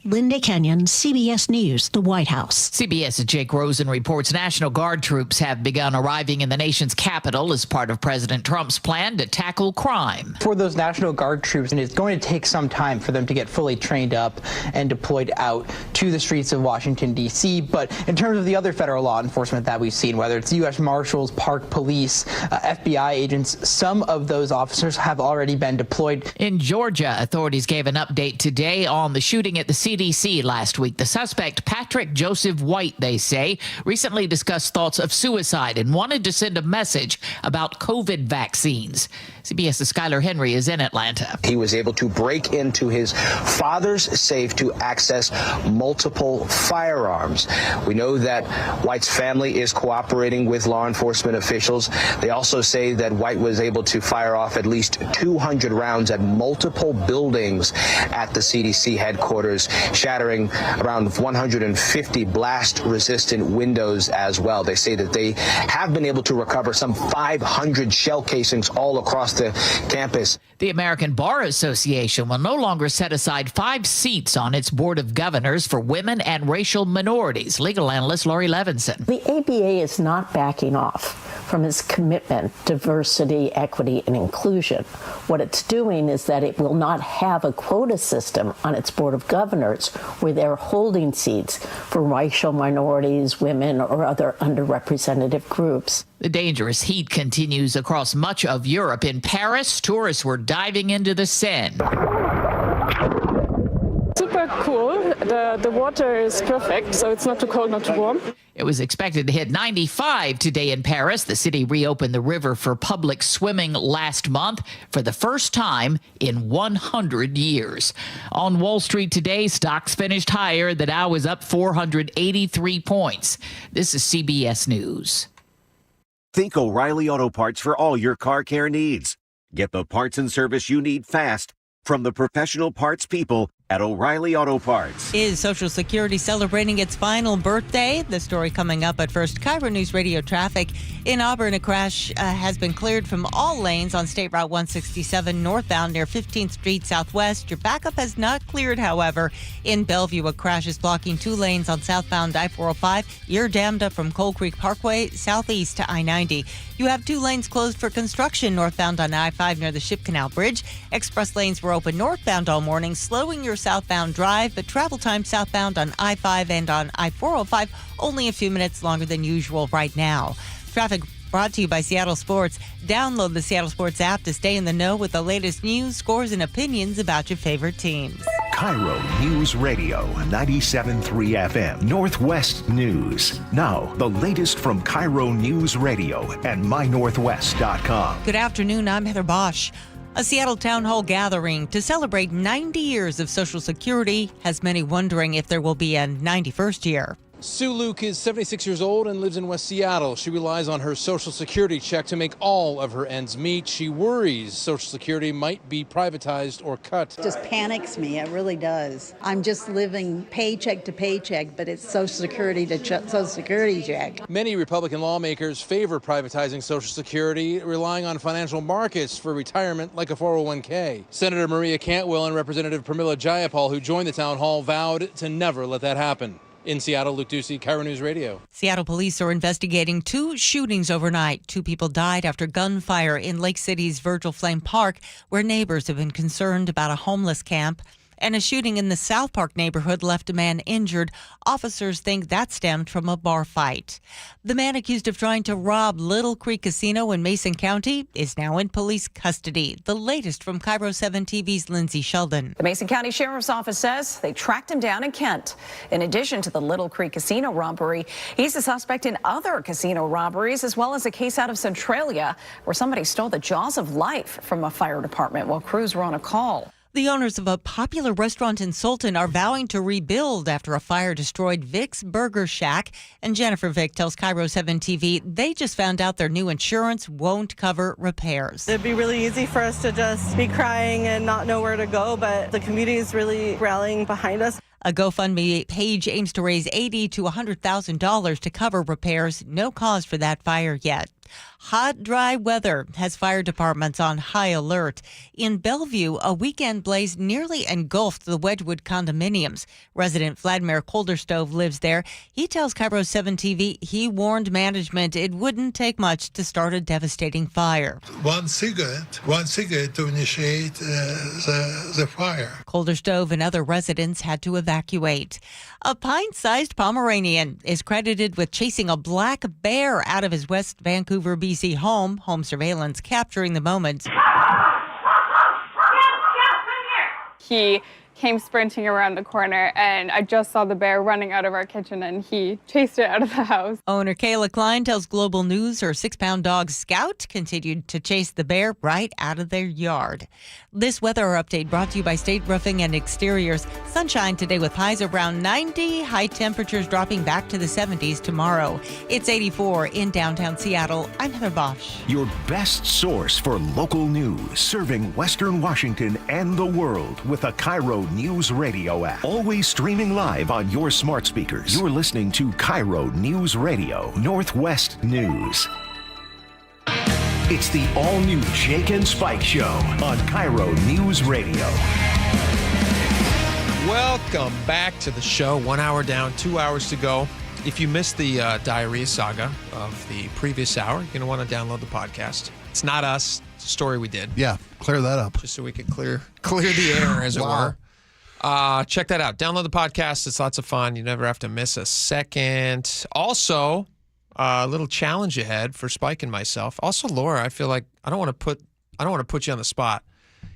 Speaker 16: Linda Kenyon, CBS News, the White House.
Speaker 15: CBS's Jake Rosen reports National Guard troops have begun arriving in the nation's capital as part of President Trump's plan to tackle crime.
Speaker 24: For those National Guard troops, and it's going to take some time for them to get fully trained up and deployed out to the streets of Washington, D.C. But in terms of the other federal law enforcement that we've seen, whether it's U.S. Marshals, Park Police, FBI agents, some of those officers have already been deployed.
Speaker 15: In Georgia, authorities gave an update today on the shooting at the Cedar CDC last week. The suspect, Patrick Joseph White, they say, recently discussed thoughts of suicide and wanted to send a message about COVID vaccines. CBS's Skylar Henry is in Atlanta.
Speaker 17: He was able to break into his father's safe to access multiple firearms. We know that White's family is cooperating with law enforcement officials. They also say that White was able to fire off at least 200 rounds at multiple buildings at the CDC headquarters, shattering around 150 blast-resistant windows as well. They say that they have been able to recover some 500 shell casings all across the campus.
Speaker 15: The American Bar Association will no longer set aside 5 seats on its board of governors for women and racial minorities. Legal analyst Lori Levinson.
Speaker 18: The ABA is not backing off from its commitment to diversity, equity, and inclusion. What it's doing is that it will not have a quota system on its board of governors where they're holding seats for racial minorities, women, or other underrepresented groups.
Speaker 15: The dangerous heat continues across much of Europe. In Paris, tourists were diving into the Seine.
Speaker 21: Super cool. The water is perfect, so it's not too cold, not too warm.
Speaker 15: It was expected to hit 95 today in Paris. The city reopened the river for public swimming last month for the first time in 100 years. On Wall Street today, stocks finished higher. The Dow was up 483 points. This is CBS News.
Speaker 23: Think O'Reilly Auto Parts for all your car care needs. Get the parts and service you need fast from the professional parts people at O'Reilly Auto Parts.
Speaker 25: Is Social Security celebrating its final birthday? The story coming up. At first, KIRO News Radio traffic. In Auburn, a crash has been cleared from all lanes on State Route 167 northbound near 15th Street Southwest. Your backup has not cleared, however. In Bellevue, a crash is blocking 2 lanes on southbound I-405. You're dammed up from Coal Creek Parkway southeast to I-90. You have 2 lanes closed for construction northbound on I-5 near the Ship Canal Bridge. Express lanes were open northbound all morning, slowing your southbound drive, but travel time southbound on I-5 and on I-405 only a few minutes longer than usual right now. Traffic brought to you by Seattle Sports. Download the Seattle Sports app to stay in the know with the latest news, scores, and opinions about your favorite teams.
Speaker 5: KIRO News Radio 97.3 FM Northwest News. Now, the latest from KIRO News Radio and mynorthwest.com.
Speaker 25: Good afternoon, I'm Heather Bosch. A Seattle town hall gathering to celebrate 90 years of Social Security has many wondering if there will be a 91st year.
Speaker 26: Sue Luke is 76 years old and lives in West Seattle. She relies on her Social Security check to make all of her ends meet. She worries Social Security might be privatized or cut.
Speaker 27: It just panics me. It really does. I'm just living paycheck to paycheck, but it's Social Security to Social Security check.
Speaker 26: Many Republican lawmakers favor privatizing Social Security, relying on financial markets for retirement like a 401k. Senator Maria Cantwell and Representative Pramila Jayapal, who joined the town hall, vowed to never let that happen. In Seattle, Luke Ducey, KIRO News Radio.
Speaker 25: Seattle police are investigating 2 shootings overnight. 2 people died after gunfire in Lake City's Virgil Flame Park, where neighbors have been concerned about a homeless camp. And a shooting in the South Park neighborhood left a man injured. Officers think that stemmed from a bar fight. The man accused of trying to rob Little Creek Casino in Mason County is now in police custody. The latest from KIRO 7 TV's Lindsay Sheldon.
Speaker 28: The Mason County Sheriff's Office says they tracked him down in Kent. In addition to the Little Creek Casino robbery, he's a suspect in other casino robberies, as well as a case out of Centralia where somebody stole the jaws of life from a fire department while crews were on a call.
Speaker 25: The owners of a popular restaurant in Sultan are vowing to rebuild after a fire destroyed Vic's Burger Shack. And Jennifer Vick tells KIRO 7 TV they just found out their new insurance won't cover repairs.
Speaker 29: It'd be really easy for us to just be crying and not know where to go, but the community is really rallying behind us.
Speaker 25: A GoFundMe page aims to raise $80,000 to $100,000 to cover repairs. No cause for that fire yet. Hot, dry weather has fire departments on high alert. In Bellevue, a weekend blaze nearly engulfed the Wedgwood condominiums. Resident Vladimir Kolderstove lives there. He tells KIRO 7 TV he warned management it wouldn't take much to start a devastating fire.
Speaker 30: One cigarette to initiate the fire.
Speaker 25: Kolderstove and other residents had to evacuate. A pint-sized Pomeranian is credited with chasing a black bear out of his West Vancouver, BC home. Home surveillance capturing the moment.
Speaker 28: He
Speaker 21: came sprinting around the corner, and I just saw the bear running out of our kitchen, and he chased it out of the house.
Speaker 25: Owner Kayla Klein tells Global News her 6-pound dog Scout continued to chase the bear right out of their yard. This weather update brought to you by State Roofing and Exteriors. Sunshine today with highs around 90, high temperatures dropping back to the 70s tomorrow. It's 84 in downtown Seattle. I'm Heather Bosch.
Speaker 5: Your best source for local news, serving Western Washington and the world with a KIRO Newsradio App. Always streaming live on your smart speakers. You're listening to KIRO Newsradio, Northwest News. It's the all-new Jake and Spike Show on KIRO Newsradio.
Speaker 19: Welcome back to the show. 1 hour down, 2 hours to go. If you missed the diarrhea saga of the previous hour, you're going to want to download the podcast. It's not us. It's a story we did.
Speaker 1: Yeah, clear that up.
Speaker 19: Just so we could clear the air, as it were. Check that out. Download the podcast. It's lots of fun. You never have to miss a second. Also, a little challenge ahead for Spike and myself. Also, Laura, I feel like I don't want to put you on the spot.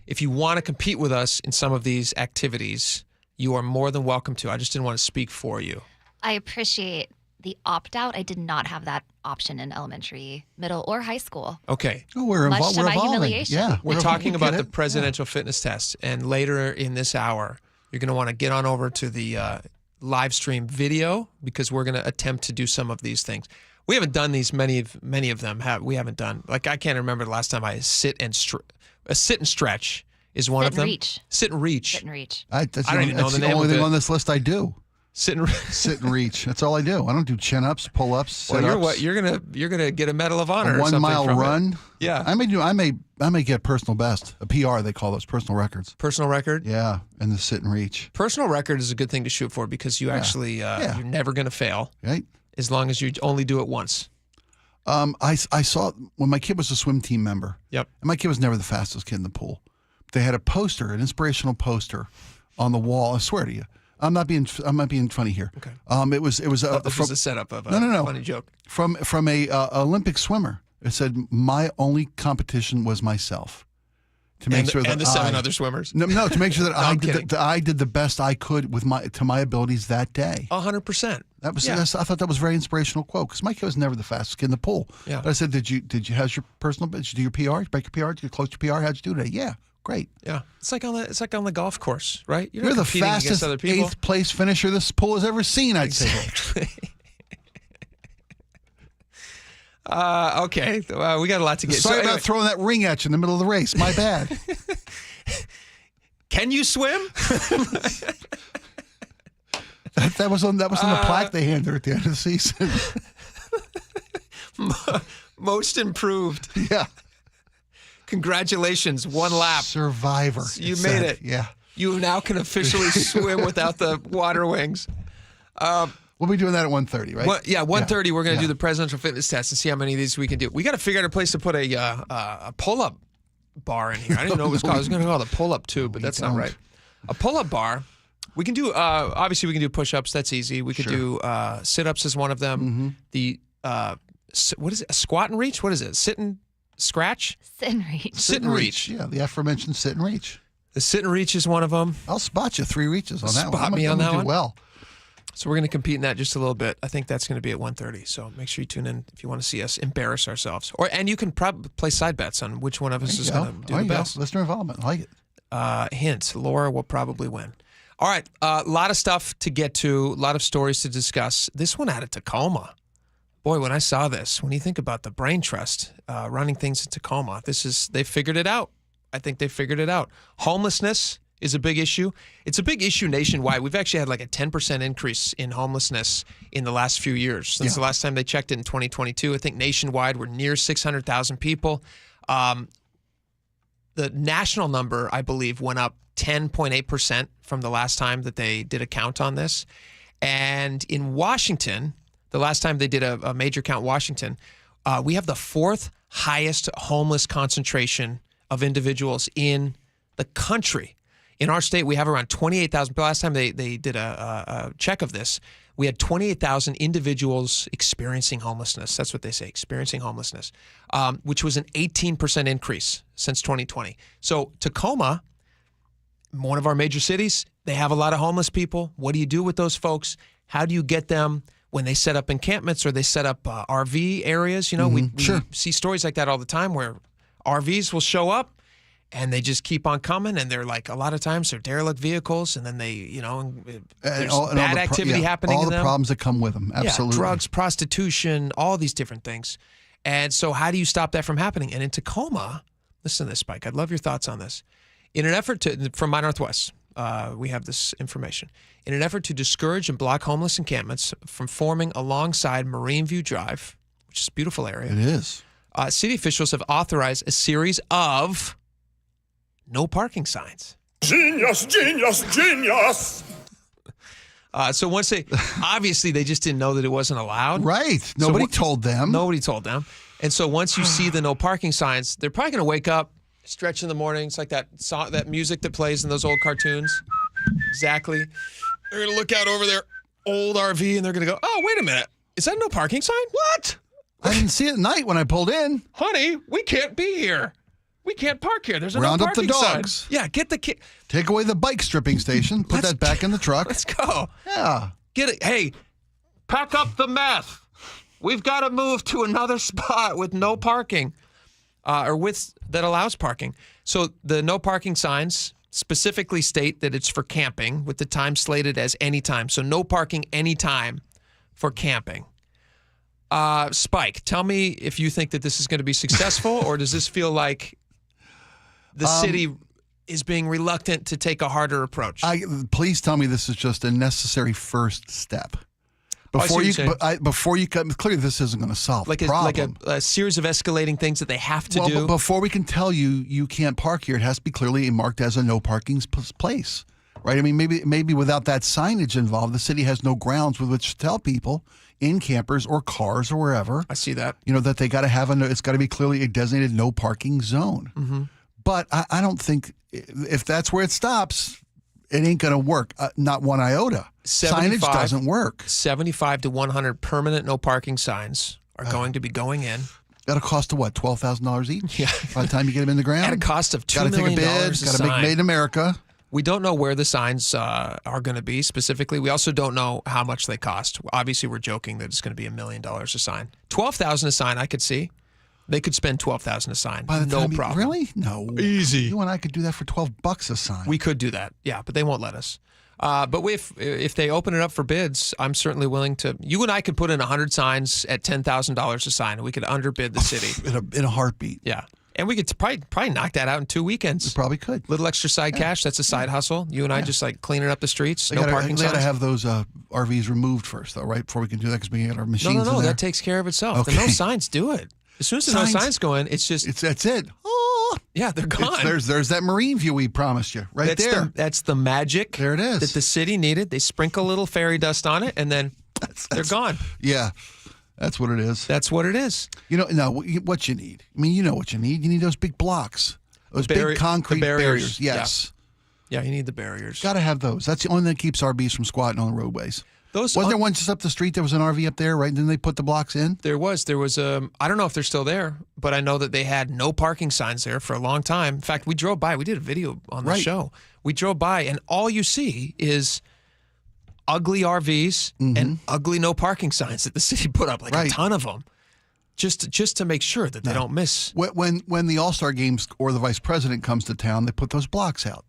Speaker 19: If you want to compete with us in some of these activities, you are more than welcome to. I just didn't want to speak for you.
Speaker 2: I appreciate the opt-out. I did not have that option in elementary, middle, or high school.
Speaker 19: Okay.
Speaker 1: Oh, we're
Speaker 2: Much to my
Speaker 1: evolving.
Speaker 2: humiliation.
Speaker 1: Yeah,
Speaker 19: We're talking about the presidential fitness test, and later in this hour, you're going to want to get on over to the live stream video because we're going to attempt to do some of these things. We haven't done these. Many of them we haven't done. Like, I can't remember the last time I sit and stretch is one of them. Sit and reach.
Speaker 1: I
Speaker 19: don't even know the name
Speaker 1: only
Speaker 19: of
Speaker 1: thing
Speaker 19: it.
Speaker 1: on this list I do.
Speaker 19: Sit and
Speaker 1: reach. That's all I do. I don't do chin-ups, pull-ups, sit-ups.
Speaker 19: Well, you're gonna get a Medal of Honor.
Speaker 1: A 1 mile
Speaker 19: from
Speaker 1: run.
Speaker 19: It. Yeah.
Speaker 1: I may get personal best. A PR, they call those personal records.
Speaker 19: Personal record.
Speaker 1: Yeah, and the sit and reach.
Speaker 19: Personal record is a good thing to shoot for because you actually you're never gonna fail.
Speaker 1: Right.
Speaker 19: As long as you only do it once.
Speaker 1: I saw when my kid was a swim team member.
Speaker 19: Yep.
Speaker 1: And my kid was never the fastest kid in the pool. They had a poster, an inspirational poster, on the wall. I swear to you. I'm not being funny here.
Speaker 19: Okay.
Speaker 1: It was
Speaker 19: this was a setup of a funny joke.
Speaker 1: From a Olympic swimmer. It said, "My only competition was myself." To make sure that
Speaker 19: the 7 other swimmers.
Speaker 1: No, to make sure that I did the best I could with my abilities that day.
Speaker 19: 100%.
Speaker 1: That was I thought that was a very inspirational quote because my kid was never the fastest kid in the pool.
Speaker 19: Yeah.
Speaker 1: But I said, did you have your personal? Did you do your PR? Did you break your PR? Did you close your PR? How'd you do today? Yeah. Great.
Speaker 19: Yeah, it's like on the golf course, right?
Speaker 1: You're
Speaker 19: not
Speaker 1: the
Speaker 19: competing against
Speaker 1: fastest
Speaker 19: other people.
Speaker 1: 8th place finisher this pool has ever seen, I'd say.
Speaker 19: Okay, we got a lot to get.
Speaker 1: Sorry about throwing that ring at you in the middle of the race. My bad.
Speaker 19: Can you swim?
Speaker 1: that was on the plaque they handed her at the end of the season.
Speaker 19: Most improved.
Speaker 1: Yeah.
Speaker 19: Congratulations, 1 lap.
Speaker 1: Survivor.
Speaker 19: You made it.
Speaker 1: Yeah.
Speaker 19: You now can officially swim without the water wings.
Speaker 1: We'll be doing that at 1:30, right?
Speaker 19: 1:30. We're going to do the presidential fitness test and see how many of these we can do. We got to figure out a place to put a pull-up bar in here. I didn't know it was called. I was going to call it a pull-up too, but that's not right. A pull-up bar. We can do. Obviously, we can do push-ups. That's easy. We could do sit-ups as one of them.
Speaker 1: Mm-hmm.
Speaker 19: The what is it? A squat and reach? What is it? Sit and scratch?
Speaker 2: Sit and reach.
Speaker 19: Sit and reach.
Speaker 1: Yeah, the aforementioned sit and reach.
Speaker 19: The sit and reach is one of them.
Speaker 1: I'll spot you 3 reaches on that one.
Speaker 19: Spot me on that one.
Speaker 1: Well.
Speaker 19: So we're going to compete in that just a little bit. I think that's going to be at 1:30. So make sure you tune in if you want to see us embarrass ourselves. And you can probably play side bets on which one of us is going to do the best.
Speaker 1: Listener involvement. I like it.
Speaker 19: Hint, Laura will probably win. All right. A lot of stuff to get to, a lot of stories to discuss. This one out of Tacoma. Boy, when I saw this, when you think about the Brain Trust running things in Tacoma, they figured it out. I think they figured it out. Homelessness is a big issue. It's a big issue nationwide. We've actually had like a 10% increase in homelessness in the last few years. Since the last time they checked it in 2022, I think nationwide we're near 600,000 people. The national number, I believe, went up 10.8% from the last time that they did a count on this. And in Washington, the last time they did a major count in Washington, we have the 4th highest homeless concentration of individuals in the country. In our state, we have around 28,000. The last time they did a check of this, we had 28,000 individuals experiencing homelessness. That's what they say, experiencing homelessness, which was an 18% increase since 2020. So Tacoma, one of our major cities, they have a lot of homeless people. What do you do with those folks? How do you get them when they set up encampments or they set up RV areas? You know, we see stories like that all the time where RVs will show up and they just keep on coming, and they're like, a lot of times they're derelict vehicles, and then they, you know, there's bad activity happening
Speaker 1: all
Speaker 19: in
Speaker 1: the
Speaker 19: them.
Speaker 1: problems that come with them. Absolutely.
Speaker 19: Yeah, drugs, prostitution, all these different things. And so how do you stop that from happening? And in Tacoma, listen to this, Spike. I'd love your thoughts on this. In an effort to, from My Northwest, we have this information. In an effort to discourage and block homeless encampments from forming alongside Marine View Drive, which is a beautiful area.
Speaker 1: It is.
Speaker 19: City officials have authorized a series of no parking signs.
Speaker 3: Genius, genius, genius.
Speaker 19: So once obviously they just didn't know that it wasn't allowed.
Speaker 1: Right. Nobody told them.
Speaker 19: Nobody told them. And so once you see the no parking signs, they're probably going to wake up, stretch in the morning. It's like that music that plays in those old cartoons. Exactly. They're going to look out over their old RV and they're going to go, oh, wait a minute. Is that no parking sign? What?
Speaker 1: I didn't see it at night when I pulled in.
Speaker 19: Honey, we can't be here. We can't park here. There's a
Speaker 1: Round
Speaker 19: no
Speaker 1: up the
Speaker 19: parking sign.
Speaker 1: dogs.
Speaker 19: Yeah, get the kid.
Speaker 1: Take away the bike stripping station. Put that back in the truck.
Speaker 19: Let's go.
Speaker 1: Yeah.
Speaker 19: Get it. Hey, pack up the meth. We've got to move to another spot with no parking, or with that allows parking. So the no parking signs specifically state that it's for camping, with the time slated as any time. So no parking anytime for camping. Spike, tell me if you think that this is going to be successful, or does this feel like the city is being reluctant to take a harder approach?
Speaker 1: Please tell me this is just a necessary first step. Before you cut, clearly this isn't going to solve the problem.
Speaker 19: Like a series of escalating things that they have to do.
Speaker 1: But before we can tell you can't park here, it has to be clearly marked as a no parking place, right? I mean, maybe without that signage involved, the city has no grounds with which to tell people in campers or cars or wherever.
Speaker 19: I see that.
Speaker 1: You know, that they got to have it's got to be clearly a designated no parking zone.
Speaker 19: Mm-hmm.
Speaker 1: But I don't think if that's where it stops, it ain't going to work. Not one iota. Signage doesn't work.
Speaker 19: 75 to 100 permanent no parking signs are going to be going in.
Speaker 1: Got a cost of what? $12,000 each?
Speaker 19: Yeah.
Speaker 1: By the time you get them in the ground?
Speaker 19: At a cost of $2
Speaker 1: million.
Speaker 19: million.
Speaker 1: Got to take a bid. Got to make Made in America.
Speaker 19: We don't know where the signs are going to be specifically. We also don't know how much they cost. Obviously, we're joking that it's going to be $1 million a sign. $12,000 a sign, I could see. They could spend $12,000 a sign.
Speaker 1: By the
Speaker 19: no
Speaker 1: time
Speaker 19: problem.
Speaker 1: Really? No.
Speaker 19: Easy.
Speaker 1: You and I could do that for $12 a sign.
Speaker 19: We could do that. Yeah, but they won't let us. But if they open it up for bids, I'm certainly willing to. You and I could put in 100 signs at $10,000 a sign, and we could underbid the city
Speaker 1: in a heartbeat.
Speaker 19: Yeah, and we could probably knock that out in 2 weekends.
Speaker 1: We probably could.
Speaker 19: Little extra side cash. That's a side hustle. You and I just like cleaning up the streets.
Speaker 1: They
Speaker 19: no parking signs.
Speaker 1: They got to have those RVs removed first, though, right? Before we can do that, because we can get our machines.
Speaker 19: No.
Speaker 1: in there.
Speaker 19: That takes care of itself.
Speaker 1: Okay.
Speaker 19: The no signs do it. As soon as the no signs go in, it's just
Speaker 1: that's it. Oh,
Speaker 19: yeah, they're gone.
Speaker 1: There's that marine view we promised you right there.
Speaker 19: That's the magic.
Speaker 1: There it is.
Speaker 19: That the city needed. They sprinkle a little fairy dust on it, and then they're gone.
Speaker 1: Yeah, that's what it is.
Speaker 19: That's what it is.
Speaker 1: You know, now what you need. I mean, you know what you need. You need those big blocks, those big concrete barriers. Yes.
Speaker 19: Yeah, you need the barriers.
Speaker 1: Got to have those. That's the only thing that keeps RVs from squatting on the roadways. Wasn't there one just up the street? There was an RV up there, right? And then they put the blocks in?
Speaker 19: There was. I don't know if they're still there, but I know that they had no parking signs there for a long time. In fact, we drove by. We did a video on the show. We drove by, and all you see is ugly RVs and ugly no parking signs that the city put up, like a ton of them, just to make sure that they don't miss.
Speaker 1: When the All-Star Games or the vice president comes to town, they put those blocks out.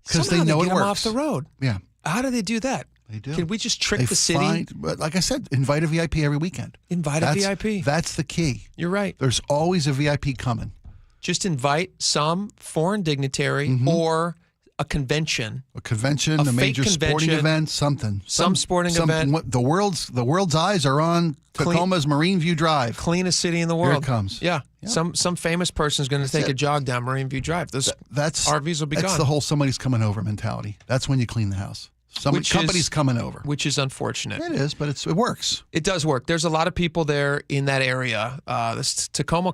Speaker 1: Because they know it
Speaker 19: get
Speaker 1: works.
Speaker 19: Them off the road.
Speaker 1: Yeah.
Speaker 19: How do they do that?
Speaker 1: They do.
Speaker 19: Can we just trick the city?
Speaker 1: But like I said, invite a VIP every weekend.
Speaker 19: Invite a VIP.
Speaker 1: That's the key.
Speaker 19: You're right.
Speaker 1: There's always a VIP coming.
Speaker 19: Just invite some foreign dignitary or a convention.
Speaker 1: A major sporting event, something.
Speaker 19: Some sporting event.
Speaker 1: The world's eyes are on Tacoma's Marine View Drive.
Speaker 19: Cleanest city in the world.
Speaker 1: Here it comes.
Speaker 19: Yeah. Yep. Some famous person is going to take a jog down Marine View Drive. Those RVs will be gone.
Speaker 1: That's the whole somebody's coming over mentality. That's when you clean the house. Company's coming over.
Speaker 19: Which is unfortunate.
Speaker 1: It is, but it works.
Speaker 19: It does work. There's a lot of people there in that area. This Tacoma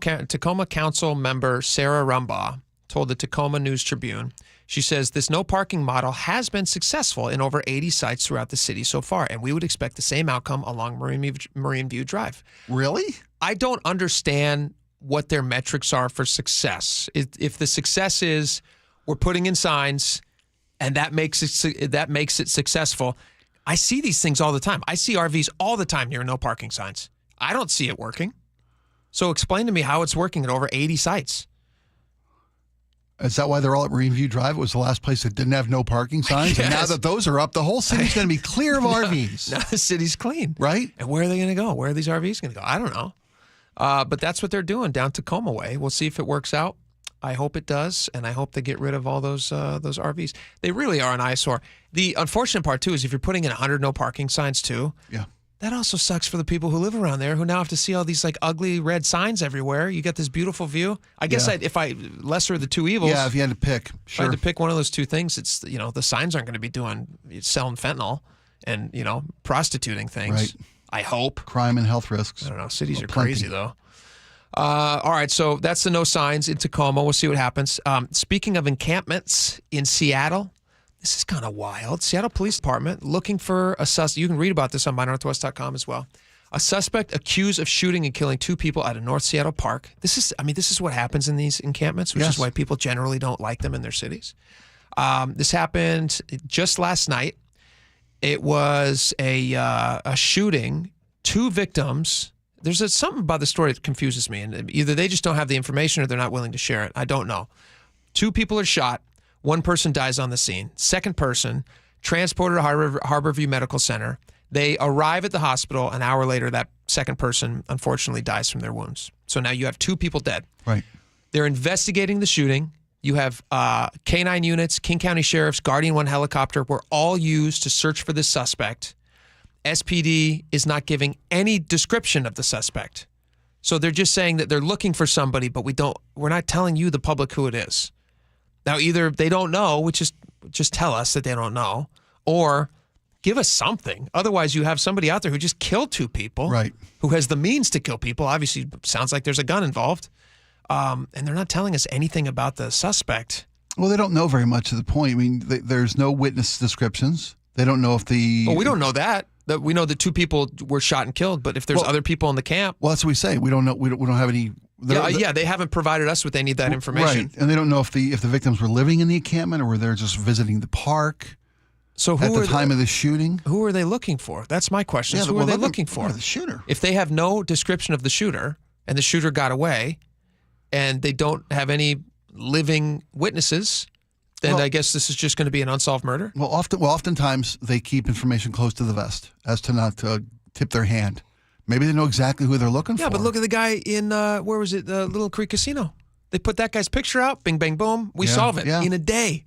Speaker 19: Council member Sarah Rumbaugh told the Tacoma News Tribune, she says, this no parking model has been successful in over 80 sites throughout the city so far, and we would expect the same outcome along Marine View Drive.
Speaker 1: Really?
Speaker 19: I don't understand what their metrics are for success. If the success is we're putting in signs, and that makes it successful. I see these things all the time. I see RVs all the time near no parking signs. I don't see it working. So explain to me how it's working at over 80 sites.
Speaker 1: Is that why they're all at Marine View Drive? It was the last place that didn't have no parking signs. And now that those are up, the whole city's going to be clear of RVs.
Speaker 19: Now the city's clean.
Speaker 1: Right?
Speaker 19: And where are they going to go? Where are these RVs going to go? I don't know. But that's what they're doing down Tacoma way. We'll see if it works out. I hope it does, and I hope they get rid of all those RVs. They really are an eyesore. The unfortunate part, too, is if you're putting in 100 no parking signs, too, that also sucks for the people who live around there who now have to see all these like ugly red signs everywhere. You get this beautiful view. I guess if I lesser of the two evils.
Speaker 1: Yeah, if you had to pick. Sure.
Speaker 19: If I had to pick one of those two things, it's, the signs aren't going to be selling fentanyl and, prostituting things.
Speaker 1: Right.
Speaker 19: I hope.
Speaker 1: Crime and health risks.
Speaker 19: I don't know. Cities are crazy, though. All right, so that's the no signs in Tacoma. We'll see what happens. Speaking of encampments in Seattle, this is kind of wild. Seattle Police Department looking for a suspect. You can read about this on mynorthwest.com as well. A suspect accused of shooting and killing 2 people at a North Seattle park. This is what happens in these encampments, which is why people generally don't like them in their cities. This happened just last night. It was a shooting. 2 victims. There's something about the story that confuses me, and either they just don't have the information or they're not willing to share it. I don't know. 2 people are shot. 1 person dies on the scene. 2nd person transported to Harborview Medical Center. They arrive at the hospital. An hour later, that 2nd person unfortunately dies from their wounds. So now you have 2 people dead.
Speaker 1: Right.
Speaker 19: They're investigating the shooting. You have K-9 units, King County Sheriff's, Guardian 1 helicopter were all used to search for this suspect. SPD is not giving any description of the suspect. So they're just saying that they're looking for somebody, but we're not telling you, the public, who it is. Now, either they don't know, which is just tell us that they don't know, or give us something. Otherwise, you have somebody out there who just killed 2 people,
Speaker 1: right? Who
Speaker 19: has the means to kill people. Obviously, sounds like there's a gun involved. And they're not telling us anything about the suspect.
Speaker 1: Well, they don't know very much to the point. I mean, there's no witness descriptions. They don't know if the...
Speaker 19: Well, we don't know that. We know that 2 people were shot and killed, but if there's other people in the camp...
Speaker 1: Well, that's what we say. We don't know. We don't have any...
Speaker 19: They haven't provided us with any of that information.
Speaker 1: Right, and they don't know if the victims were living in the encampment or were they just visiting the park.
Speaker 19: So
Speaker 1: at the time of the shooting,
Speaker 19: who are they looking for? That's my question. Who are they looking for?
Speaker 1: The shooter.
Speaker 19: If they have no description of the shooter and the shooter got away, and they don't have any living witnesses, then I guess this is just going to be an unsolved murder.
Speaker 1: Oftentimes they keep information close to the vest as to not to tip their hand. Maybe they know exactly who they're looking for.
Speaker 19: Yeah, but look at the guy in, where was it, the Little Creek Casino. They put that guy's picture out, bing, bang, boom. We solve it in a day.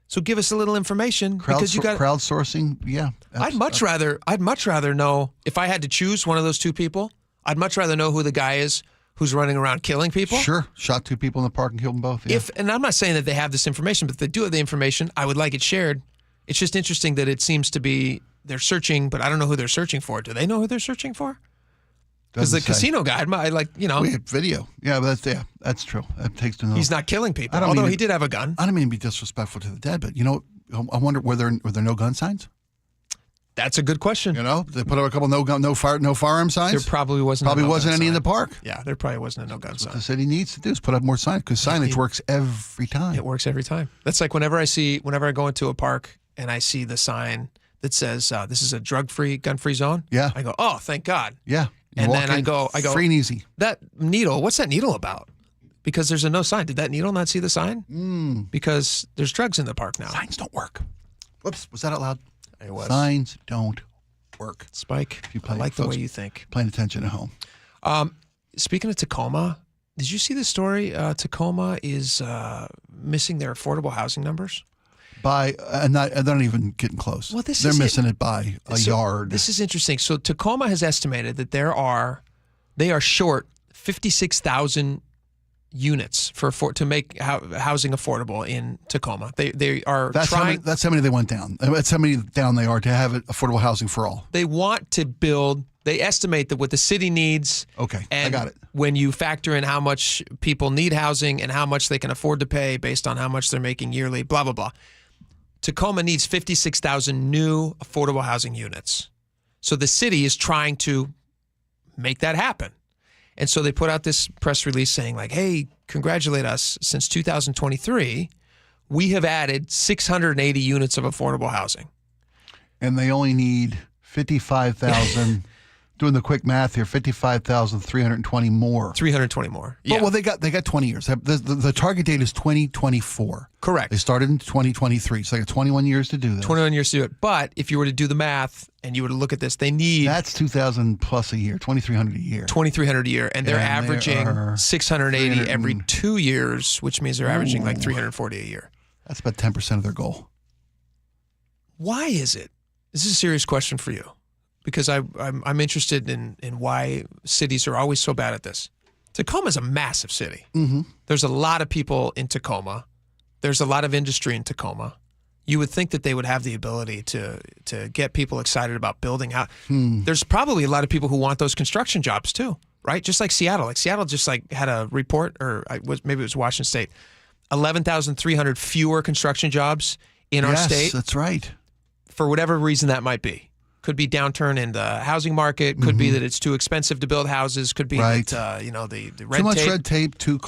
Speaker 19: So give us a little information. Because you got
Speaker 1: crowdsourcing, yeah.
Speaker 19: I'd much rather know, if I had to choose one of those 2 people, I'd much rather know who the guy is who's running around killing people.
Speaker 1: Sure, shot 2 people in the park and killed them both. Yeah.
Speaker 19: And I'm not saying that they have this information, but if they do have the information, I would like it shared. It's just interesting that it seems to be, they're searching, but I don't know who they're searching for. Do they know who they're searching for? Because the casino guy,
Speaker 1: we have video. Yeah, but that's true. That takes to know.
Speaker 19: He's not killing people, although he did have a gun.
Speaker 1: I don't mean to be disrespectful to the dead, but I wonder were there no gun signs?
Speaker 19: That's a good question.
Speaker 1: They put up a couple no firearm signs.
Speaker 19: There probably wasn't.
Speaker 1: Any in the park.
Speaker 19: Yeah, there probably wasn't a no gun sign.
Speaker 1: What the city needs to do is put up more signs because signage works every time.
Speaker 19: It works every time. That's like whenever I go into a park and I see the sign that says this is a drug-free, gun-free zone.
Speaker 1: Yeah,
Speaker 19: I go, oh, thank God.
Speaker 1: Yeah.
Speaker 19: And then I go
Speaker 1: free and easy.
Speaker 19: That needle, what's that needle about? Because there's a no sign. Did that needle not see the sign? Because there's drugs in the park now.
Speaker 1: Signs don't work. Whoops, was that out loud?
Speaker 19: It was.
Speaker 1: Signs don't work.
Speaker 19: Spike, I like the way you think.
Speaker 1: Paying attention at home.
Speaker 19: Speaking of Tacoma, did you see the story? Tacoma is missing their affordable housing numbers.
Speaker 1: They're not even getting close.
Speaker 19: Well,
Speaker 1: they're missing it by a yard.
Speaker 19: This is interesting. So Tacoma has estimated that they are short 56,000 units to make housing affordable in Tacoma. They are trying.
Speaker 1: That's how many they went down. That's how many down they are to have affordable housing for all.
Speaker 19: They want to build. They estimate that what the city needs.
Speaker 1: Okay,
Speaker 19: and
Speaker 1: I got it.
Speaker 19: When you factor in how much people need housing and how much they can afford to pay based on how much they're making yearly, blah blah blah. Tacoma needs 56,000 new affordable housing units. So the city is trying to make that happen. And so they put out this press release saying hey, congratulate us. Since 2023, we have added 680 units of affordable housing.
Speaker 1: And they only need 55,000. Doing the quick math here, 55,320 more.
Speaker 19: 320 more. Yeah.
Speaker 1: Well, they got 20 years. The target date is 2024.
Speaker 19: Correct.
Speaker 1: They started in 2023, so they got 21 years to do this.
Speaker 19: 21 years to do it. But if you were to do the math and you were to look at this, they need...
Speaker 1: That's 2,000 plus a year, 2,300 a year.
Speaker 19: 2,300 a year. And they're averaging 680 every 2 years, which means they're averaging like 340 a year.
Speaker 1: That's about 10% of their goal.
Speaker 19: Why is it? This is a serious question for you, because I'm interested in why cities are always so bad at this. Tacoma's a massive city.
Speaker 1: Mm-hmm.
Speaker 19: There's a lot of people in Tacoma. There's a lot of industry in Tacoma. You would think that they would have the ability to get people excited about building out. There's probably a lot of people who want those construction jobs too, right? Just like Seattle. Like Seattle just like had a report, or maybe it was Washington State, 11,300 fewer construction jobs in our state.
Speaker 1: Yes, that's right.
Speaker 19: For whatever reason that might be. Could be downturn in the housing market. Could be that it's too expensive to build houses. Could be that the red
Speaker 1: too much
Speaker 19: tape.
Speaker 1: red tape. Too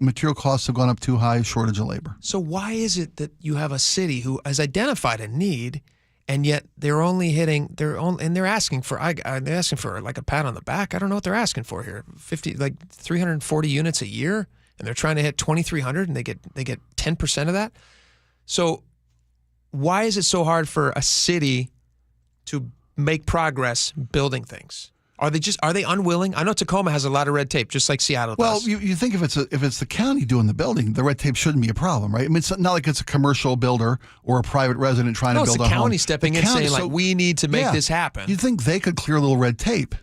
Speaker 1: material costs have gone up too high. Shortage of labor.
Speaker 19: So why is it that you have a city who has identified a need, and yet they're asking for like a pat on the back? I don't know what they're asking for here. 340 units a year, and they're trying to hit 2,300, and they get 10% of that. So why is it so hard for a city to make progress building things? Are they unwilling? I know Tacoma has a lot of red tape, just like Seattle does.
Speaker 1: Well, you think if it's the county doing the building, the red tape shouldn't be a problem, right? I mean, it's not like it's a commercial builder or a private resident trying to build a home.
Speaker 19: It's the county stepping in saying, like, we need to make this happen.
Speaker 1: You think they could clear a little red tape.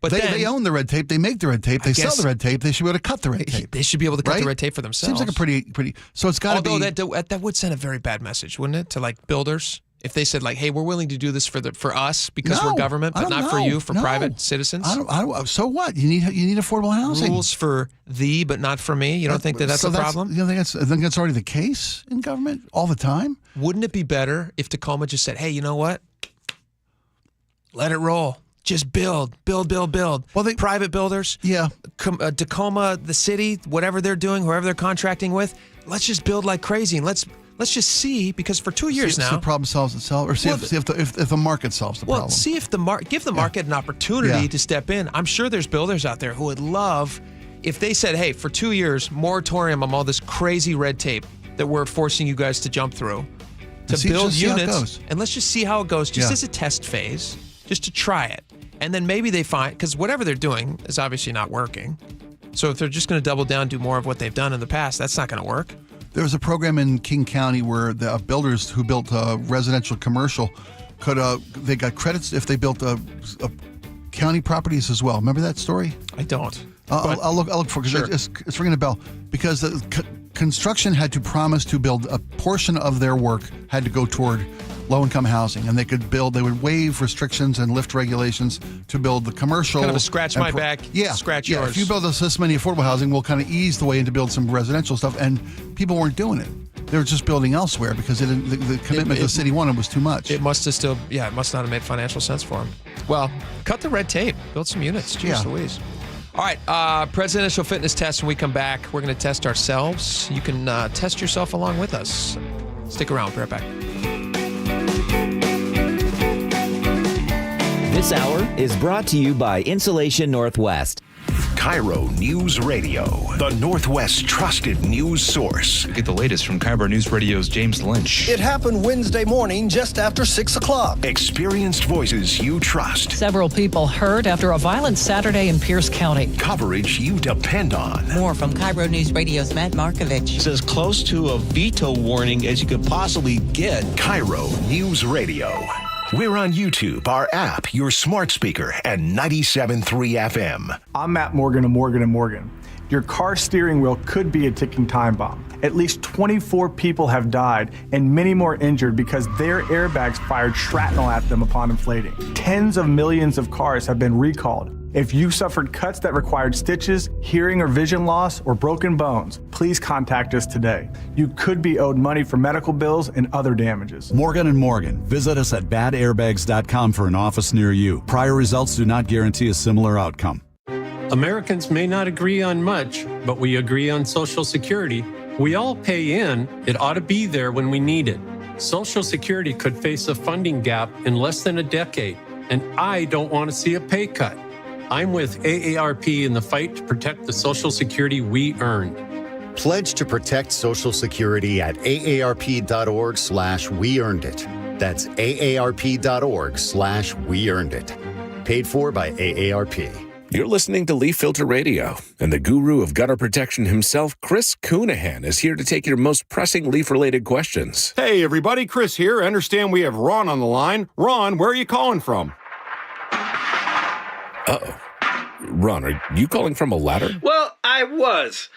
Speaker 1: But they own the red tape. They make the red tape. They sell the red tape. They should be able to cut the red tape.
Speaker 19: They should be able to cut the red tape for themselves.
Speaker 1: Seems like a pretty. So it's got to be.
Speaker 19: Although that would send a very bad message, wouldn't it, to like builders? If they said like, "Hey, we're willing to do this for us because we're government, but not for you, for private citizens."
Speaker 1: So what? You need affordable housing.
Speaker 19: Rules for thee, but not for me. You don't think that's a problem?
Speaker 1: You think that's already the case in government all the time?
Speaker 19: Wouldn't it be better if Tacoma just said, "Hey, you know what? Let it roll. Just build. Well, private builders, Tacoma, the city, whatever they're doing, whoever they're contracting with, let's just build like crazy, and let's just see, because for 2 years now,
Speaker 1: the problem solves itself, or see if the market solves the problem.
Speaker 19: Well, see if give the market an opportunity to step in. I'm sure there's builders out there who would love if they said, "Hey, for 2 years, moratorium on all this crazy red tape that we're forcing you guys to jump through to build units, and let's just see how it goes, just as a test phase, just to try it." And then maybe they find, because whatever they're doing is obviously not working. So if they're just going to double down, do more of what they've done in the past, that's not going to work.
Speaker 1: There was a program in King County where the builders who built residential commercial they got credits if they built county properties as well. Remember that story?
Speaker 19: I don't.
Speaker 1: I'll look for it because it's ringing a bell. Because the construction had to promise to build a portion of their work had to go toward low-income housing, and they would waive restrictions and lift regulations to build the commercial.
Speaker 19: Kind of a scratch my back, scratch yours.
Speaker 1: If you build this many affordable housing, we'll kind of ease the way into build some residential stuff, and people weren't doing it. They were just building elsewhere because the commitment the city wanted was too much.
Speaker 19: It must not have made financial sense for them. Well, cut the red tape, build some units. Jeez Louise. All right, presidential fitness test. When we come back, we're going to test ourselves. You can test yourself along with us. Stick around. We'll be right back.
Speaker 4: This hour is brought to you by Insulation Northwest.
Speaker 5: KIRO Newsradio, the Northwest's trusted news source.
Speaker 7: Get the latest from KIRO Newsradio's James Lynch.
Speaker 8: It happened Wednesday morning just after 6 o'clock.
Speaker 5: Experienced voices you trust.
Speaker 9: Several people hurt after a violent Saturday in Pierce County.
Speaker 5: Coverage you depend on.
Speaker 25: More from KIRO Newsradio's Matt Markovich.
Speaker 7: It's as close to a veto warning as you could possibly get.
Speaker 5: KIRO Newsradio. We're on YouTube, our app, your smart speaker, and 97.3 FM.
Speaker 10: I'm Matt Morgan of Morgan & Morgan. Your car steering wheel could be a ticking time bomb. At least 24 people have died and many more injured because their airbags fired shrapnel at them upon inflating. Tens of millions of cars have been recalled. If you suffered cuts that required stitches, hearing or vision loss, or broken bones, please contact us today. You could be owed money for medical bills and other damages.
Speaker 11: Morgan & Morgan. Visit us at badairbags.com for an office near you. Prior results do not guarantee a similar outcome.
Speaker 12: Americans may not agree on much, but we agree on Social Security.
Speaker 6: We all pay in. It ought to be there when we need it. Social Security could face a funding gap in less than a decade, and I don't want to see a pay cut. I'm with AARP in the fight to protect the Social Security we earned.
Speaker 12: Pledge to protect Social Security at aarp.org/weearnedit. That's aarp.org/weearnedit. Paid for by AARP.
Speaker 13: You're listening to Leaf Filter Radio, and the guru of gutter protection himself, Chris Coonahan, is here to take your most pressing leaf-related questions.
Speaker 14: Hey, everybody, Chris here. I understand we have Ron on the line. Ron, where are you calling from?
Speaker 13: Uh-oh. Ron, are you calling from a ladder?
Speaker 16: Well, I was.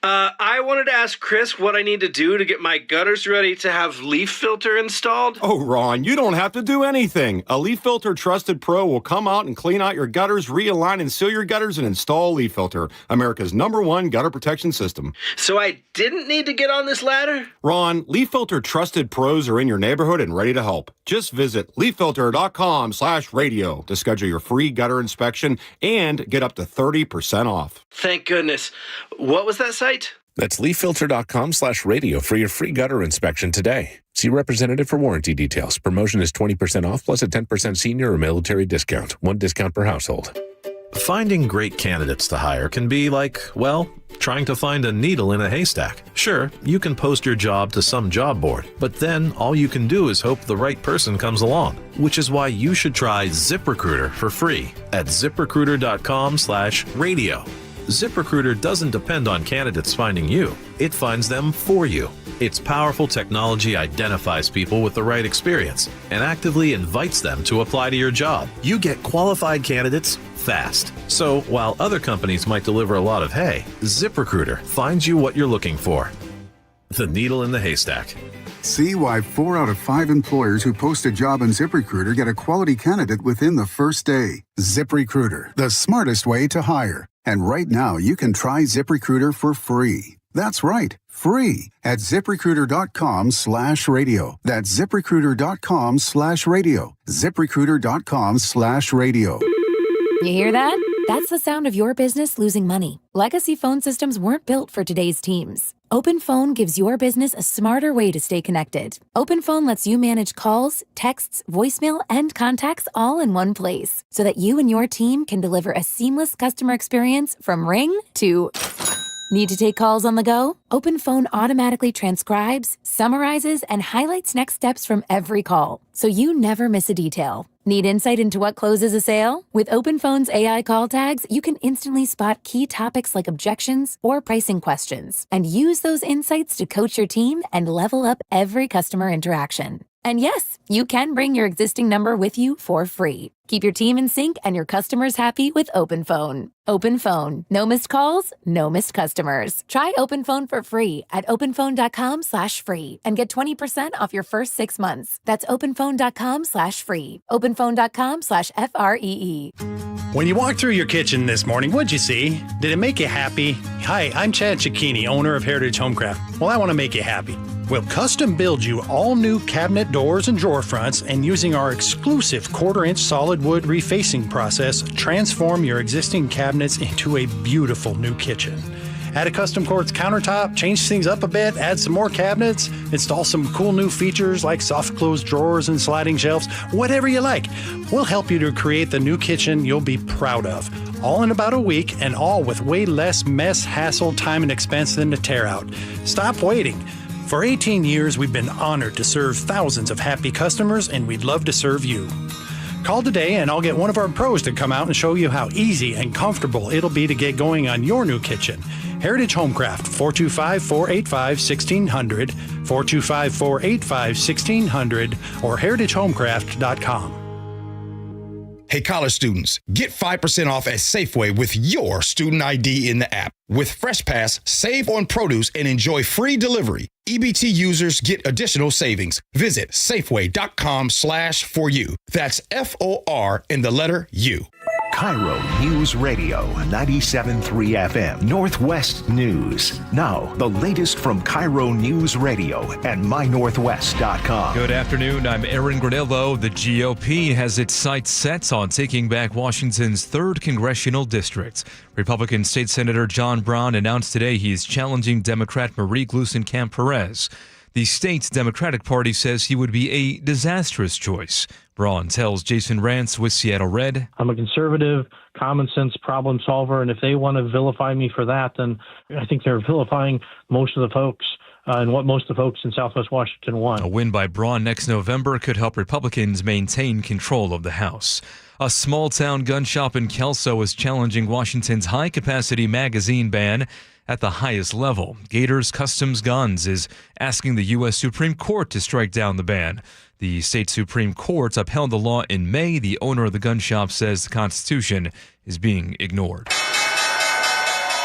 Speaker 16: I wanted to ask Chris what I need to do to get my gutters ready to have leaf filter installed.
Speaker 14: Oh, Ron, you don't have to do anything. A Leaf Filter Trusted Pro will come out and clean out your gutters, realign and seal your gutters, and install Leaf Filter, America's #1 gutter protection system.
Speaker 16: So I didn't need to get on this ladder?
Speaker 14: Ron, Leaf Filter Trusted Pros are in your neighborhood and ready to help. Just visit leaffilter.com/radio to schedule your free gutter inspection and get up to 30% off.
Speaker 16: Thank goodness. What was that site?
Speaker 13: That's leaffilter.com/radio for your free gutter inspection today. See representative for warranty details. Promotion is 20% off plus a 10% senior or military discount. One discount per household.
Speaker 17: Finding great candidates to hire can be like, well, trying to find a needle in a haystack. Sure, you can post your job to some job board, but then all you can do is hope the right person comes along, which is why you should try ZipRecruiter for free at ziprecruiter.com/radio. ZipRecruiter doesn't depend on candidates finding you. It finds them for you. Its powerful technology identifies people with the right experience and actively invites them to apply to your job. You get qualified candidates fast. So while other companies might deliver a lot of hay, ZipRecruiter finds you what you're looking for. The needle in the haystack.
Speaker 18: See why 4 out of 5 employers who post a job on ZipRecruiter get a quality candidate within the first day. ZipRecruiter, the smartest way to hire. And right now, you can try ZipRecruiter for free. That's right, free at ZipRecruiter.com/radio. That's ZipRecruiter.com/radio. ZipRecruiter.com/radio.
Speaker 20: You hear that? That's the sound of your business losing money. Legacy phone systems weren't built for today's teams. OpenPhone gives your business a smarter way to stay connected. OpenPhone lets you manage calls, texts, voicemail, and contacts all in one place so that you and your team can deliver a seamless customer experience from ring to... Need to take calls on the go? OpenPhone automatically transcribes, summarizes, and highlights next steps from every call, so you never miss a detail. Need insight into what closes a sale? With OpenPhone's AI call tags, you can instantly spot key topics like objections or pricing questions, and use those insights to coach your team and level up every customer interaction. And yes, you can bring your existing number with you for free. Keep your team in sync and your customers happy with OpenPhone. OpenPhone. No missed calls, no missed customers. Try OpenPhone for free at openphone.com/free and get 20% off your first 6 months. That's openphone.com/free. openphone.com/FREE.
Speaker 22: When you walked through your kitchen this morning, what'd you see? Did it make you happy? Hi, I'm Chad Cicchini, owner of Heritage Homecraft. Well, I want to make you happy. We'll custom build you all new cabinet doors and drawer fronts, and using our exclusive 1/4-inch solid wood refacing process, transform your existing cabinets into a beautiful new kitchen. Add a custom quartz countertop, change things up a bit, add some more cabinets, install some cool new features like soft close drawers and sliding shelves, whatever you like. We'll help you to create the new kitchen you'll be proud of. All in about a week, and all with way less mess, hassle, time, and expense than the tear out. Stop waiting. For 18 years, we've been honored to serve thousands of happy customers, and we'd love to serve you. Call today and I'll get one of our pros to come out and show you how easy and comfortable it'll be to get going on your new kitchen. Heritage Homecraft, 425-485-1600, 425-485-1600, or heritagehomecraft.com.
Speaker 24: Hey, college students, get 5% off at Safeway with your student ID in the app. With FreshPass, save on produce and enjoy free delivery. EBT users get additional savings. Visit Safeway.com/4U. That's FOR in the letter U.
Speaker 5: KIRO News Radio 97.3 FM Northwest News. Now, the latest from KIRO News Radio and mynorthwest.com.
Speaker 2: Good afternoon. I'm Aaron Granillo. The GOP has its sights set on taking back Washington's 3rd congressional district. Republican State Senator John Braun announced today he is challenging Democrat Marie Gluesenkamp-Perez. The state's Democratic Party says he would be a disastrous choice. Braun tells Jason Rance with Seattle Red,
Speaker 3: I'm a conservative, common sense problem solver, and if they want to vilify me for that, then I think they're vilifying most of the folks and what most of the folks in Southwest Washington want.
Speaker 2: A win by Braun next November could help Republicans maintain control of the House. A small-town gun shop in Kelso is challenging Washington's high-capacity magazine ban at the highest level. Gators Customs Guns is asking the U.S. Supreme Court to strike down the ban. The state Supreme Court upheld the law in May. The owner of the gun shop says the Constitution is being ignored.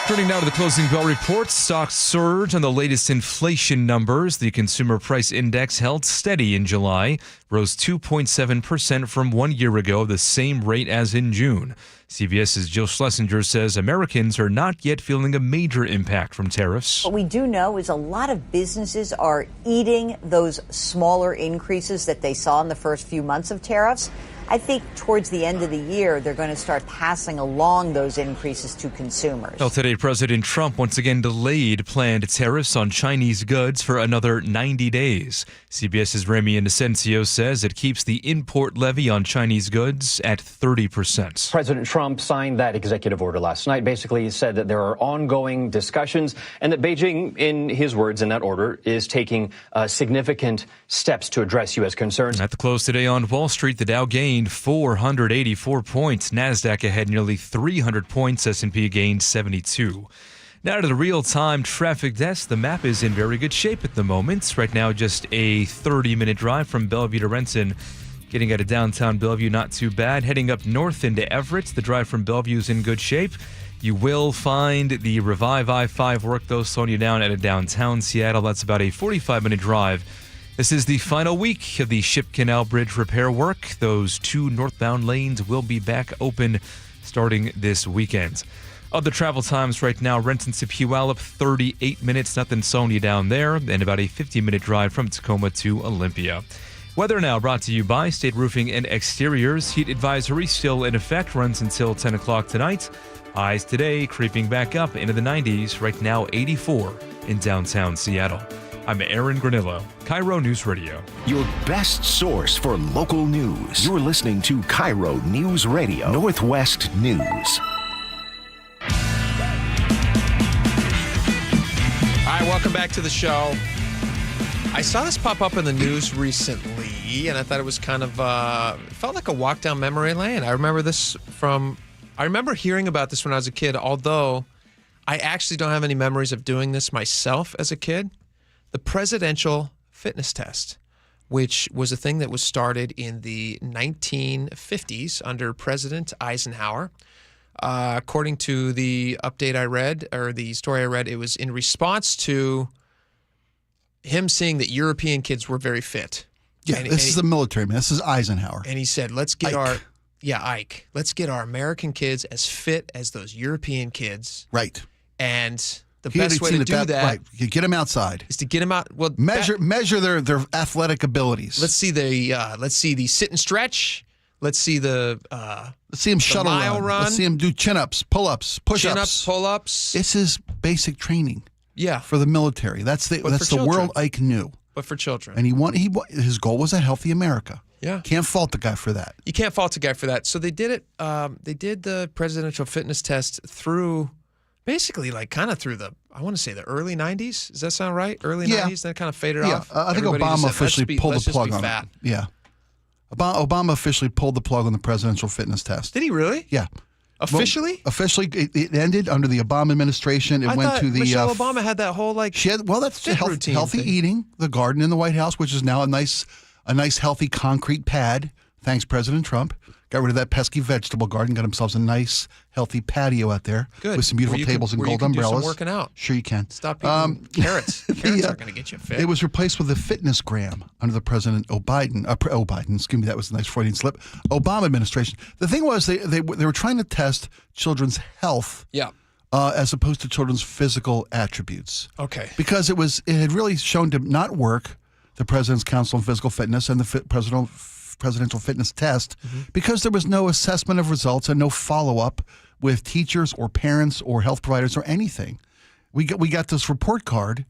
Speaker 2: Turning now to the closing bell report, stocks surge on the latest inflation numbers. The consumer price index held steady in July, rose 2.7% from 1 year ago, the same rate as in June. CBS's Jill Schlesinger says Americans are not yet feeling a major impact from tariffs.
Speaker 15: What we do know is a lot of businesses are eating those smaller increases that they saw in the first few months of tariffs. I think towards the end of the year, they're going to start passing along those increases to consumers.
Speaker 2: Well, today, President Trump once again delayed planned tariffs on Chinese goods for another 90 days. CBS's Remy Inocencio says it keeps the import levy on Chinese goods at 30%.
Speaker 21: President Trump signed that executive order last night. Basically, he said that there are ongoing discussions and that Beijing, in his words in that order, is taking significant steps to address U.S. concerns.
Speaker 2: At the close today on Wall Street, the Dow gained 484 points. NASDAQ ahead nearly 300 points. S&P gained 72. Now to the real-time traffic desk. The map is in very good shape at the moment. Right now, just a 30-minute drive from Bellevue to Renton. Getting out of downtown Bellevue, not too bad. Heading up north into Everett, the drive from Bellevue is in good shape. You will find the Revive I-5 work, though, slowing you down out of downtown Seattle. That's about a 45-minute drive. This is the final week of the Ship Canal Bridge repair work. Those 2 northbound lanes will be back open starting this weekend. Other travel times right now, Renton to Puyallup, 38 minutes, nothing slowing you down there, and about a 50-minute drive from Tacoma to Olympia. Weather now brought to you by State Roofing and Exteriors. Heat advisory still in effect, runs until 10 o'clock tonight. Highs today creeping back up into the 90s, right now 84 in downtown Seattle. I'm Aaron Granillo, KIRO News Radio.
Speaker 5: Your best source for local news. You're listening to KIRO News Radio, Northwest News.
Speaker 19: All right, welcome back to the show. I saw this pop up in the news recently, and I thought it was kind of, it felt like a walk down memory lane. I remember hearing about this when I was a kid, although I actually don't have any memories of doing this myself as a kid. The presidential fitness test, which was a thing that was started in the 1950s under President Eisenhower. According to the update I read, or the story I read, it was in response to him seeing that European kids were very fit.
Speaker 1: Yeah, this is the military, man. This is Eisenhower.
Speaker 19: And he said, let's get Ike. Let's get our American kids as fit as those European kids.
Speaker 1: Right.
Speaker 19: And the best way to do that,
Speaker 1: right, you get them outside,
Speaker 19: is to get them out. Well,
Speaker 1: measure their athletic abilities.
Speaker 19: Let's see the sit and stretch. Let's see let's
Speaker 1: see them shuttle run. Let's see them do chin-ups, pull-ups, push-ups.
Speaker 19: Chin-ups, pull-ups.
Speaker 1: This is basic training.
Speaker 19: Yeah,
Speaker 1: for the military. That's the world Ike knew.
Speaker 19: But for children,
Speaker 1: and his goal was a healthy America.
Speaker 19: Yeah,
Speaker 1: can't fault the guy for that.
Speaker 19: You can't fault the guy for that. So they did it. They did the presidential fitness test through. Basically, through I want to say the early 90s. Does that sound right? Early 90s, then it kind of faded off.
Speaker 1: I think Obama officially pulled the plug on it. Yeah. Obama officially pulled the plug on the presidential fitness test.
Speaker 19: Did he really?
Speaker 1: Yeah.
Speaker 19: Officially?
Speaker 1: Well, officially, it ended under the Obama administration. It went to the
Speaker 19: Michelle Obama had that whole
Speaker 1: that's healthy eating, the garden in the White House, which is now a nice healthy concrete pad. Thanks, President Trump. Got rid of that pesky vegetable garden. Got themselves a nice, healthy patio out there
Speaker 19: Good.
Speaker 1: with some beautiful tables and gold umbrellas.
Speaker 19: Do some working out.
Speaker 1: Sure you can.
Speaker 19: Stop eating carrots. Carrots aren't going to get you fit.
Speaker 1: It was replaced with a fitness gram under the President Biden. Excuse me, that was a nice Freudian slip. Obama administration. The thing was they were trying to test children's health.
Speaker 19: Yeah.
Speaker 1: As opposed to children's physical attributes.
Speaker 19: Okay.
Speaker 1: Because it had really shown to not work, the President's Council on Physical Fitness and the Presidential Fitness Test, because there was no assessment of results and no follow-up with teachers or parents or health providers or anything. We got this report card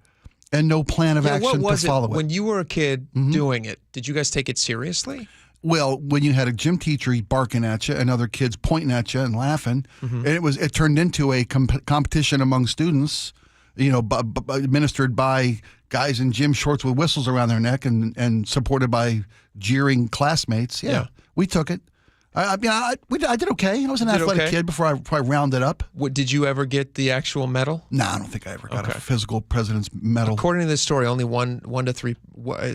Speaker 1: and no plan of action to follow it.
Speaker 19: When you were a kid doing it, did you guys take it seriously?
Speaker 1: Well, when you had a gym teacher barking at you and other kids pointing at you and laughing, and it turned into a competition among students, administered by guys in gym shorts with whistles around their neck and supported by jeering classmates. Yeah. We took it. I did okay. I was an athletic kid before I probably rounded up.
Speaker 19: Did you ever get the actual medal?
Speaker 1: No, I don't think I ever got a physical president's medal.
Speaker 19: According to this story, only one to three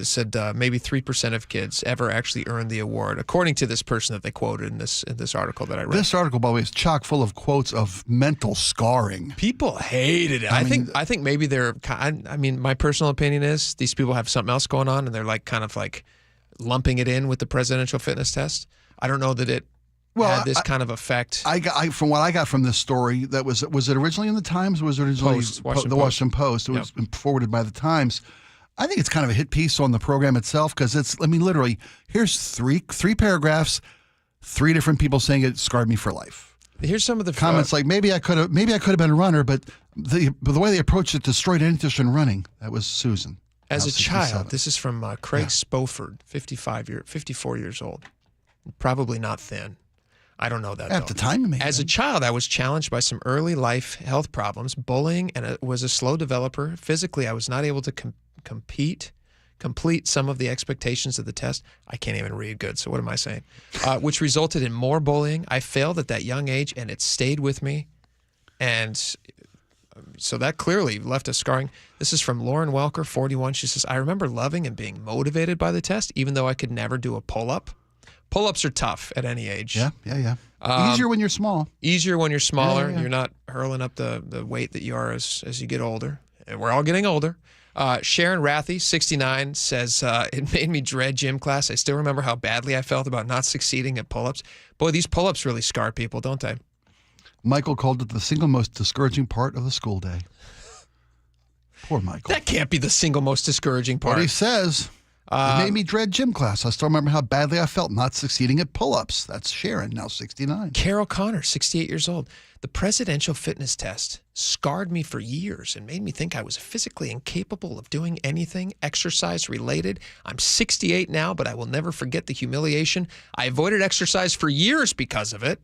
Speaker 19: said maybe 3% of kids ever actually earned the award. According to this person that they quoted in this article that I read.
Speaker 1: This article, by the way, is chock full of quotes of mental scarring.
Speaker 19: People hated it. I think maybe they're. I mean, my personal opinion is these people have something else going on, and they're kind of lumping it in with the presidential fitness test. I don't know that it had this kind of effect.
Speaker 1: From what I got from this story, was it originally in the Times? Or was it originally the Washington Post? It was forwarded by the Times. I think it's kind of a hit piece on the program itself because it's. I mean, literally, here's three paragraphs, 3 different people saying it scarred me for life.
Speaker 19: Here's some of the
Speaker 1: comments like maybe I could have been a runner, but the way they approached it destroyed any interest in running. That was Susan.
Speaker 19: As a child, this is from Craig Spoford, 54 years old. Probably not thin. I don't know that.
Speaker 1: At the time, maybe.
Speaker 19: As a child, I was challenged by some early life health problems, bullying, and was a slow developer. Physically, I was not able to complete some of the expectations of the test. I can't even read good, so what am I saying? Which resulted in more bullying. I failed at that young age, and it stayed with me. And so that clearly left a scarring. This is from Lauren Welker, 41. She says, I remember loving and being motivated by the test, even though I could never do a pull-up. Pull-ups are tough at any age.
Speaker 1: Yeah. Easier when you're small.
Speaker 19: Easier when you're smaller. Yeah. You're not hurling up the weight that you are as you get older. And we're all getting older. Sharon Rathy, 69, says, it made me dread gym class. I still remember how badly I felt about not succeeding at pull-ups. Boy, these pull-ups really scar people, don't they?
Speaker 1: Michael called it the single most discouraging part of the school day. Poor Michael.
Speaker 19: That can't be the single most discouraging part.
Speaker 1: What he says... it made me dread gym class. I still remember how badly I felt not succeeding at pull-ups. That's Sharon, now 69.
Speaker 19: Carol Connor, 68 years old. The presidential fitness test scarred me for years and made me think I was physically incapable of doing anything exercise-related. I'm 68 now, but I will never forget the humiliation. I avoided exercise for years because of it.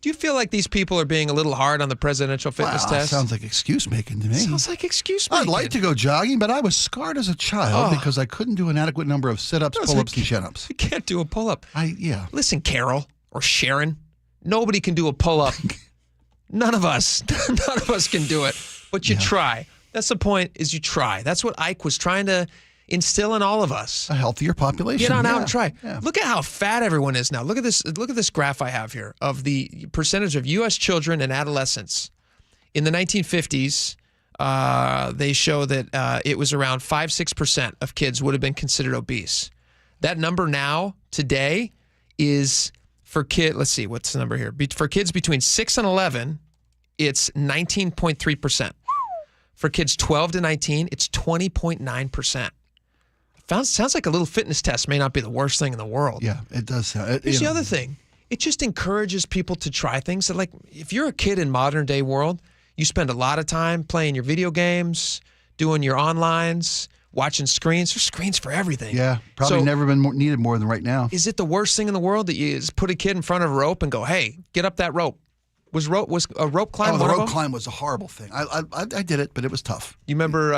Speaker 19: Do you feel like these people are being a little hard on the presidential fitness test?
Speaker 1: Sounds like excuse making to me.
Speaker 19: Sounds like excuse making.
Speaker 1: I'd like to go jogging, but I was scarred as a child because I couldn't do an adequate number of sit-ups, pull-ups, and chin-ups.
Speaker 19: You can't do a pull-up.
Speaker 1: Yeah.
Speaker 19: Listen, Carol or Sharon, nobody can do a pull-up. None of us can do it, but you try. That's the point, is you try. That's what Ike was trying to instill in all of us.
Speaker 1: A healthier population.
Speaker 19: Get on out and try. Yeah. Look at how fat everyone is now. Look at this graph I have here of the percentage of U.S. children and adolescents. In the 1950s, they show that it was around 5-6% of kids would have been considered obese. That number now, today, is for kids, let's see, what's the number here? For kids between 6 and 11, it's 19.3%. For kids 12 to 19, it's 20.9%. Sounds like a little fitness test may not be the worst thing in the world.
Speaker 1: Yeah, it does sound.
Speaker 19: Here's the other thing. It just encourages people to try things. So like, if you're a kid in modern day world, you spend a lot of time playing your video games, doing your onlines, watching screens. There's screens for everything.
Speaker 1: Yeah, probably never been needed more than right now.
Speaker 19: Is it the worst thing in the world that you just put a kid in front of a rope and go, hey, get up that rope? Was a rope climb one of them?
Speaker 1: The rope climb was a horrible thing. I did it, but it was tough.
Speaker 19: You remember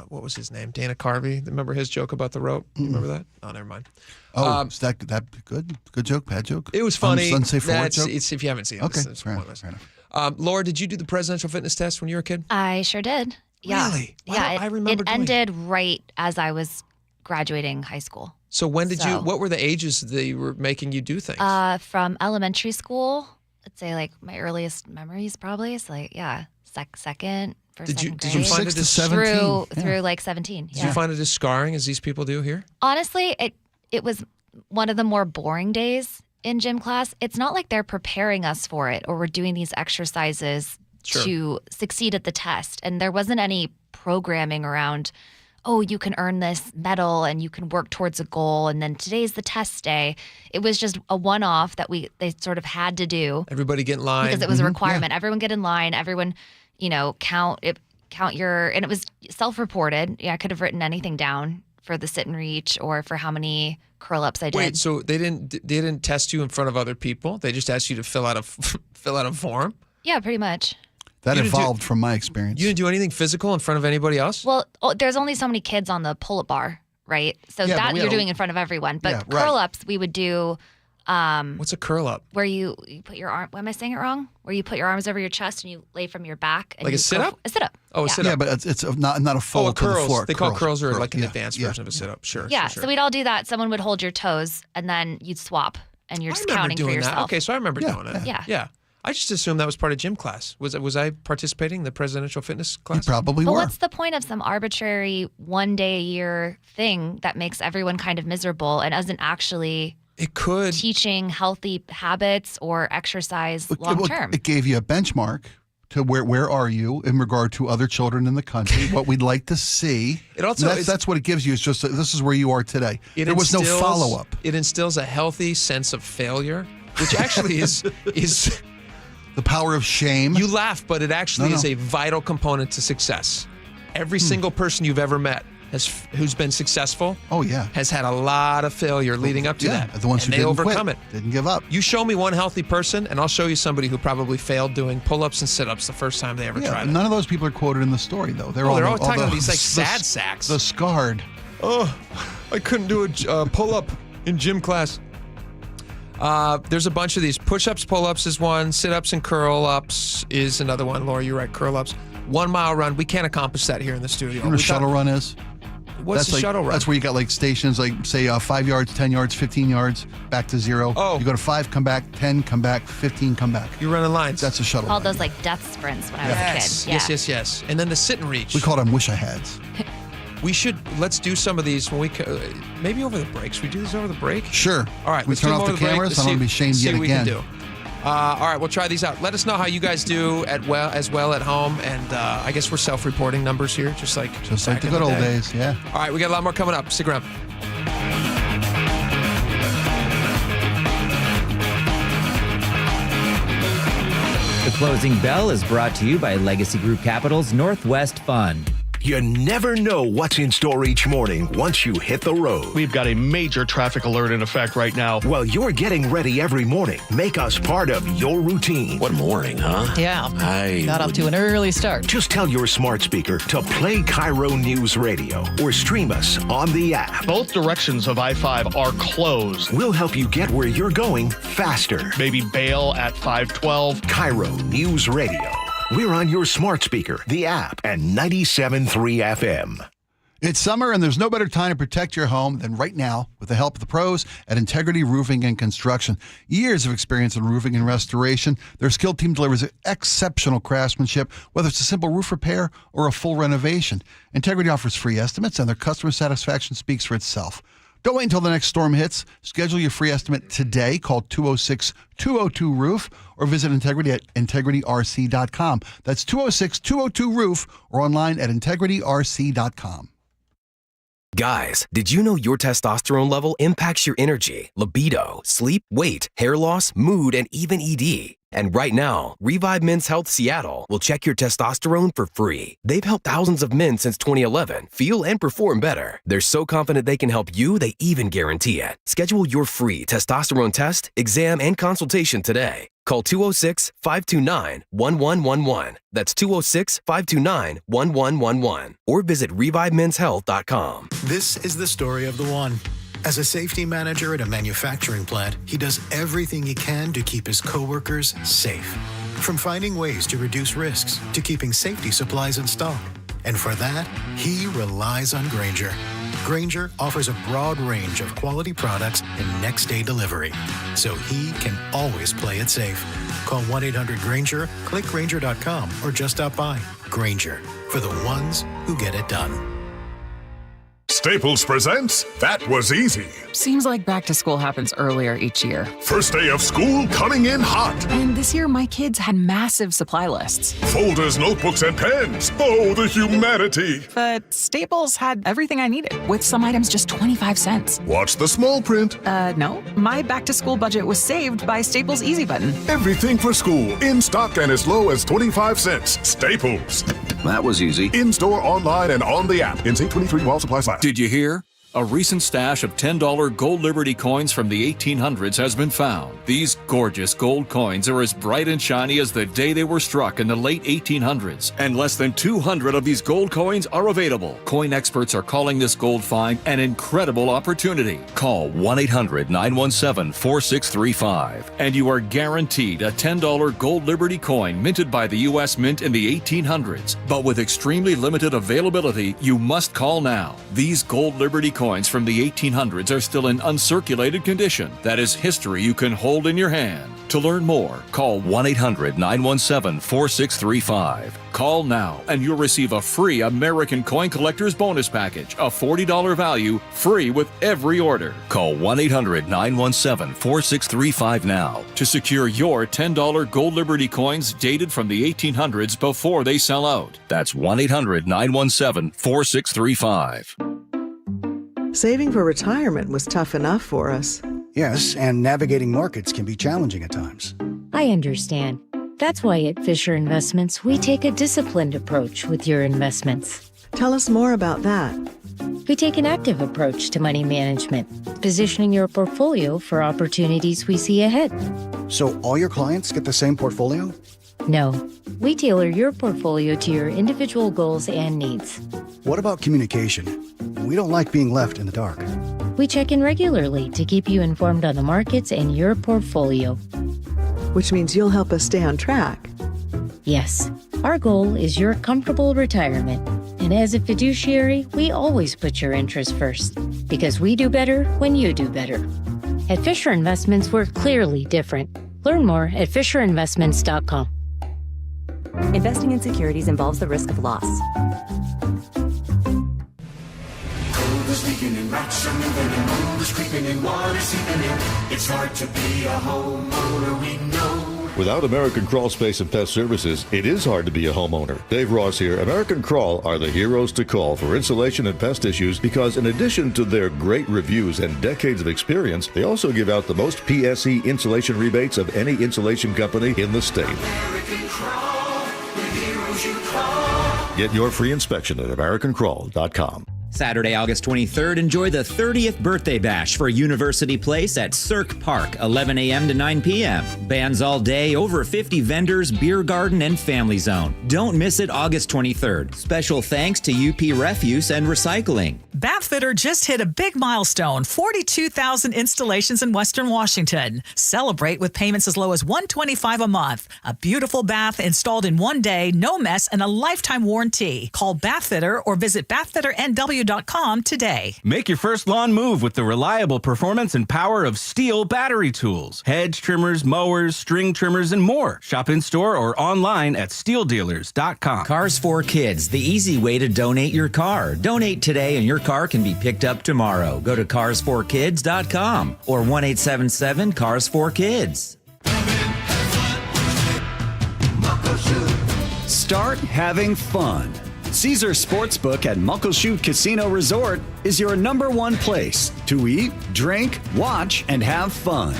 Speaker 19: what was his name? Dana Carvey. Remember his joke about the rope? You remember that? Oh, never mind.
Speaker 1: Oh, is that good? Good joke? Bad joke?
Speaker 19: It was funny.
Speaker 1: Unsafe for work joke?
Speaker 19: If you haven't seen it,
Speaker 1: okay,
Speaker 19: it's
Speaker 1: fair enough.
Speaker 19: Laura, did you do the presidential fitness test when you were a kid?
Speaker 4: I sure did. Yeah.
Speaker 19: Really?
Speaker 4: Yeah.
Speaker 19: I remember
Speaker 4: it ended right as I was graduating high school.
Speaker 19: So when did what were the ages they were making you do things?
Speaker 4: From elementary school, I'd say like my earliest memories probably is like, second, first, second grade.
Speaker 19: Did you find it as
Speaker 4: 17? Through like 17.
Speaker 19: Did you find it as scarring as these people do here?
Speaker 4: Honestly, it was one of the more boring days in gym class. It's not like they're preparing us for it or we're doing these exercises to succeed at the test. And there wasn't any programming around, oh, you can earn this medal and you can work towards a goal. And then today's the test day. It was just a one-off that they sort of had to do.
Speaker 19: Everybody get in line.
Speaker 4: Because it was a requirement. Everyone get in line. Everyone, count your, and it was self-reported. Yeah, I could have written anything down for the sit and reach or for how many curl-ups I did.
Speaker 19: Wait, so they didn't test you in front of other people? They just asked you to fill out a form?
Speaker 4: Yeah, pretty much.
Speaker 1: That evolved from my experience.
Speaker 19: You didn't do anything physical in front of anybody else?
Speaker 4: Well, there's only so many kids on the pull-up bar, right? So that you're doing in front of everyone. But curl-ups, we would do...
Speaker 19: what's a curl-up?
Speaker 4: Where you put your arm... Am I saying it wrong? Where you put your arms over your chest and you lay from your back. And
Speaker 19: like a sit-up?
Speaker 4: A sit-up.
Speaker 19: Oh, a sit-up.
Speaker 1: Yeah, but it's not a fold to the floor.
Speaker 19: They call curls are like an advanced version of a sit-up. Sure.
Speaker 4: Yeah,
Speaker 19: sure.
Speaker 4: So we'd all do that. Someone would hold your toes and then you'd swap and you're just counting for yourself.
Speaker 19: That. Okay, so I remember doing it.
Speaker 4: Yeah.
Speaker 19: I just assumed that was part of gym class. Was I participating in the presidential fitness class?
Speaker 1: You probably
Speaker 4: were.
Speaker 1: But
Speaker 4: what's the point of some arbitrary one day a year thing that makes everyone kind of miserable and isn't actually teaching healthy habits or exercise long term?
Speaker 1: It gave you a benchmark to where are you in regard to other children in the country, what we'd like to see.
Speaker 19: It also
Speaker 1: that's what it gives you. It's just this is where you are today. There was no follow-up.
Speaker 19: It instills a healthy sense of failure, which actually is
Speaker 1: the power of shame.
Speaker 19: You laugh, but it actually is a vital component to success. Every single person you've ever met who's been successful has had a lot of failure leading up to that.
Speaker 1: The ones who
Speaker 19: they
Speaker 1: didn't
Speaker 19: overcome
Speaker 1: quit,
Speaker 19: it.
Speaker 1: Didn't give up.
Speaker 19: You show me one healthy person, and I'll show you somebody who probably failed doing pull-ups and sit-ups the first time they ever tried it.
Speaker 1: None of those people are quoted in the story, though. They're all
Speaker 19: talking about these like sad sacks.
Speaker 1: The scarred.
Speaker 19: Oh, I couldn't do a pull-up in gym class. There's a bunch of these. Push-ups, pull-ups is one. Sit-ups and curl-ups is another one. Laura, you're right. Curl-ups. 1 mile run. We can't accomplish that here in the studio.
Speaker 1: You know what a shuttle run is?
Speaker 19: What's the shuttle run?
Speaker 1: That's where you got like stations, like say 5 yards, 10 yards, 15 yards, back to 0.
Speaker 19: Oh.
Speaker 1: You go to 5, come back, 10, come back, 15, come back.
Speaker 19: You're running lines.
Speaker 1: That's a shuttle
Speaker 4: All
Speaker 1: run.
Speaker 4: those like death sprints when I was a kid.
Speaker 19: Yes. And then the sit and reach.
Speaker 1: We called them wish I hads.
Speaker 19: Let's do some of these when maybe over the break. Should we do these over the break?
Speaker 1: Sure.
Speaker 19: All right.
Speaker 1: We turn off the cameras. I don't want to be shamed yet again.
Speaker 19: See what we can do. All right, we'll try these out. Let us know how you guys do as well at home, and I guess we're self-reporting numbers here, just like
Speaker 1: the good old days. Yeah.
Speaker 19: All right, we got a lot more coming up. Stick around.
Speaker 8: The Closing Bell is brought to you by Legacy Group Capital's Northwest Fund.
Speaker 5: You never know what's in store each morning once you hit the road.
Speaker 9: We've got a major traffic alert in effect right now.
Speaker 5: Well, you're getting ready every morning. Make us part of your routine.
Speaker 9: What morning, huh?
Speaker 23: Yeah. Got off to an early start.
Speaker 5: Just tell your smart speaker to play KIRO Newsradio or stream us on the app.
Speaker 9: Both directions of I-5 are closed.
Speaker 5: We'll help you get where you're going faster.
Speaker 9: Maybe bail at 512.
Speaker 5: KIRO Newsradio. We're on your smart speaker, the app, and 97.3 FM.
Speaker 1: It's summer, and there's no better time to protect your home than right now with the help of the pros at Integrity Roofing and Construction. Years of experience in roofing and restoration. Their skilled team delivers exceptional craftsmanship, whether it's a simple roof repair or a full renovation. Integrity offers free estimates, and their customer satisfaction speaks for itself. Don't wait until the next storm hits. Schedule your free estimate today. Call 206-202-ROOF or visit Integrity at integrityrc.com. That's 206-202-ROOF or online at integrityrc.com.
Speaker 25: Guys, did you know your testosterone level impacts your energy, libido, sleep, weight, hair loss, mood, and even ED? And right now, Revibe Men's Health Seattle will check your testosterone for free. They've helped thousands of men since 2011 feel and perform better. They're so confident they can help you, they even guarantee it. Schedule your free testosterone test, exam, and consultation today. Call 206-529-1111. That's 206-529-1111. Or visit ReviveMen'sHealth.com.
Speaker 26: This is the story of the one. As a safety manager at a manufacturing plant, he does everything he can to keep his coworkers safe. From finding ways to reduce risks to keeping safety supplies in stock. And for that, he relies on Grainger, Grainger offers a broad range of quality products and next-day delivery, so he can always play it safe. Call 1-800-GRAINGER, click Grainger.com, or just stop by. Grainger, for the ones who get it done.
Speaker 6: Staples presents That Was Easy.
Speaker 7: Seems like back to school happens earlier each year.
Speaker 6: First day of school coming in hot.
Speaker 7: And this year, my kids had massive supply lists.
Speaker 6: Folders, notebooks, and pens. Oh, the humanity.
Speaker 7: But Staples had everything I needed, with some items just 25 cents.
Speaker 6: Watch the small print.
Speaker 7: No. My back to school budget was saved by Staples Easy Button.
Speaker 6: Everything for school, in stock and as low as 25 cents. Staples.
Speaker 10: That was easy.
Speaker 6: In-store, online, and on the app. NC 23 while supplies last.
Speaker 10: Did you hear? A recent stash of $10 gold Liberty coins from the 1800s has been found. These gorgeous gold coins are as bright and shiny as the day they were struck in the late 1800s, and less than 200 of these gold coins are available. Coin experts are calling this gold find an incredible opportunity. Call 1-800-917-4635, and you are guaranteed a $10 gold Liberty coin minted by the U.S. Mint in the 1800s. But with extremely limited availability, you must call now. These gold Liberty coins from the 1800s are still in uncirculated condition. That is history you can hold in your hand. To learn more, call 1-800-917-4635. Call now and you'll receive a free American Coin Collector's Bonus Package, a $40 value, free with every order. Call 1-800-917-4635 now to secure your $10 gold Liberty coins dated from the 1800s before they sell out. That's 1-800-917-4635.
Speaker 11: Saving for retirement was tough enough for us.
Speaker 12: Yes, and navigating markets can be challenging at times.
Speaker 14: I understand. That's why at Fisher Investments, we take a disciplined approach with your investments.
Speaker 11: Tell us more about that.
Speaker 14: We take an active approach to money management, positioning your portfolio for opportunities we see ahead.
Speaker 12: So all your clients get the same portfolio?
Speaker 14: No, we tailor your portfolio to your individual goals and needs.
Speaker 12: What about communication? We don't like being left in the dark.
Speaker 14: We check in regularly to keep you informed on the markets and your portfolio.
Speaker 11: Which means you'll help us stay on track.
Speaker 14: Yes, our goal is your comfortable retirement. And as a fiduciary, we always put your interests first, because we do better when you do better. At Fisher Investments, we're clearly different. Learn more at FisherInvestments.com.
Speaker 27: Investing in securities involves the risk of loss.
Speaker 28: It's hard to be a homeowner, we know.
Speaker 29: Without American Crawl Space and Pest Services, it is hard to be a homeowner. Dave Ross here. American Crawl are the heroes to call for insulation and pest issues because in addition to their great reviews and decades of experience, they also give out the most PSE insulation rebates of any insulation company in the state.
Speaker 28: American Crawl, the heroes you call.
Speaker 29: Get your free inspection at AmericanCrawl.com.
Speaker 8: Saturday, August 23rd, enjoy the 30th birthday bash for University Place at Cirque Park, 11 a.m. to 9 p.m. Bands all day, over 50 vendors, beer garden, and family zone. Don't miss it August 23rd. Special thanks to UP Refuse and Recycling.
Speaker 30: Bathfitter just hit a big milestone, 42,000 installations in Western Washington. Celebrate with payments as low as $125 a month. A beautiful bath installed in one day, no mess, and a lifetime warranty. Call Bathfitter or visit BathfitterNW.com today.
Speaker 31: Make your first lawn move with the reliable performance and power of Steel battery tools. Hedge trimmers, mowers, string trimmers, and more. Shop in store or online at steeldealers.com.
Speaker 8: Cars for Kids, the easy way to donate your car. Donate today and your car can be picked up tomorrow. Go to carsforkids.com or 1-877-CARS4KIDS.
Speaker 32: Start having fun. Caesar Sportsbook at Muckleshoot Casino Resort is your #1 place to eat, drink, watch, and have fun.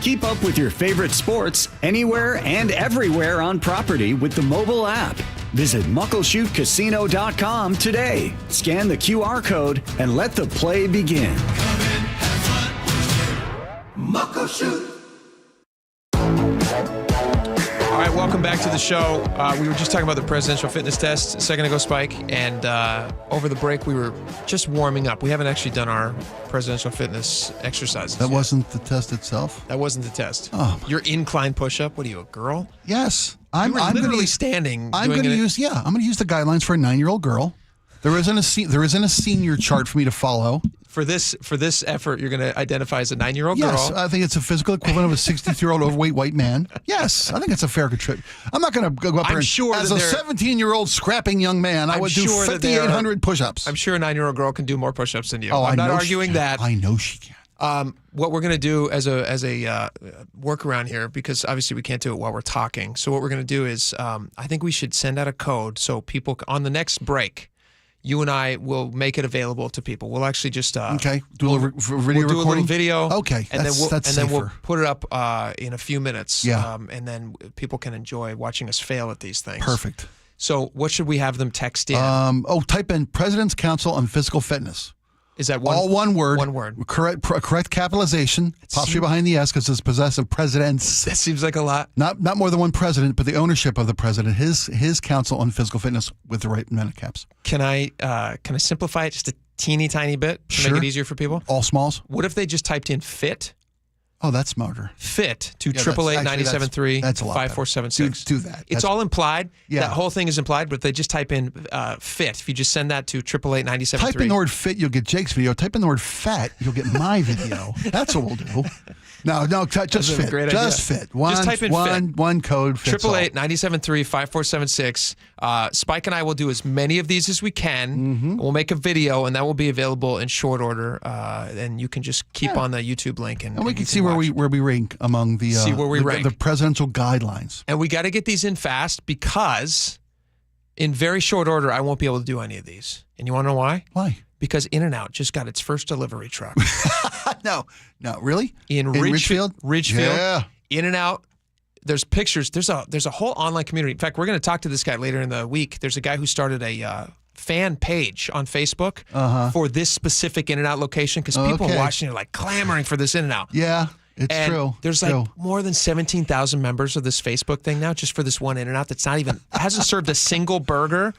Speaker 32: Keep up with your favorite sports anywhere and everywhere on property with the mobile app. Visit muckleshootcasino.com today. Scan the QR code and let the play begin.
Speaker 28: Muckleshoot.
Speaker 19: All right, welcome back to the show. We were just talking about the presidential fitness test a second ago, Spike, and over the break we were just warming up. We haven't actually done our presidential fitness exercises
Speaker 1: That
Speaker 19: yet.
Speaker 1: wasn't the test itself?
Speaker 19: That wasn't the test.
Speaker 1: Oh,
Speaker 19: your incline push-up. What are you, a girl?
Speaker 1: Yes.
Speaker 19: I'm
Speaker 1: literally
Speaker 19: standing.
Speaker 1: I'm going to use the guidelines for a 9-year-old girl. There isn't a senior chart for me to follow.
Speaker 19: For this effort, you're going to identify as a 9-year-old girl.
Speaker 1: Yes, I think it's a physical equivalent of a 63-year-old overweight white man. Yes, I think it's a fair contribute. I'm not going to go up there as a 17-year-old scrapping young man. I would do 5,800 push-ups.
Speaker 19: I'm sure a 9-year-old girl can do more push-ups than you.
Speaker 1: Oh,
Speaker 19: I'm not arguing that.
Speaker 1: I know she can.
Speaker 19: What we're going to do as a workaround here, because obviously we can't do it while we're talking. So what we're going to do is, I think we should send out a code so people on the next break, you and I will make it available to people. We'll actually just
Speaker 1: do a video
Speaker 19: recording. Do a little video.
Speaker 1: Okay,
Speaker 19: and
Speaker 1: that's
Speaker 19: then we'll
Speaker 1: safer.
Speaker 19: put it up in a few minutes.
Speaker 1: Yeah.
Speaker 19: And then people can enjoy watching us fail at these things.
Speaker 1: Perfect.
Speaker 19: So what should we have them text in?
Speaker 1: Type in President's Council on Physical Fitness.
Speaker 19: Is that
Speaker 1: all one word?
Speaker 19: One word.
Speaker 1: Correct capitalization, apostrophe behind the S because it's possessive. Presidents.
Speaker 19: That seems like a lot.
Speaker 1: Not more than one president, but the ownership of the president. His council on physical fitness with the right amount of caps.
Speaker 19: Can I simplify it just a teeny tiny bit to make it easier for people?
Speaker 1: All smalls.
Speaker 19: What if they just typed in fit?
Speaker 1: Oh, that's smarter.
Speaker 19: Fit to 888-973-5476.
Speaker 1: Do that.
Speaker 19: It's all implied.
Speaker 1: Yeah.
Speaker 19: That whole thing is implied, but if they just type in fit, if you just send that to 888-973.
Speaker 1: Type in the word fit, you'll get Jake's video. Type in the word fat, you'll get my video. That's what we'll do. No, just fit.
Speaker 19: Great
Speaker 1: just
Speaker 19: idea.
Speaker 1: fit. Just
Speaker 19: type in fit.
Speaker 1: One code fits
Speaker 19: 888-973-5476. Spike and I will do as many of these as we can.
Speaker 1: Mm-hmm.
Speaker 19: We'll make a video, and that will be available in short order. And you can just keep on the YouTube link. And
Speaker 1: we can see where we rank among the the presidential guidelines.
Speaker 19: And we got to get these in fast because in very short order, I won't be able to do any of these. And you want to know why?
Speaker 1: Why?
Speaker 19: Because In-N-Out just got its first delivery truck.
Speaker 1: No, really?
Speaker 19: In Ridgefield?
Speaker 1: Yeah.
Speaker 19: In-N-Out. There's pictures. There's a whole online community. In fact, we're going to talk to this guy later in the week. There's a guy who started a fan page on Facebook for this specific In-N-Out location because people are watching are like clamoring for this In-N-Out.
Speaker 1: Yeah, it's true.
Speaker 19: There's more than 17,000 members of this Facebook thing now just for this one In-N-Out that's hasn't served a single burger.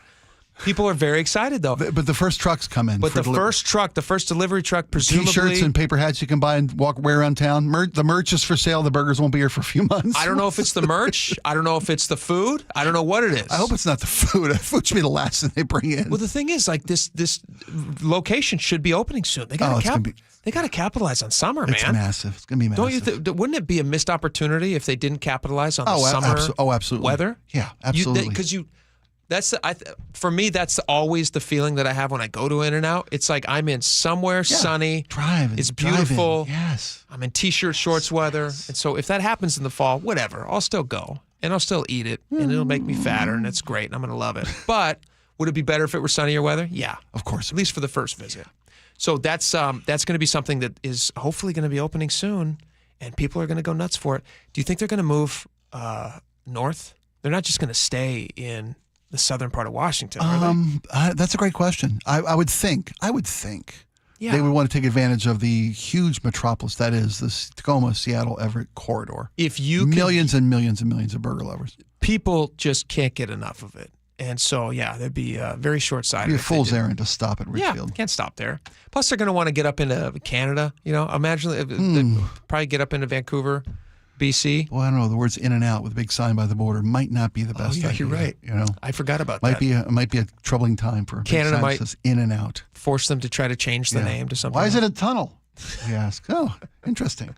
Speaker 19: People are very excited, though.
Speaker 1: But the first trucks come in.
Speaker 19: But the first delivery truck, presumably.
Speaker 1: T-shirts and paper hats you can buy and wear around town. The merch is for sale. The burgers won't be here for a few months.
Speaker 19: I don't know if it's the merch. I don't know if it's the food. I don't know what it is.
Speaker 1: I hope it's not the food. The food should be the last thing they bring in.
Speaker 19: Well, the thing is, this location should be opening soon. They got to capitalize on summer, man.
Speaker 1: It's massive. It's going to be massive.
Speaker 19: Don't you wouldn't it be a missed opportunity if they didn't capitalize on the summer
Speaker 1: absolutely.
Speaker 19: weather?
Speaker 1: Yeah, absolutely.
Speaker 19: Because for me, that's always the feeling that I have when I go to In-N-Out. It's like I'm in somewhere sunny.
Speaker 1: Driving.
Speaker 19: It's beautiful.
Speaker 1: Yes.
Speaker 19: I'm in T-shirt, shorts weather. And so if that happens in the fall, whatever, I'll still go. And I'll still eat it. And it'll make me fatter. And it's great. And I'm going to love it. But would it be better if it were sunnier weather? Yeah.
Speaker 1: Of course.
Speaker 19: At least for the first visit. So that's going to be something that is hopefully going to be opening soon. And people are going to go nuts for it. Do you think they're going to move north? They're not just going to stay in the southern part of Washington, are they?
Speaker 1: That's a great question. I would think they would want to take advantage of the huge metropolis that is this Tacoma, Seattle, Everett corridor.
Speaker 19: If you
Speaker 1: millions and millions and millions of burger lovers.
Speaker 19: People just can't get enough of it. And so, there'd be very short-sighted.
Speaker 1: It'd be a fool's errand to stop at Ridgefield.
Speaker 19: Yeah, can't stop there. Plus, they're going to want to get up into Canada. Imagine they'd probably get up into Vancouver, BC.
Speaker 1: Well, I don't know. The words "in and out" with a big sign by the border might not be the best.
Speaker 19: Oh, yeah,
Speaker 1: idea,
Speaker 19: you're right. I forgot about that.
Speaker 1: Might be a troubling time for
Speaker 19: Canada.
Speaker 1: Might says "in and out."
Speaker 19: Force them to try to change the name to something.
Speaker 1: Why is it a tunnel? We ask. Oh, interesting.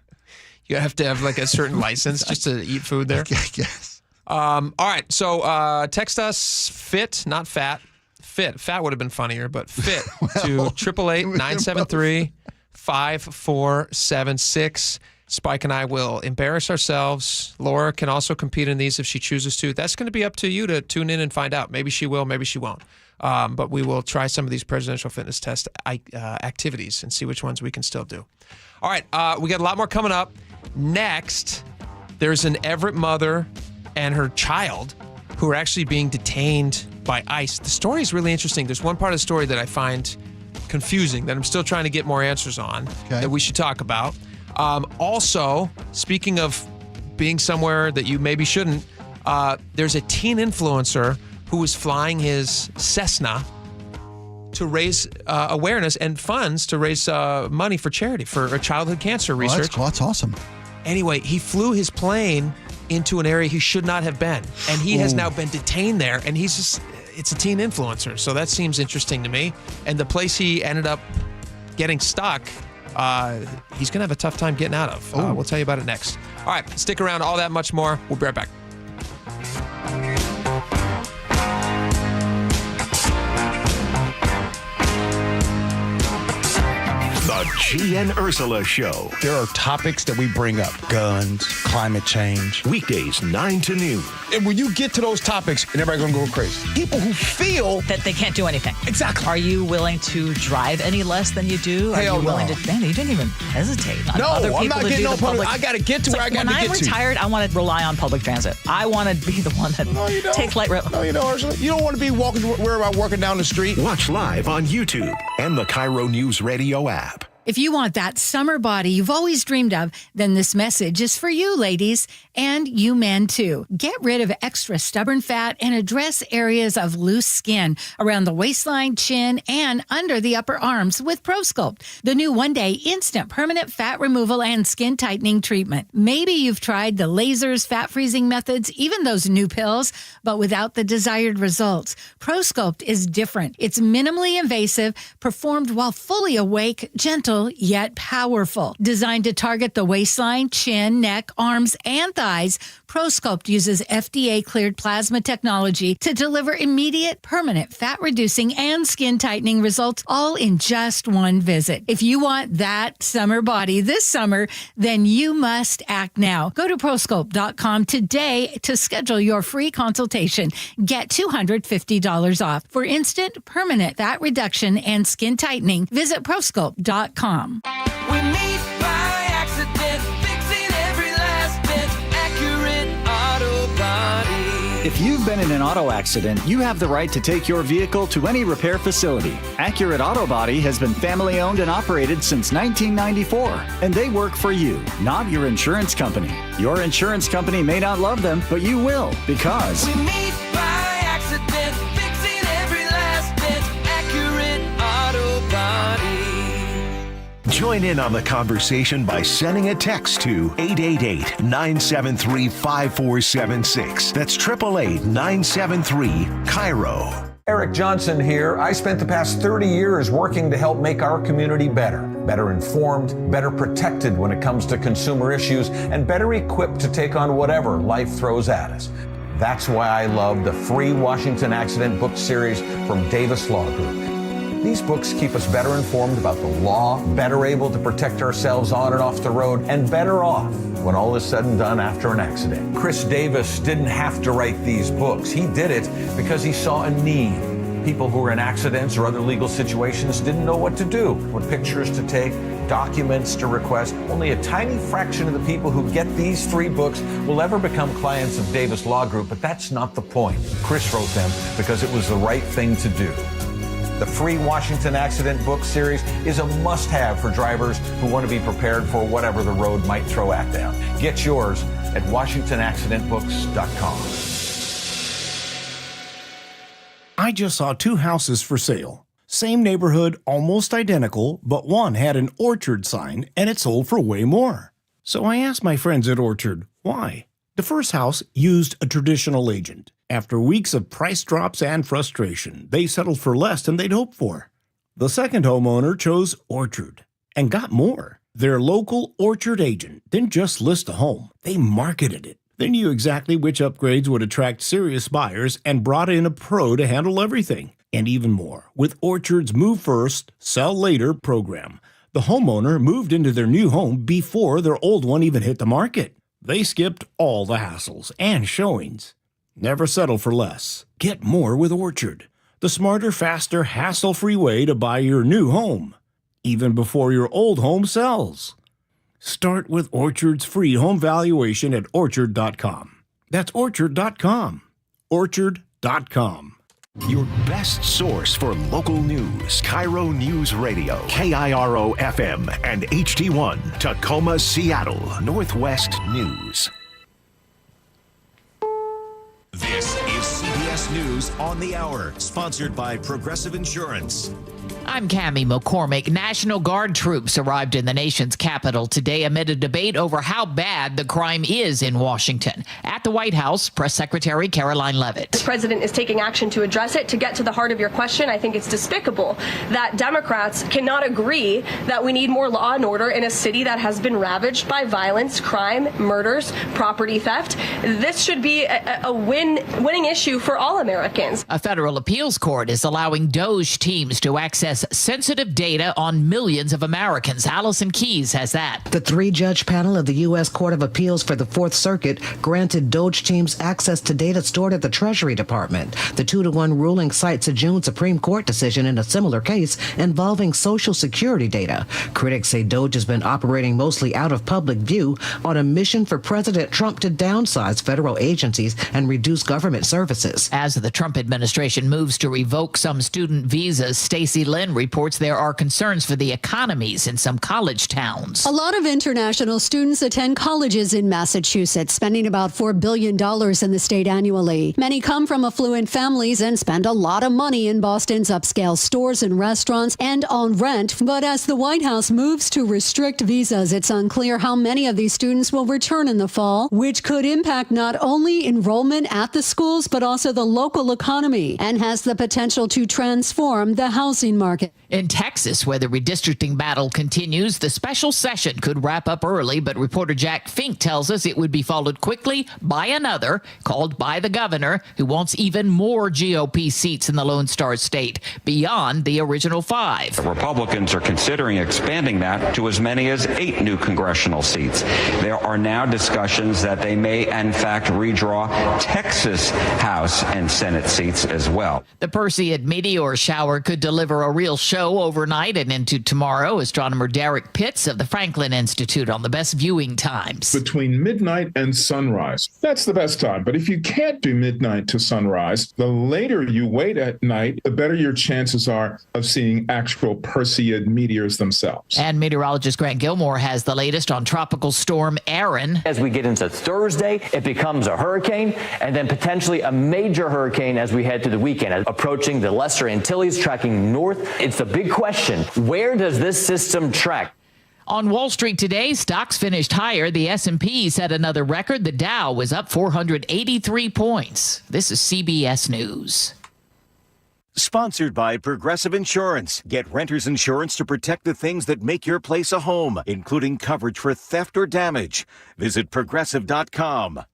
Speaker 19: You have to have like a certain license just to eat food there.
Speaker 1: Yes.
Speaker 19: All right. So text us fit, not fat. Fit. Fat would have been funnier, but fit to 888-973-5476. Spike and I will embarrass ourselves. Laura can also compete in these if she chooses to. That's going to be up to you to tune in and find out. Maybe she will, maybe she won't. But we will try some of these presidential fitness test activities and see which ones we can still do. All right, we got a lot more coming up. Next, there's an Everett mother and her child who are actually being detained by ICE. The story is really interesting. There's one part of the story that I find confusing that I'm still trying to get more answers on that we should talk about. Also, speaking of being somewhere that you maybe shouldn't, there's a teen influencer who was flying his Cessna to raise awareness and funds to raise money for charity for childhood cancer research.
Speaker 1: That's awesome.
Speaker 19: Anyway, he flew his plane into an area he should not have been, and he has now been detained there, and he's just it's a teen influencer, so that seems interesting to me. And the place he ended up getting stuck, he's going to have a tough time getting out of. We'll tell you about it next. All right, stick around. All that much more. We'll be right back.
Speaker 5: The G and Ursula Show.
Speaker 2: There are topics that we bring up. Guns, climate change.
Speaker 5: Weekdays 9 to noon.
Speaker 2: And when you get to those topics, everybody's going to go crazy. People who feel
Speaker 30: that they can't do anything.
Speaker 2: Exactly.
Speaker 30: Are you willing to drive any less than you do?
Speaker 2: Hell
Speaker 30: Are you willing
Speaker 2: no.
Speaker 30: to? Man, you didn't even hesitate. On
Speaker 2: No,
Speaker 30: other people
Speaker 2: I'm not
Speaker 30: to
Speaker 2: getting
Speaker 30: do
Speaker 2: on
Speaker 30: the public.
Speaker 2: I got to get to where I got to get to.
Speaker 30: When I'm retired, I want to rely on public transit. I want to be the one that takes light rail.
Speaker 2: No, you don't, Ursula. You don't want to be worried about walking down the street.
Speaker 5: Watch live on YouTube and the KIRO Newsradio app.
Speaker 3: If you want that summer body you've always dreamed of, then this message is for you, ladies, and you men too. Get rid of extra stubborn fat and address areas of loose skin around the waistline, chin, and under the upper arms with ProSculpt, the new one-day instant permanent fat removal and skin tightening treatment. Maybe you've tried the lasers, fat freezing methods, even those new pills, but without the desired results. ProSculpt is different. It's minimally invasive, performed while fully awake, gentle, yet powerful. Designed to target the waistline, chin, neck, arms, and thighs, ProSculpt uses FDA-cleared plasma technology to deliver immediate, permanent fat-reducing and skin-tightening results, all in just one visit. If you want that summer body this summer, then you must act now. Go to ProSculpt.com today to schedule your free consultation. Get $250 off. For instant, permanent fat reduction and skin tightening, visit ProSculpt.com.
Speaker 28: We meet by accident, fixing every last bit, Accurate Auto Body.
Speaker 32: If you've been in an auto accident, you have the right to take your vehicle to any repair facility. Accurate Auto Body has been family owned and operated since 1994, and they work for you, not your insurance company. Your insurance company may not love them, but you will, because
Speaker 28: We meet by accident, fixing every last bit, Accurate Auto Body.
Speaker 5: Join in on the conversation by sending a text to 888-973-5476. That's 888-973-KIRO.
Speaker 4: Eric Johnson here. I spent the past 30 years working to help make our community better informed, better protected when it comes to consumer issues, and better equipped to take on whatever life throws at us. That's why I love the free Washington Accident book series from Davis Law Group. These books keep us better informed about the law, better able to protect ourselves on and off the road, and better off when all is said and done after an accident. Chris Davis didn't have to write these books. He did it because he saw a need. People who were in accidents or other legal situations didn't know what to do, what pictures to take, documents to request. Only a tiny fraction of the people who get these 3 books will ever become clients of Davis Law Group, but that's not the point. Chris wrote them because it was the right thing to do. The free Washington Accident book series is a must-have for drivers who want to be prepared for whatever the road might throw at them. Get yours at WashingtonAccidentBooks.com.
Speaker 13: I just saw 2 houses for sale. Same neighborhood, almost identical, but one had an Orchard sign and it sold for way more. So I asked my friends at Orchard, why? The first house used a traditional agent. After weeks of price drops and frustration, they settled for less than they'd hoped for. The second homeowner chose Orchard and got more. Their local Orchard agent didn't just list a home, they marketed it. They knew exactly which upgrades would attract serious buyers and brought in a pro to handle everything. And even more, with Orchard's Move First, Sell Later program, the homeowner moved into their new home before their old one even hit the market. They skipped all the hassles and showings. Never settle for less. Get more with Orchard, the smarter, faster, hassle-free way to buy your new home, even before your old home sells. Start with Orchard's free home valuation at Orchard.com. That's Orchard.com. Orchard.com.
Speaker 5: Your best source for local news. KIRO News Radio. KIRO FM and HD1. Tacoma, Seattle. Northwest News.
Speaker 15: This is CBS News on the Hour, sponsored by Progressive Insurance.
Speaker 9: I'm Cammie McCormick. National Guard troops arrived in the nation's capital today amid a debate over how bad the crime is in Washington. At the White House, Press Secretary Caroline Leavitt.
Speaker 15: The president is taking action to address it. To get to the heart of your question, I think it's despicable that Democrats cannot agree that we need more law and order in a city that has been ravaged by violence, crime, murders, property theft. This should be a winning issue for all Americans.
Speaker 9: A federal appeals court is allowing DOJ teams to access sensitive data on millions of Americans. Allison Keyes has that.
Speaker 16: The 3-judge panel of the U.S. Court of Appeals for the Fourth Circuit granted DOJ teams access to data stored at the Treasury Department. The 2-1 ruling cites a June Supreme Court decision in a similar case involving Social Security data. Critics say DOJ has been operating mostly out of public view on a mission for President Trump to downsize federal agencies and reduce government services.
Speaker 9: As the Trump administration moves to revoke some student visas, Stacey Lynn reports there are concerns for the economies in some college towns.
Speaker 17: A lot of international students attend colleges in Massachusetts, spending about $4 billion in the state annually. Many come from affluent families and spend a lot of money in Boston's upscale stores and restaurants and on rent. But as the White House moves to restrict visas, it's unclear how many of these students will return in the fall, which could impact not only enrollment at the schools, but also the local economy and has the potential to transform the housing market.
Speaker 9: In Texas, where the redistricting battle continues, the special session could wrap up early, but reporter Jack Fink tells us it would be followed quickly by another, called by the governor, who wants even more GOP seats in the Lone Star State, beyond the original 5.
Speaker 18: The Republicans are considering expanding that to as many as 8 new congressional seats. There are now discussions that they may, in fact, redraw Texas House and Senate seats as well.
Speaker 9: The Perseid meteor shower could deliver a real show overnight and into tomorrow. Astronomer Derek Pitts of the Franklin Institute on the best viewing times.
Speaker 20: Between midnight and sunrise. That's the best time. But if you can't do midnight to sunrise, the later you wait at night, the better your chances are of seeing actual Perseid meteors themselves.
Speaker 9: And meteorologist Grant Gilmore has the latest on tropical storm Aaron.
Speaker 21: As we get into Thursday, it becomes a hurricane and then potentially a major hurricane as we head to the weekend. Approaching the Lesser Antilles, tracking north. It's a big question. Where does this system track?
Speaker 9: On Wall Street today, stocks finished higher. The S&P set another record. The Dow was up 483 points. This is CBS News.
Speaker 5: Sponsored by Progressive Insurance. Get renter's insurance to protect the things that make your place a home, including coverage for theft or damage. Visit Progressive.com.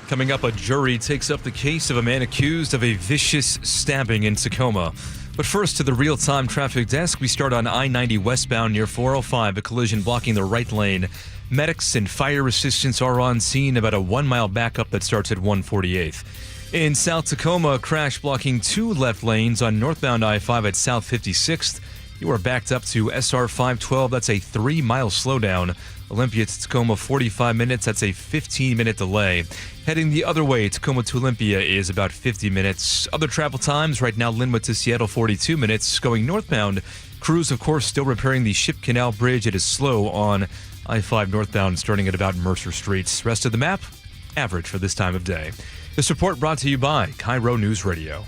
Speaker 22: Coming up, a jury takes up the case of a man accused of a vicious stabbing in Tacoma. But first, to the real-time traffic desk, we start on I-90 westbound near 405, a collision blocking the right lane. Medics and fire assistance are on scene, about a 1-mile backup that starts at 148th. In South Tacoma, a crash blocking 2 left lanes on northbound I-5 at South 56th. You are backed up to SR 512. That's a 3-mile slowdown. Olympia to Tacoma, 45 minutes. That's a 15-minute delay. Heading the other way, Tacoma to Olympia is about 50 minutes. Other travel times, right now, Linwood to Seattle, 42 minutes. Going northbound, crews, of course, still repairing the Ship Canal Bridge. It is slow on I-5 northbound, starting at about Mercer Street. Rest of the map, average for this time of day. This report brought to you by KIRO Newsradio.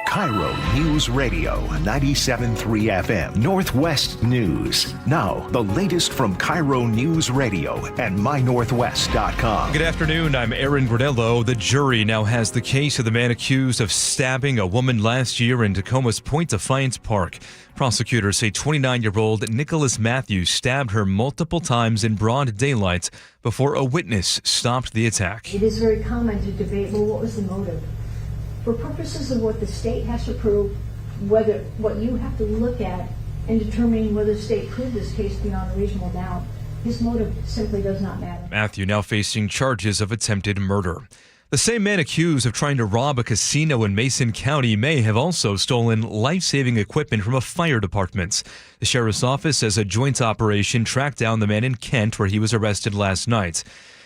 Speaker 5: KIRO News Radio, 97.3 FM, Northwest News. Now, the latest from KIRO News Radio and mynorthwest.com.
Speaker 22: Good afternoon, I'm Aaron Granello. The jury now has the case of the man accused of stabbing a woman last year in Tacoma's Point Defiance Park. Prosecutors say 29-year-old Nicholas Matthews stabbed her multiple times in broad daylight before a witness stopped the attack.
Speaker 23: It is very common to debate, well, what was the motive? For purposes of what the state has to prove, what you have to look at in determining whether the state proved this case beyond a reasonable doubt, his motive simply does not matter.
Speaker 22: Matthew now facing charges of attempted murder. The same man accused of trying to rob a casino in Mason County may have also stolen life-saving equipment from a fire department. The sheriff's office says a joint operation tracked down the man in Kent, where he was arrested last night.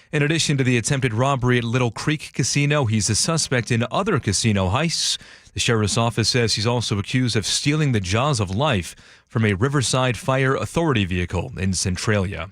Speaker 22: In addition to the attempted robbery at Little Creek Casino, he's a suspect in other casino heists. The sheriff's office says he's also accused of stealing the Jaws of Life from a Riverside Fire Authority vehicle in Centralia.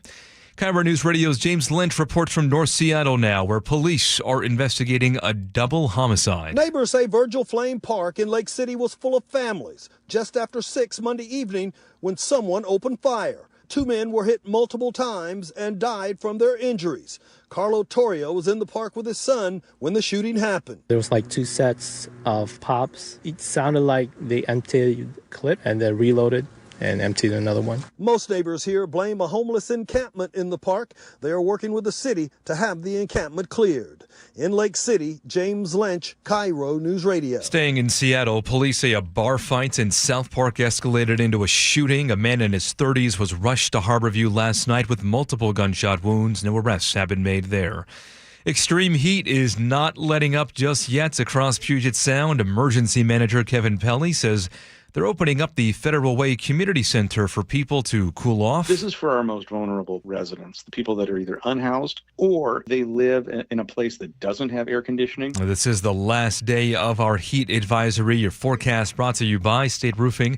Speaker 22: KIRO News Radio's James Lynch reports from North Seattle now, where police are investigating a double homicide.
Speaker 6: Neighbors say Virgil Flame Park in Lake City was full of families just after 6 Monday evening when someone opened fire. 2 men were hit multiple times and died from their injuries. Carlo Torrio was in the park with his son when the shooting happened.
Speaker 7: There was like 2 sets of pops. It sounded like they emptied a clip and then reloaded and emptied another one.
Speaker 6: Most neighbors here blame a homeless encampment in the park. They are working with the city to have the encampment cleared. In Lake City, James Lynch, KIRO News Radio.
Speaker 22: Staying in Seattle, police say a bar fight in South Park escalated into a shooting. A man in his 30s was rushed to Harborview last night with multiple gunshot wounds. No arrests have been made there. Extreme heat is not letting up just yet across Puget Sound. Emergency manager Kevin Pelly says they're opening up the Federal Way Community Center for people to cool off.
Speaker 10: This is for our most vulnerable residents, the people that are either unhoused or they live in a place that doesn't have air conditioning.
Speaker 22: This is the last day of our heat advisory. Your forecast brought to you by State Roofing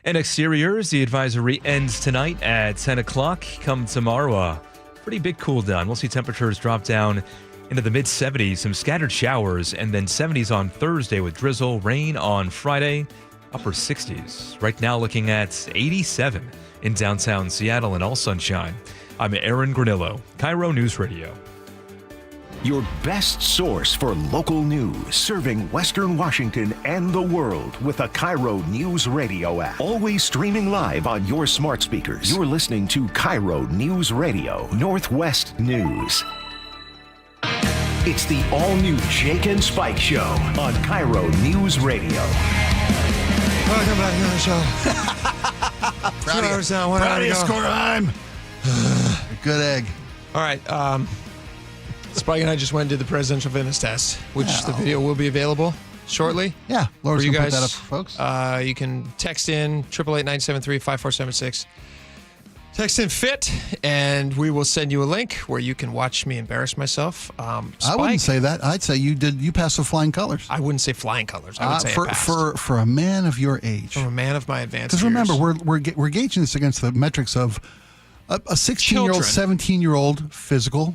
Speaker 22: and Exteriors. The advisory ends tonight at 10 o'clock. Come tomorrow, a pretty big cool down. We'll see temperatures drop down into the mid-70s, some scattered showers, and then 70s on Thursday with drizzle, rain on Friday. Upper 60s. Right now looking at 87 in downtown Seattle and all sunshine. I'm Aaron Granillo, KIRO News Radio.
Speaker 5: Your best source for local news, serving Western Washington and the world with a KIRO News Radio app. Always streaming live on your smart speakers. You're listening to KIRO News Radio, Northwest News. It's the all-new Jake and Spike Show on KIRO News Radio.
Speaker 19: Welcome back to the show.
Speaker 1: Proud of you, Skorheim. Good egg.
Speaker 19: All right. Spike and I just went and did the presidential fitness test, which the video will be available shortly.
Speaker 1: Yeah, Laura's
Speaker 19: for you
Speaker 1: going
Speaker 19: guys.
Speaker 1: to put that up for folks.
Speaker 19: You can text in 888-973-5476. Text in FIT, and we will send you a link where you can watch me embarrass myself.
Speaker 1: I wouldn't say that. I'd say you passed with flying colors.
Speaker 19: I wouldn't say flying colors. I would say I passed.
Speaker 1: For a man of your age.
Speaker 19: For a man of my advanced
Speaker 1: Because
Speaker 19: years.
Speaker 1: remember, we're gauging this against the metrics of a 16-year-old, 17-year-old physical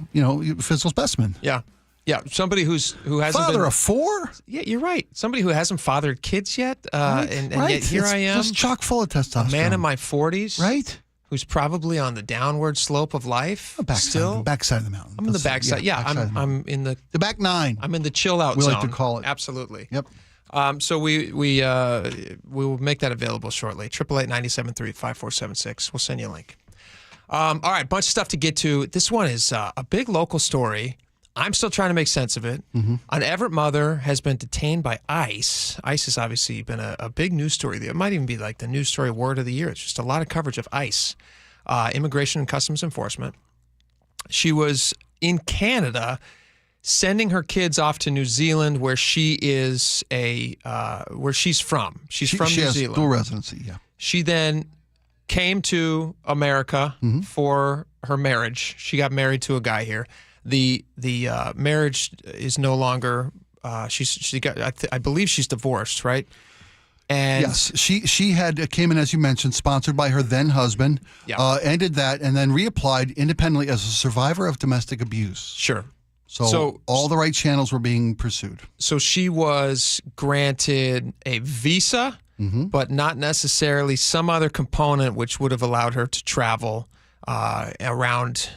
Speaker 1: specimen.
Speaker 19: Yeah. Yeah, somebody who hasn't
Speaker 1: Father
Speaker 19: been...
Speaker 1: of 4?
Speaker 19: Yeah, you're right. Somebody who hasn't fathered kids yet, and yet here I am.
Speaker 1: Just chock full of testosterone.
Speaker 19: A man in my 40s.
Speaker 1: Right.
Speaker 19: Who's probably on the downward slope of life.
Speaker 1: Backside of the mountain.
Speaker 19: I'm in the backside. Yeah, I'm in the
Speaker 1: back 9.
Speaker 19: I'm in the chill out
Speaker 1: we
Speaker 19: zone.
Speaker 1: like to call it.
Speaker 19: Absolutely.
Speaker 1: Yep.
Speaker 19: So we will make that available shortly. 888-973-5476. We'll send you a link. All right, bunch of stuff to get to. This one is a big local story. I'm still trying to make sense of it.
Speaker 1: Mm-hmm.
Speaker 19: An Everett mother has been detained by ICE. ICE has obviously been a big news story. It might even be like the news story word of the year. It's just a lot of coverage of ICE, Immigration and Customs Enforcement. She was in Canada sending her kids off to New Zealand, where she is where she's from. She's from New Zealand.
Speaker 1: She has dual residency, yeah.
Speaker 19: She then came to America for her marriage. She got married to a guy here. The marriage is no longer. I believe she's divorced, right? And
Speaker 1: yes, she came in, as you mentioned, sponsored by her then husband.
Speaker 19: Yeah.
Speaker 1: Ended that and then reapplied independently as a survivor of domestic abuse.
Speaker 19: Sure.
Speaker 1: So all the right channels were being pursued.
Speaker 19: So she was granted a visa, but not necessarily some other component which would have allowed her to travel around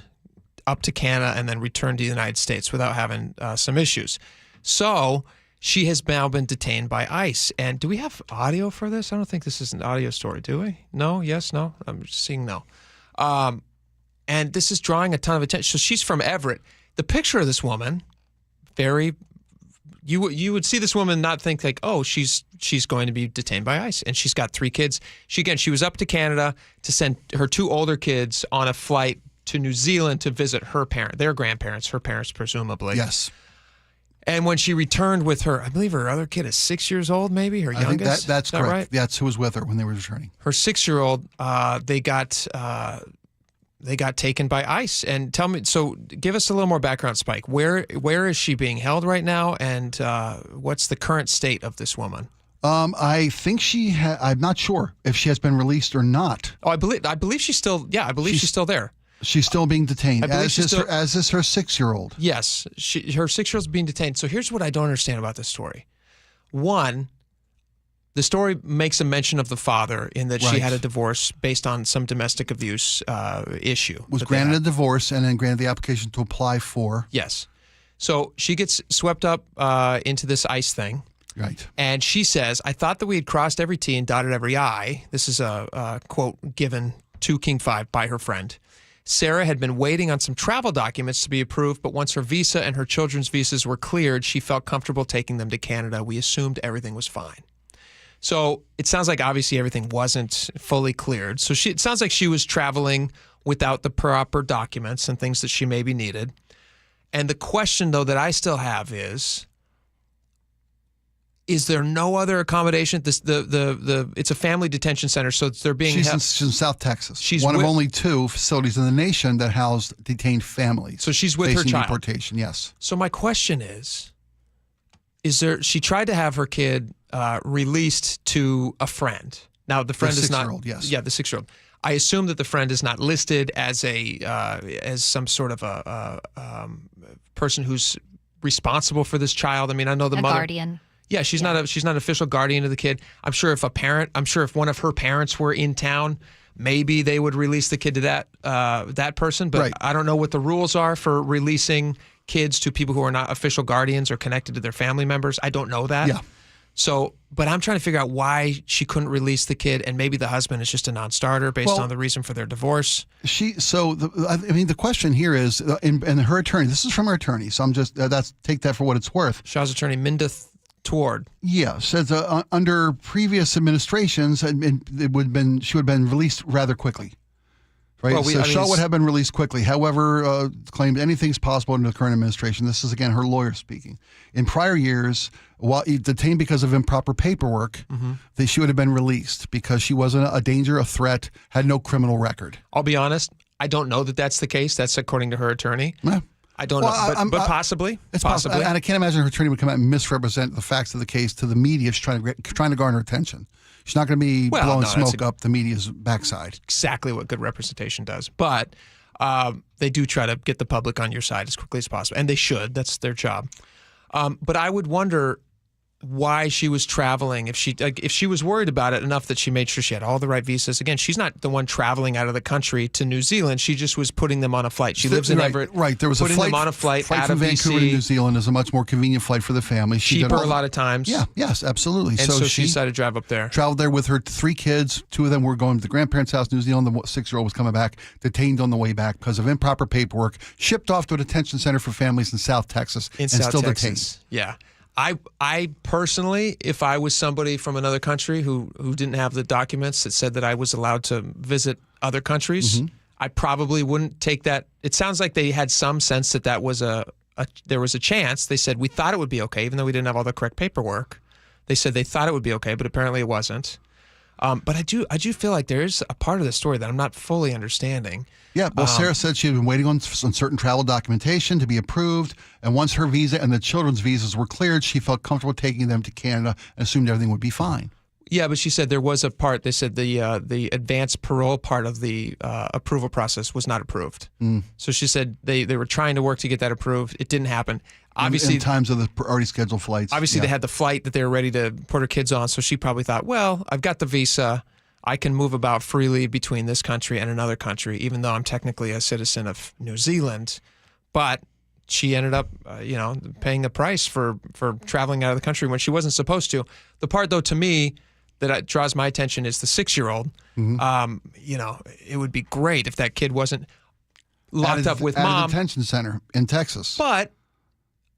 Speaker 19: up to Canada and then return to the United States without having some issues. So she has now been detained by ICE. And do we have audio for this? I don't think this is an audio story, do we? No? Yes? No? I'm just seeing no. And this is drawing a ton of attention. So she's from Everett. The picture of this woman, you would see this woman not think like, oh, she's going to be detained by ICE, and she's got 3 kids. She was up to Canada to send her 2 older kids on a flight to New Zealand to visit their grandparents, her parents presumably.
Speaker 1: Yes.
Speaker 19: And when she returned with her, I believe her other kid is 6 years old, maybe her youngest.
Speaker 1: I think that's correct.
Speaker 19: Right?
Speaker 1: That's who was with her when they were returning.
Speaker 19: Her 6-year-old, they got taken by ICE. And tell me, so give us a little more background, Spike. Where is she being held right now, and what's the current state of this woman?
Speaker 1: I think I'm not sure if she has been released or not.
Speaker 19: Oh, I believe she's still. Yeah, I believe she's still there.
Speaker 1: She's still being detained,
Speaker 19: I believe
Speaker 1: as is her 6-year-old.
Speaker 19: Yes, her 6-year-old's being detained. So here's what I don't understand about this story. One, the story makes a mention of the father in that she had a divorce based on some domestic abuse issue.
Speaker 1: Was granted a divorce and then granted the application to apply for.
Speaker 19: Yes. So she gets swept up into this ICE thing.
Speaker 1: Right.
Speaker 19: And she says, I thought that we had crossed every T and dotted every I. This is a quote given to King 5 by her friend. Sarah had been waiting on some travel documents to be approved, but once her visa and her children's visas were cleared, she felt comfortable taking them to Canada. We assumed everything was fine. So it sounds like obviously everything wasn't fully cleared. So it sounds like she was traveling without the proper documents and things that she maybe needed. And the question, though, that I still have is there no other accommodation? It's a family detention center, so they're being
Speaker 1: She's in South Texas. She's one of only 2 facilities in the nation that house detained families.
Speaker 19: So she's with her child.
Speaker 1: Deportation, yes.
Speaker 19: So my question is there? She tried to have her kid released to a friend. Now the friend is not.
Speaker 1: 6-year-old, yes.
Speaker 19: Yeah, the 6-year-old. I assume that the friend is not listed as as some sort of a person who's responsible for this child. I mean, I know the mother.
Speaker 2: Guardian.
Speaker 19: Yeah, she's not an official guardian of the kid. I'm sure if one of her parents were in town, maybe they would release the kid to that person. But I don't know what the rules are for releasing kids to people who are not official guardians or connected to their family members. I don't know that.
Speaker 1: Yeah.
Speaker 19: So, but I'm trying to figure out why she couldn't release the kid, and maybe the husband is just a non-starter based on the reason for their divorce.
Speaker 1: The question here is, and her attorney. This is from her attorney, so I'm just take that for what it's worth.
Speaker 19: Shaw's attorney, Minda Toward.
Speaker 1: Yeah, says under previous administrations, she would have been released rather quickly. Right,
Speaker 19: well,
Speaker 1: Shaw would have been released quickly. However, claimed anything's possible under the current administration. This is again her lawyer speaking. In prior years, while detained because of improper paperwork, she would have been released because she wasn't a danger, a threat, had no criminal record.
Speaker 19: I'll be honest, I don't know that that's the case. That's according to her attorney.
Speaker 1: Yeah.
Speaker 19: I don't know, but possibly.
Speaker 1: It's possible. And I can't imagine her attorney would come out and misrepresent the facts of the case to the media. She's trying to garner attention. She's not going to be blowing smoke up the media's backside.
Speaker 19: Exactly what good representation does. But they do try to get the public on your side as quickly as possible. And they should. That's their job. But I would wonder why she was traveling, if she was worried about it enough that she made sure she had all the right visas. Again, she's not the one traveling out of the country to New Zealand. She just was putting them on a flight. She lives in Everett.
Speaker 1: Right. There was a flight.
Speaker 19: Them on a flight out
Speaker 1: from
Speaker 19: of
Speaker 1: Vancouver
Speaker 19: BC.
Speaker 1: to New Zealand is a much more convenient flight for the family.
Speaker 19: Cheaper a lot of times.
Speaker 1: Yeah. Yes. Absolutely.
Speaker 19: And so she decided to drive up there.
Speaker 1: Traveled there with her 3 kids. 2 of them were going to the grandparents' house, New Zealand. The 6-year-old was coming back, detained on the way back because of improper paperwork. Shipped off to a detention center for families in South Texas, still detained.
Speaker 19: Yeah. I personally, if I was somebody from another country who didn't have the documents that said that I was allowed to visit other countries, I probably wouldn't take that. It sounds like they had some sense that there was a chance. They said we thought it would be okay, even though we didn't have all the correct paperwork. They said they thought it would be okay, but apparently it wasn't. But I do feel like there is a part of the story that I'm not fully understanding.
Speaker 1: Yeah, well, Sarah said she had been waiting on certain travel documentation to be approved, and once her visa and the children's visas were cleared, she felt comfortable taking them to Canada and assumed everything would be fine.
Speaker 19: Yeah, but she said there was a part. They said the advanced parole part of the approval process was not approved. So she said they were trying to work to get that approved. It didn't happen. Obviously,
Speaker 1: in times of the already scheduled flights.
Speaker 19: Obviously, they had the flight that they were ready to put her kids on. So she probably thought, well, I've got the visa. I can move about freely between this country and another country, even though I'm technically a citizen of New Zealand. But she ended up, paying the price for traveling out of the country when she wasn't supposed to. The part, though, to me, that draws my attention is the 6-year-old. It would be great if that kid wasn't locked up with mom.
Speaker 1: At a detention center in Texas.
Speaker 19: But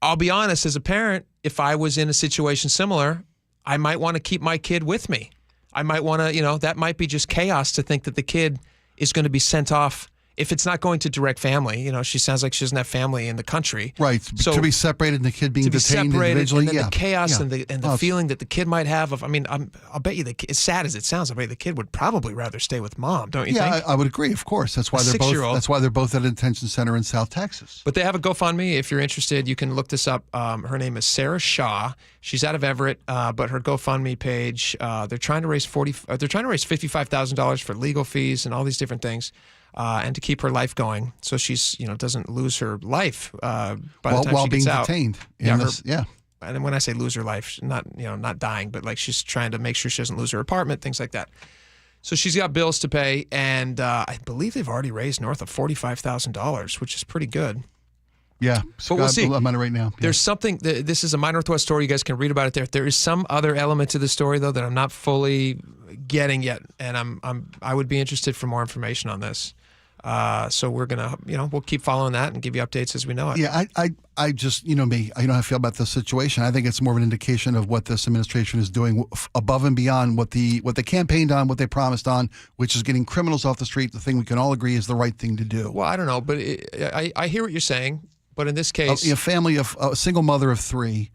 Speaker 19: I'll be honest, as a parent, if I was in a situation similar, I might want to keep my kid with me. I might want to, that might be just chaos to think that the kid is going to be sent off. If it's not going to direct family, she sounds like she doesn't have family in the country.
Speaker 1: Right. So to be separated and the kid being detained individually.
Speaker 19: And then the chaos and the feeling that the kid might have of, I'll bet you as sad as it sounds, I bet you the kid would probably rather stay with mom, don't you think?
Speaker 1: Yeah, I would agree, of course. That's why they're both at a detention center in South Texas.
Speaker 19: But they have a GoFundMe. If you're interested, you can look this up. Her name is Sarah Shaw. She's out of Everett, but her GoFundMe page, they're trying to raise $55,000 for legal fees and all these different things. and to keep her life going, so she's doesn't lose her life by the time
Speaker 1: while
Speaker 19: she
Speaker 1: being
Speaker 19: gets out.
Speaker 1: detained.
Speaker 19: And when I say lose her life, not dying, but like she's trying to make sure she doesn't lose her apartment, things like that. So she's got bills to pay, and I believe they've already raised north of $45,000, which is pretty good.
Speaker 1: Yeah,
Speaker 19: but we'll see.
Speaker 1: I'm on it right now.
Speaker 19: There's something. This is a My Northwest story. You guys can read about it there. There is some other element to the story though that I'm not fully getting yet, and I would be interested for more information on this. So we're gonna, we'll keep following that and give you updates as we know it.
Speaker 1: Yeah, I just, me, I know how I feel about this situation. I think it's more of an indication of what this administration is doing above and beyond what they campaigned on, what they promised on, which is getting criminals off the street. The thing we can all agree is the right thing to do.
Speaker 19: Well, I don't know, but I hear what you're saying. But in this case,
Speaker 1: a family of a single mother of 3,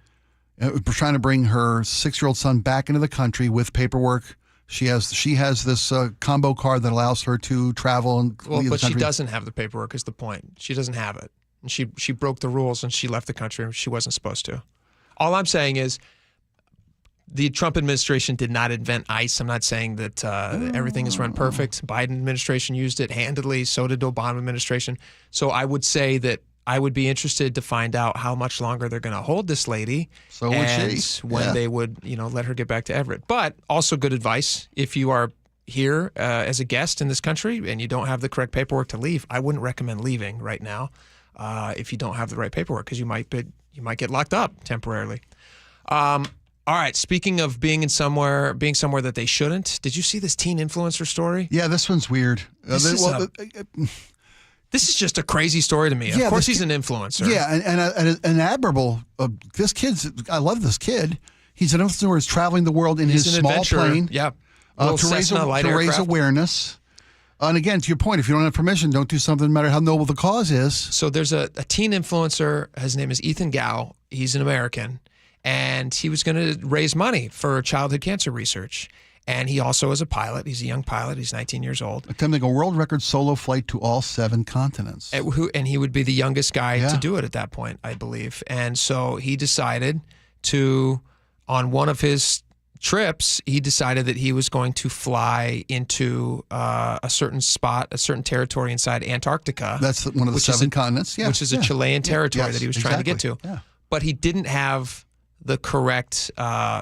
Speaker 1: trying to bring her 6-year-old son back into the country with paperwork. She has this combo card that allows her to travel and leave the country.
Speaker 19: She doesn't have the paperwork. Is the point? She doesn't have it, and she broke the rules and she left the country. She wasn't supposed to. All I'm saying is, the Trump administration did not invent ICE. I'm not saying that everything is run perfect. Biden administration used it handedly. So did the Obama administration. So I would say that I would be interested to find out how much longer they're going to hold this lady.
Speaker 1: So would she.
Speaker 19: When they would, let her get back to Everett. But also good advice, if you are here as a guest in this country and you don't have the correct paperwork to leave, I wouldn't recommend leaving right now if you don't have the right paperwork, because you might get locked up temporarily. All right. Speaking of being somewhere that they shouldn't, did you see this teen influencer story?
Speaker 1: Yeah, this one's weird.
Speaker 19: This is just a crazy story to me. Of course, he's an influencer.
Speaker 1: Yeah, and an admirable. I love this kid. He's an influencer who's traveling the world in his small plane.
Speaker 19: Yeah,
Speaker 1: to raise awareness. And again, to your point, if you don't have permission, don't do something no matter how noble the cause is.
Speaker 19: So there's a teen influencer. His name is Ethan Gao. He's an American, and he was going to raise money for childhood cancer research. And he also is a pilot. He's a young pilot. He's 19 years old.
Speaker 1: Attempting a world record solo flight to all 7 continents.
Speaker 19: And he would be the youngest guy to do it at that point, I believe. And so he decided on one of his trips, he decided that he was going to fly into a certain spot, a certain territory inside Antarctica.
Speaker 1: That's one of the 7 continents. Yeah,
Speaker 19: which is a Chilean territory that he was trying to get to.
Speaker 1: Yeah.
Speaker 19: But he didn't have the correct.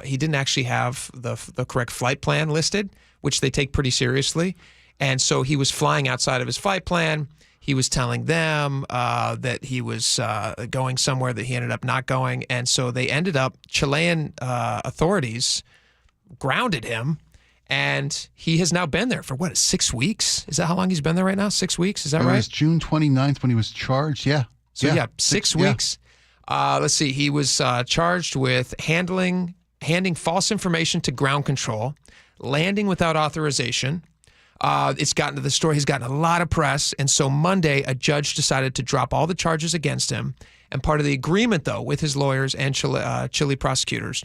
Speaker 19: He didn't actually have the correct flight plan listed, which they take pretty seriously. And so he was flying outside of his flight plan. He was telling them that he was going somewhere that he ended up not going. And so they ended up, Chilean authorities grounded him. And he has now been there for 6 weeks? Is that how long he's been there right now? 6 weeks? Is that right?
Speaker 1: It was June 29th when he was charged. Yeah.
Speaker 19: So 6 weeks. Let's see. He was charged with handing false information to ground control, landing without authorization. It's gotten to the story. He's gotten a lot of press. And so Monday, a judge decided to drop all the charges against him. And part of the agreement, though, with his lawyers and Chilean prosecutors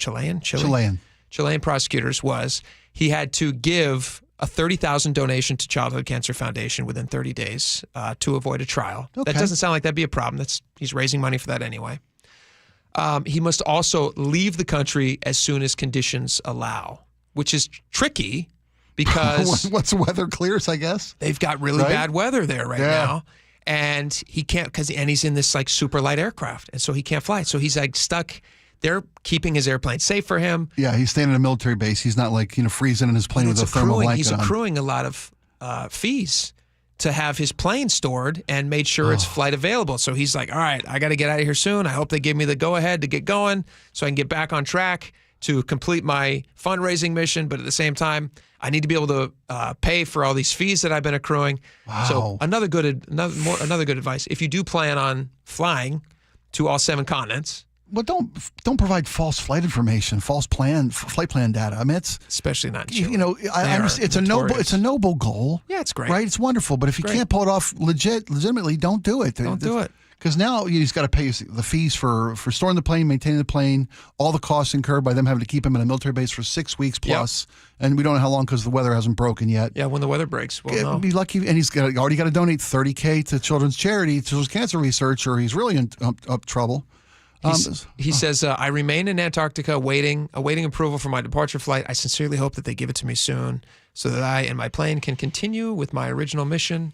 Speaker 19: was he had to give a $30,000 donation to Childhood Cancer Foundation within 30 days to avoid a trial.
Speaker 1: Okay.
Speaker 19: That doesn't sound like that'd be a problem. He's raising money for that anyway. He must also leave the country as soon as conditions allow, which is tricky because
Speaker 1: once the weather clears, I guess
Speaker 19: they've got really bad weather there now, and he can't and he's in this like super light aircraft, and so he can't fly. So he's like stuck. They're keeping his airplane safe for him.
Speaker 1: Yeah, he's staying at a military base. He's not like freezing in his plane with a thermal blanket
Speaker 19: He's accruing a lot of fees to have his plane stored and made sure it's flight available. So he's like, all right, I got to get out of here soon. I hope they give me the go-ahead to get going so I can get back on track to complete my fundraising mission. But at the same time, I need to be able to pay for all these fees that I've been accruing.
Speaker 1: Wow.
Speaker 19: So another good advice. If you do plan on flying to all 7 continents,
Speaker 1: well, don't provide false flight information, flight plan data. I mean, it's
Speaker 19: especially not Chile.
Speaker 1: I understand it's a noble goal.
Speaker 19: Yeah, it's great.
Speaker 1: Right? It's wonderful, but if you can't pull it off legitimately, don't do it.
Speaker 19: Don't do it.
Speaker 1: Because now he's got to pay the fees for storing the plane, maintaining the plane, all the costs incurred by them having to keep him in a military base for 6 weeks plus, and we don't know how long because the weather hasn't broken yet.
Speaker 19: Yeah, when the weather breaks, we'll know.
Speaker 1: Be lucky, and he's already got to donate $30,000 to children's charity, children's cancer research, or he's really in trouble.
Speaker 19: He says, I remain in Antarctica awaiting approval for my departure flight. I sincerely hope that they give it to me soon so that I and my plane can continue with my original mission.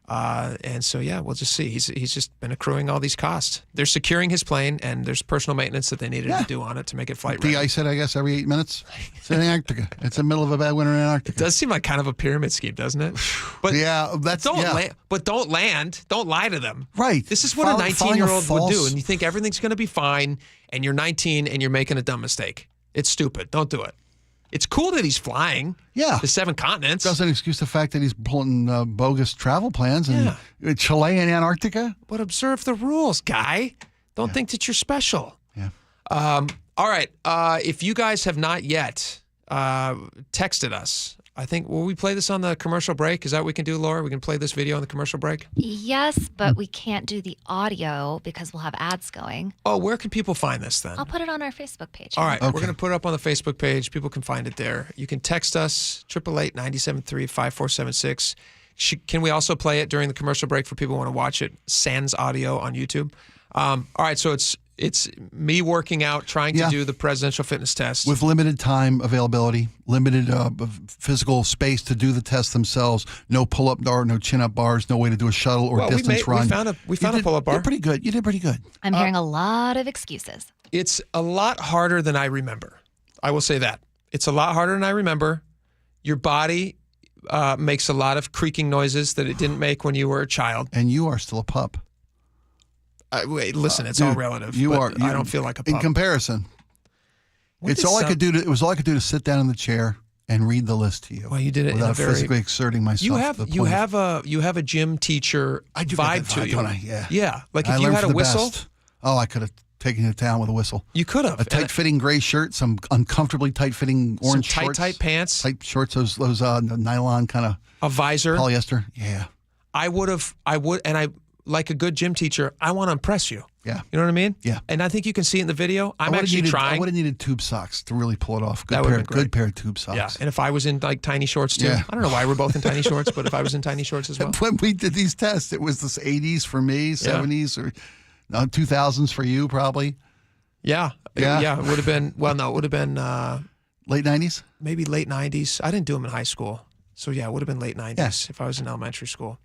Speaker 19: And so, yeah, we'll just see. He's just been accruing all these costs. They're securing his plane, and there's personal maintenance that they needed to do on it to make it flight ready.
Speaker 1: De-ice it, I guess, every 8 minutes. It's in Antarctica. It's the middle of a bad winter in Antarctica.
Speaker 19: It does seem like kind of a pyramid scheme, doesn't it? But don't land. Don't lie to them.
Speaker 1: Right.
Speaker 19: This is what a 19-year-old would do, and you think everything's going to be fine, and you're 19 and you're making a dumb mistake. It's stupid. Don't do it. It's cool that he's flying.
Speaker 1: Yeah.
Speaker 19: The 7 continents.
Speaker 1: Doesn't excuse the fact that he's pulling bogus travel plans in Chile and Antarctica.
Speaker 19: But observe the rules, guy. Don't think that you're special.
Speaker 1: Yeah.
Speaker 19: All right. If you guys have not yet texted us, I think, will we play this on the commercial break? Is that what we can do, Laura? We can play this video on the commercial break?
Speaker 2: Yes, but we can't do the audio because we'll have ads going.
Speaker 19: Oh, where can people find this then?
Speaker 2: I'll put it on our Facebook page.
Speaker 19: All right, we're going to put it up on the Facebook page. People can find it there. You can text us, 888-973-5476. Can we also play it during the commercial break for people who want to watch it? Sans audio on YouTube. All right, so it's me working out, trying to do the presidential fitness test.
Speaker 1: With limited time availability, limited physical space to do the test themselves, no pull-up bar, no chin-up bars, no way to do a shuttle or distance run.
Speaker 19: We found a pull-up bar.
Speaker 1: You did pretty good.
Speaker 2: I'm hearing a lot of excuses.
Speaker 19: It's a lot harder than I remember. I will say that. It's a lot harder than I remember. Your body makes a lot of creaking noises that it didn't make when you were a child.
Speaker 1: And you are still a pup.
Speaker 19: Wait, listen, it's all relative. I don't feel like a pup.
Speaker 1: In comparison, it was all I could do to sit down in the chair and read the list to you.
Speaker 19: Well, you did it
Speaker 1: without
Speaker 19: in a very,
Speaker 1: physically exerting myself.
Speaker 19: You have a gym teacher vibe to you.
Speaker 1: Don't I? Yeah.
Speaker 19: Yeah. Like if you had a whistle.
Speaker 1: Oh, I could have taken you to town with a whistle.
Speaker 19: You could have.
Speaker 1: A tight-fitting gray shirt, some uncomfortably tight-fitting orange shorts.
Speaker 19: Tight pants.
Speaker 1: Tight shorts, those nylon kind of.
Speaker 19: A visor.
Speaker 1: Polyester. Yeah.
Speaker 19: I would, and I, like a good gym teacher, I want to impress you.
Speaker 1: Yeah.
Speaker 19: You know what I mean?
Speaker 1: Yeah.
Speaker 19: And I think you can see it in the video. I'm actually trying.
Speaker 1: I would have needed tube socks to really pull it off. Good pair of tube socks.
Speaker 19: Yeah. And if I was in like tiny shorts too.
Speaker 1: Yeah.
Speaker 19: I don't know why we're both in tiny shorts, but if I was in tiny shorts as well.
Speaker 1: When we did these tests, it was the 80s for me, 70s or 2000s for you probably.
Speaker 19: Yeah. Yeah. It would have been, it would have been
Speaker 1: late 90s?
Speaker 19: Maybe late 90s. I didn't do them in high school. So yeah, it would have been late 90s if I was in elementary school.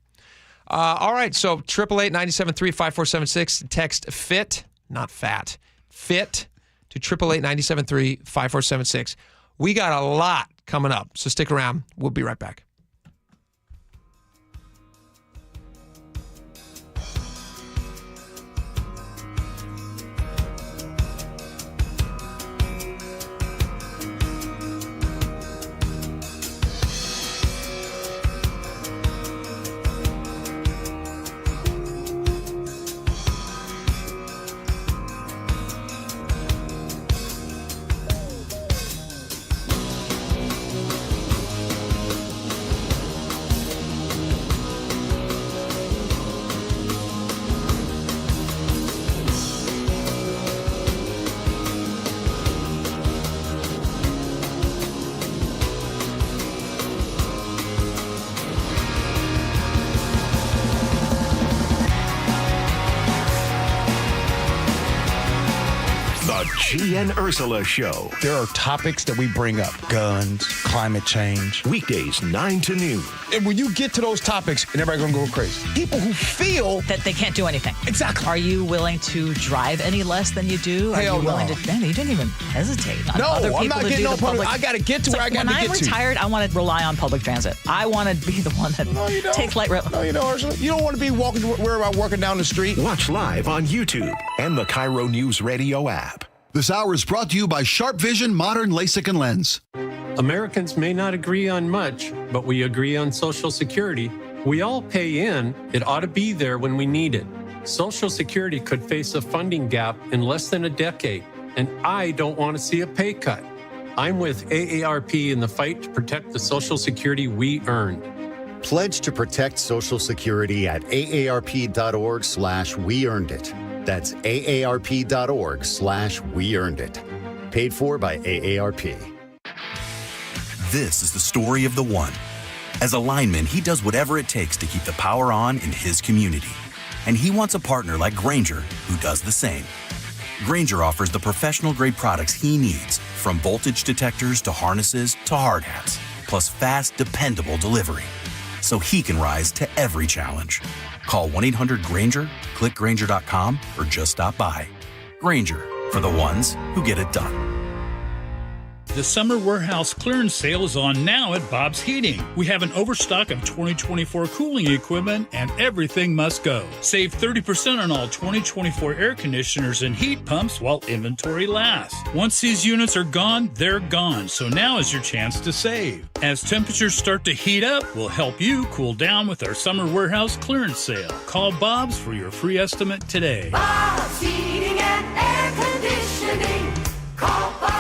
Speaker 19: All right, so 888-973-5476. Text FIT, not fat, FIT to 888-973-5476. We got a lot coming up, so stick around. We'll be right back.
Speaker 5: G and Ursula Show.
Speaker 8: There are topics that we bring up. Guns, climate change.
Speaker 5: Weekdays 9 to noon.
Speaker 8: And when you get to those topics, and everybody's going to go crazy. People who feel
Speaker 11: that they can't do anything.
Speaker 8: Exactly.
Speaker 11: Are you willing to drive any less than you do?
Speaker 8: Hell
Speaker 11: Are you willing
Speaker 8: no.
Speaker 11: to? Man, you didn't even hesitate. On
Speaker 8: No,
Speaker 11: other people
Speaker 8: I'm not
Speaker 11: to
Speaker 8: getting
Speaker 11: do
Speaker 8: on
Speaker 11: the public.
Speaker 8: I got to get to where I got to get to.
Speaker 11: When I'm retired, I want to rely on public transit. I want to be the one that takes light rail.
Speaker 8: No, you don't, Ursula. You don't want to be worried about walking down the street.
Speaker 5: Watch live on YouTube and the KIRO Newsradio app.
Speaker 1: This hour is brought to you by Sharp Vision Modern LASIK and Lens.
Speaker 12: Americans may not agree on much, but we agree on Social Security. We all pay in. It ought to be there when we need it. Social Security could face a funding gap in less than a decade, and I don't want to see a pay cut. I'm with AARP in the fight to protect the Social Security we earned.
Speaker 14: Pledge to protect Social Security at aarp.org/weearnedit. That's aarp.org/weearnedit. Paid for by AARP.
Speaker 24: This is the story of the one. As a lineman, he does whatever it takes to keep the power on in his community. And he wants a partner like Grainger who does the same. Grainger offers the professional-grade products he needs, from voltage detectors to harnesses to hard hats, plus fast, dependable delivery. so he can rise to every challenge. Call 1-800-GRANGER, click Grainger.com, or just stop by. Grainger, for the ones who get it done.
Speaker 3: The summer warehouse clearance sale is on now at Bob's Heating. We have an overstock of 2024 cooling equipment and everything must go. Save 30% on all 2024 air conditioners and heat pumps while inventory lasts. Once these units are gone, they're gone. So now is your chance to save. As temperatures start to heat up, we'll help you cool down with our summer warehouse clearance sale. Call Bob's for your free estimate today.
Speaker 4: Bob's Heating and Air Conditioning. Call Bob.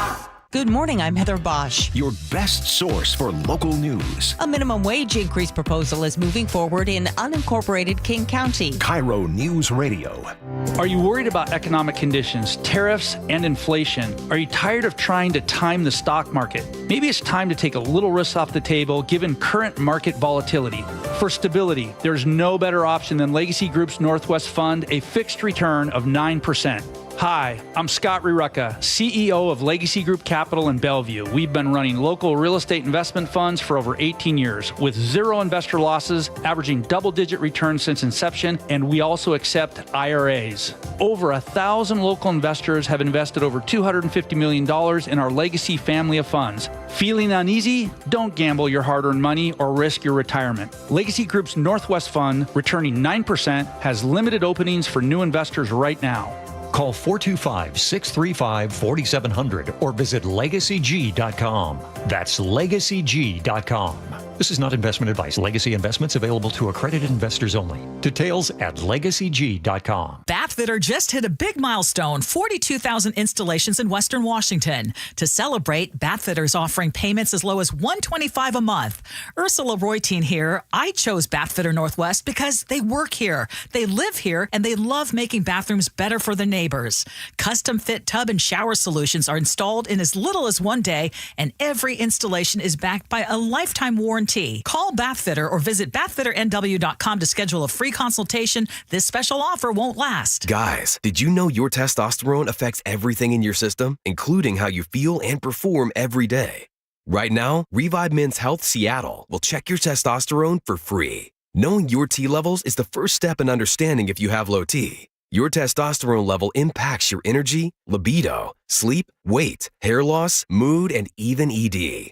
Speaker 13: Good morning, I'm Heather Bosch.
Speaker 5: Your best source for local news.
Speaker 13: A minimum wage increase proposal is moving forward in unincorporated King County.
Speaker 5: KIRO Newsradio.
Speaker 15: Are you worried about economic conditions, tariffs, and inflation? Are you tired of trying to time the stock market? Maybe it's time to take a little risk off the table given current market volatility. For stability, there's no better option than Legacy Group's Northwest Fund, a fixed return of 9%. Hi, I'm Scott Rirucka, CEO of Legacy Group Capital in Bellevue. We've been running local real estate investment funds for over 18 years with zero investor losses, averaging double-digit returns since inception, and we also accept IRAs. Over 1,000 local investors have invested over $250 million in our Legacy family of funds. Feeling uneasy? Don't gamble your hard-earned money or risk your retirement. Legacy Group's Northwest Fund, returning 9%, has limited openings for new investors right now.
Speaker 25: Call 425-635-4700 or visit LegacyG.com. That's LegacyG.com. This is not investment advice. Legacy investments available to accredited investors only. Details at LegacyG.com.
Speaker 11: Bathfitter just hit a big milestone, 42,000 installations in Western Washington. To celebrate, Bathfitter's offering payments as low as $125 a month. Ursula Royteen here. I chose Bathfitter Northwest because they work here, they live here, and they love making bathrooms better for their neighbors. Custom fit tub and shower solutions are installed in as little as 1 day, and every installation is backed by a lifetime warranty. Call Bathfitter or visit bathfitternw.com to schedule a free consultation. This special offer won't last.
Speaker 26: Guys, did you know your testosterone affects everything in your system, including how you feel and perform every day? Right now, Revibe Men's Health Seattle will check your testosterone for free. Knowing your T levels is the first step in understanding if you have low T. Your testosterone level impacts your energy, libido, sleep, weight, hair loss, mood, and even ED.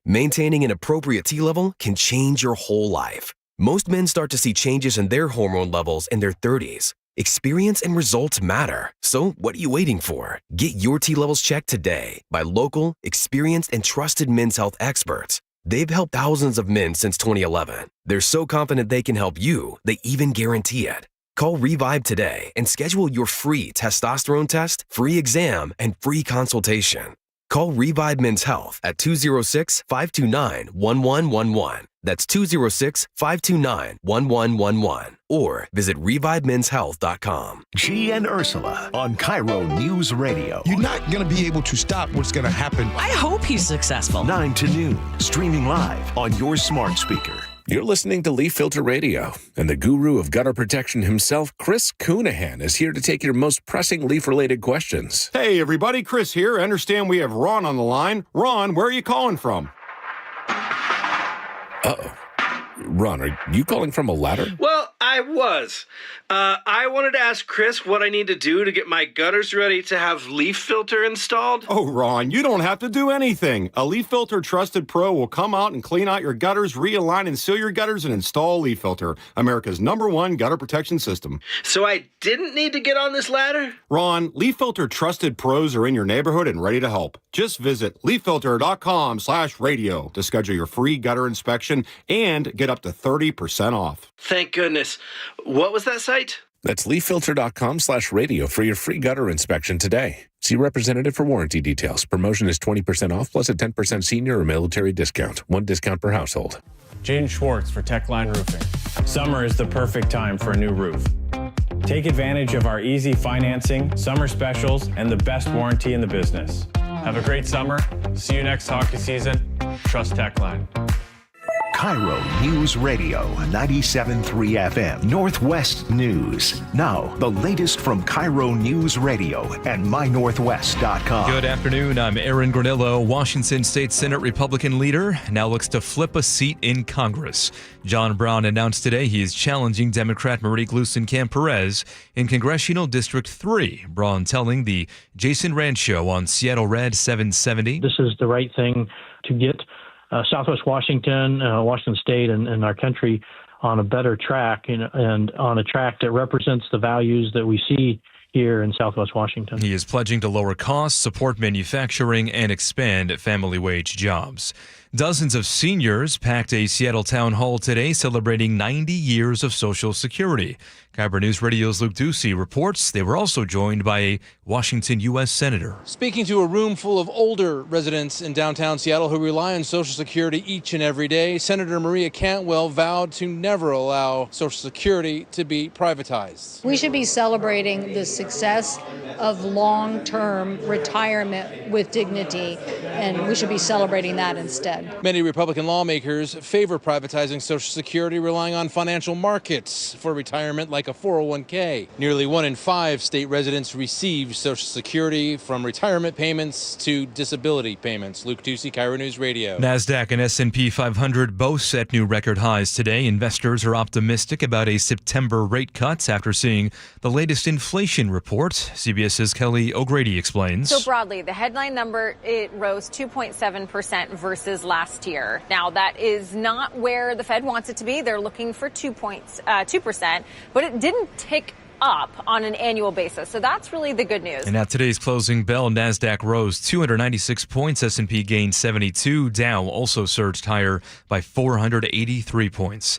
Speaker 26: Maintaining an appropriate T level can change your whole life. Most men start to see changes in their hormone levels in their 30s. Experience and results matter. So what are you waiting for? Get your T levels checked today by local, experienced, and trusted men's health experts. They've helped thousands of men since 2011. They're so confident they can help you, they even guarantee it. Call Revibe today and schedule your free testosterone test, free exam, and free consultation. Call Revibe Men's Health at 206-529-1111. That's 206-529-1111. Or visit RevibeMen'sHealth.com.
Speaker 5: G and Ursula on KIRO Newsradio.
Speaker 8: You're not going to be able to stop what's going to happen.
Speaker 11: I hope he's successful.
Speaker 5: 9 to noon, streaming live on your smart speaker.
Speaker 27: You're listening to Leaf Filter Radio, and the guru of gutter protection himself, Chris Coonahan, is here to take your most pressing leaf-related questions.
Speaker 28: Hey, everybody, Chris here. I understand we have Ron on the line. Ron, where are you calling from?
Speaker 27: Uh-oh. Ron, are you calling from a ladder?
Speaker 29: Well, I was. I wanted to ask Chris what I need to do to get my gutters ready to have Leaf Filter installed.
Speaker 28: Oh, Ron, you don't have to do anything. A Leaf Filter Trusted Pro will come out and clean out your gutters, realign and seal your gutters, and install Leaf Filter, America's #1 gutter protection system.
Speaker 29: So I didn't need to get on this ladder?
Speaker 28: Ron, Leaf Filter Trusted Pros are in your neighborhood and ready to help. Just visit leaffilter.com/radio to schedule your free gutter inspection and get up to 30% off.
Speaker 29: Thank goodness. What was that site?
Speaker 27: That's leaffilter.com/radio for your free gutter inspection today. See representative for warranty details. Promotion is 20% off plus a 10% senior or military discount. 1 discount per household.
Speaker 30: Jaden Schwartz for Techline Roofing. Summer is the perfect time for a new roof. Take advantage of our easy financing, summer specials, and the best warranty in the business. Have a great summer. See you next hockey season. Trust Techline.
Speaker 5: KIRO News Radio 97.3 FM, Northwest News. Now, the latest from KIRO News Radio and mynorthwest.com.
Speaker 22: Good afternoon. I'm Aaron Granillo. Washington State Senate Republican leader now looks to flip a seat in Congress. John Brown announced today he is challenging Democrat Marie Gluesenkamp-Perez in Congressional District 3. Braun telling the Jason Rand Show on Seattle Red 770.
Speaker 6: This is the right thing to get Southwest Washington, Washington State, and our country on a better track and on a track that represents the values that we see here in Southwest Washington.
Speaker 22: He is pledging to lower costs, support manufacturing, and expand family wage jobs. Dozens of seniors packed a Seattle town hall today celebrating 90 years of Social Security. KIRO News Radio's Luke Ducey reports they were also joined by a Washington U.S. Senator.
Speaker 7: Speaking to a room full of older residents in downtown Seattle who rely on Social Security each and every day, Senator Maria Cantwell vowed to never allow Social Security to be privatized.
Speaker 9: We should be celebrating the success of long-term retirement with dignity, and we should be celebrating that instead.
Speaker 7: Many Republican lawmakers favor privatizing Social Security, relying on financial markets for retirement like a 401k. Nearly 1 in 5 state residents receive Social Security, from retirement payments to disability payments. Luke Ducey, KIRO News Radio.
Speaker 22: NASDAQ and S&P 500 both set new record highs today. Investors are optimistic about a September rate cut after seeing the latest inflation report. CBS's Kelly O'Grady explains.
Speaker 10: So broadly, the headline number, it rose 2.7% versus last year. Now, that is not where the Fed wants it to be. They're looking for 2%, but it didn't tick up on an annual basis. So that's really the good news.
Speaker 22: And at today's closing bell, NASDAQ rose 296 points, S&P gained 72, Dow also surged higher by 483 points.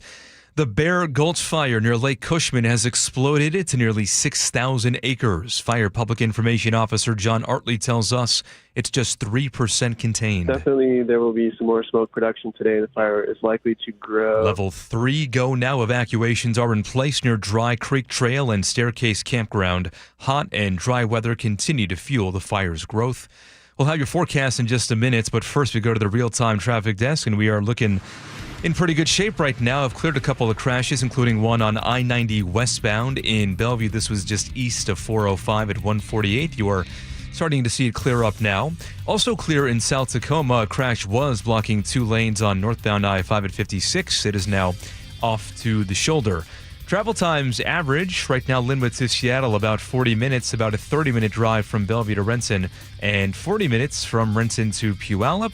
Speaker 22: The Bear Gulch fire near Lake Cushman has exploded to nearly 6,000 acres. Fire Public Information Officer John Artley tells us it's just 3% contained.
Speaker 16: Definitely there will be some more smoke production today. The fire is likely to grow.
Speaker 22: Level 3 go now. Evacuations are in place near Dry Creek Trail and Staircase Campground. Hot and dry weather continue to fuel the fire's growth. We'll have your forecast in just a minute, but first we go to the real-time traffic desk, and we are looking in pretty good shape right now. I've cleared a couple of crashes, including one on I-90 westbound in Bellevue. This was just east of 405 at 148. You are starting to see it clear up now. Also clear in South Tacoma. A crash was blocking 2 lanes on northbound I-5 at 56. It is now off to the shoulder. Travel times average right now, Linwood to Seattle, about 40 minutes, about a 30-minute drive from Bellevue to Renton, and 40 minutes from Renton to Puyallup.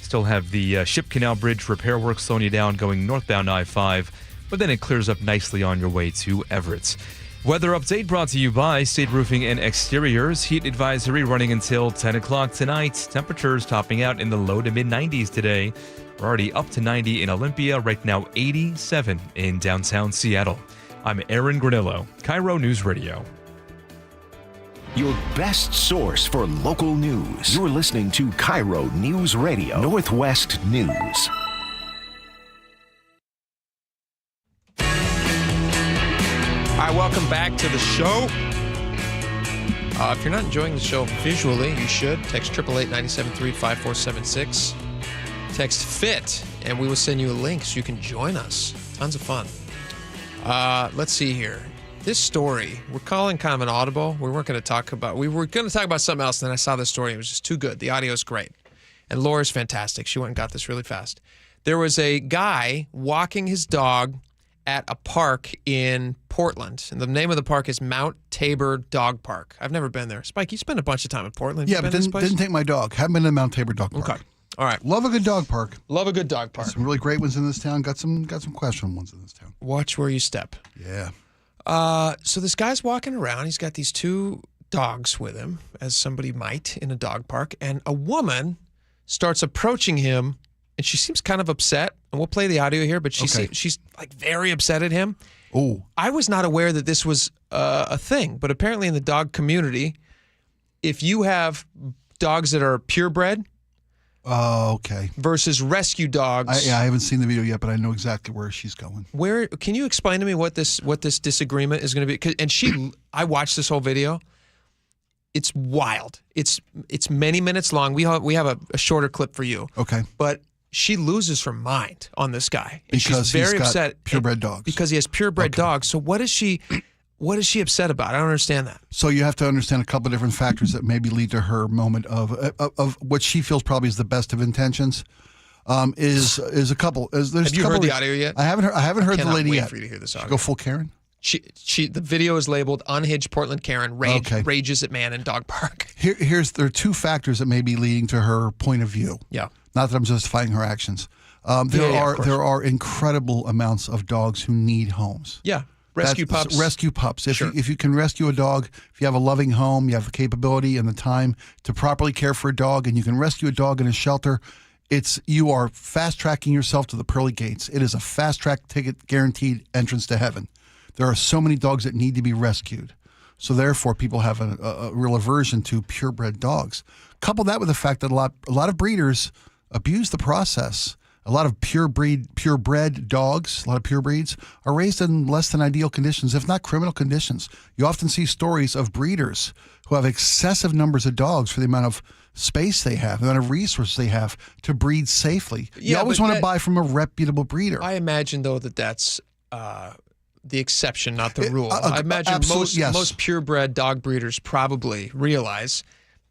Speaker 22: Still have the Ship Canal Bridge repair work slowing you down going northbound I-5, but then it clears up nicely on your way to Everett. Weather update brought to you by State Roofing and Exteriors. Heat advisory running until 10 o'clock tonight. Temperatures topping out in the low to mid-90s today. We're already up to 90 in Olympia, right now 87 in downtown Seattle. I'm Aaron Granillo, KIRO News Radio.
Speaker 5: Your best source for local news. You're listening to KIRO News Radio, Northwest News.
Speaker 19: All right, welcome back to the show. If you're not enjoying the show visually, you should. Text 888-973-5476. Text FIT, and we will send you a link so you can join us. Tons of fun. Let's see here. This story, we're calling kind of an audible. We were going to talk about something else, and then I saw this story. It was just too good. The audio is great. And Laura's fantastic. She went and got this really fast. There was a guy walking his dog at a park in Portland. And the name of the park is Mount Tabor Dog Park. I've never been there. Spike, you spent a bunch of time in Portland.
Speaker 1: Yeah, but didn't take my dog. Haven't been to Mount Tabor Dog Park.
Speaker 19: Okay. All right.
Speaker 1: Love a good dog park.
Speaker 19: Love a good dog park.
Speaker 1: Got some really great ones in this town. Got some questionable ones in this town.
Speaker 19: Watch where you step.
Speaker 1: Yeah.
Speaker 19: So this guy's walking around. He's got these 2 dogs with him, as somebody might in a dog park. And a woman starts approaching him, and she seems kind of upset. And we'll play the audio here, but she's like very upset at him.
Speaker 1: Oh.
Speaker 19: I was not aware that this was a thing, but apparently in the dog community, if you have dogs that are purebred,
Speaker 1: Oh, okay.
Speaker 19: Versus rescue dogs.
Speaker 1: I haven't seen the video yet, but I know exactly where she's going.
Speaker 19: Where can you explain to me what this disagreement is going to be? And I watched this whole video. It's wild. It's many minutes long. We have a shorter clip for you.
Speaker 1: Okay.
Speaker 19: But she loses her mind on this guy. And
Speaker 1: Because
Speaker 19: she's very
Speaker 1: he's got
Speaker 19: upset
Speaker 1: purebred dogs.
Speaker 19: because he has purebred dogs. So what is she upset about? I don't understand that.
Speaker 1: So you have to understand a couple of different factors that maybe lead to her moment of what she feels probably is the best of intentions. Is a couple. There's
Speaker 19: Have you heard the audio yet?
Speaker 1: I haven't heard the
Speaker 19: cannot
Speaker 1: lady
Speaker 19: wait
Speaker 1: yet.
Speaker 19: for you to hear this
Speaker 1: Should I
Speaker 19: audio.
Speaker 1: go full Karen.
Speaker 19: The video is labeled "Unhinged Portland Karen rages at man in dog park."
Speaker 1: There are two factors that may be leading to her point of view.
Speaker 19: Yeah.
Speaker 1: Not that I'm justifying her actions.
Speaker 19: of course.
Speaker 1: There are incredible amounts of dogs who need homes.
Speaker 19: Yeah. Rescue pups.
Speaker 1: Rescue pups. If you can rescue a dog, if you have a loving home, you have the capability and the time to properly care for a dog, and you can rescue a dog in a shelter, you are fast tracking yourself to the pearly gates. It is a fast track ticket, guaranteed entrance to heaven. There are so many dogs that need to be rescued. So therefore, people have a real aversion to purebred dogs. Couple that with the fact that a lot of breeders abuse the process. A lot of purebred dogs, a lot of pure breeds, are raised in less than ideal conditions, if not criminal conditions. You often see stories of breeders who have excessive numbers of dogs for the amount of space they have, the amount of resources they have to breed safely. You always want to buy from a reputable breeder.
Speaker 19: I imagine, though, that's the exception, not the rule. I imagine most purebred dog breeders probably realize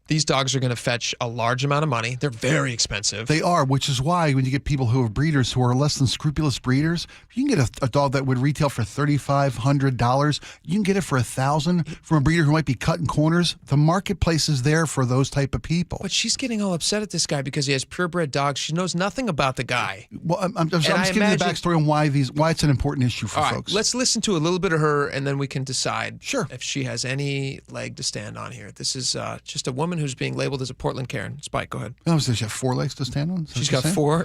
Speaker 19: these dogs are going to fetch a large amount of money. They're very expensive.
Speaker 1: They are, which is why when you get people who are breeders who are less than scrupulous breeders, you can get a dog that would retail for $3,500. You can get it for $1,000 from a breeder who might be cutting corners. The marketplace is there for those type of people.
Speaker 19: But she's getting all upset at this guy because he has purebred dogs. She knows nothing about the guy.
Speaker 1: Well, I'm just giving you the backstory on why it's an important issue for folks.
Speaker 19: Let's listen to a little bit of her, and then we can decide if she has any leg to stand on here. This is just a woman who's being labeled as a Portland Karen. Spike, go ahead.
Speaker 1: Oh, so she have 4 legs to stand on?
Speaker 19: She's got four.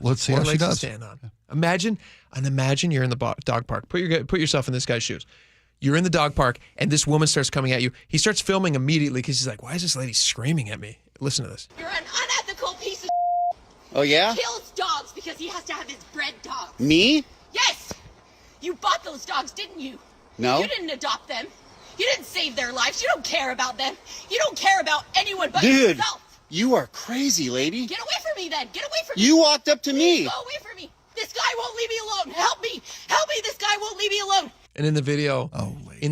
Speaker 1: Let's see how she does.
Speaker 19: To stand on. Imagine you're in the dog park. Put yourself in this guy's shoes. You're in the dog park, and this woman starts coming at you. He starts filming immediately because he's like, "Why is this lady screaming at me?" Listen to this.
Speaker 2: You're an unethical piece of
Speaker 3: Oh, yeah?
Speaker 2: He kills dogs because he has to have his bred dogs.
Speaker 3: Me?
Speaker 2: Yes! You bought those dogs, didn't you?
Speaker 3: No.
Speaker 2: You didn't adopt them. You didn't save their lives. You don't care about them. You don't care about anyone but
Speaker 3: Dude,
Speaker 2: yourself.
Speaker 3: you are crazy, lady.
Speaker 2: Get away from me then. Get away from me.
Speaker 3: You walked up to
Speaker 2: Please
Speaker 3: me.
Speaker 2: Go away from me. This guy won't leave me alone. Help me. Help me. This guy won't leave me alone.
Speaker 19: And in the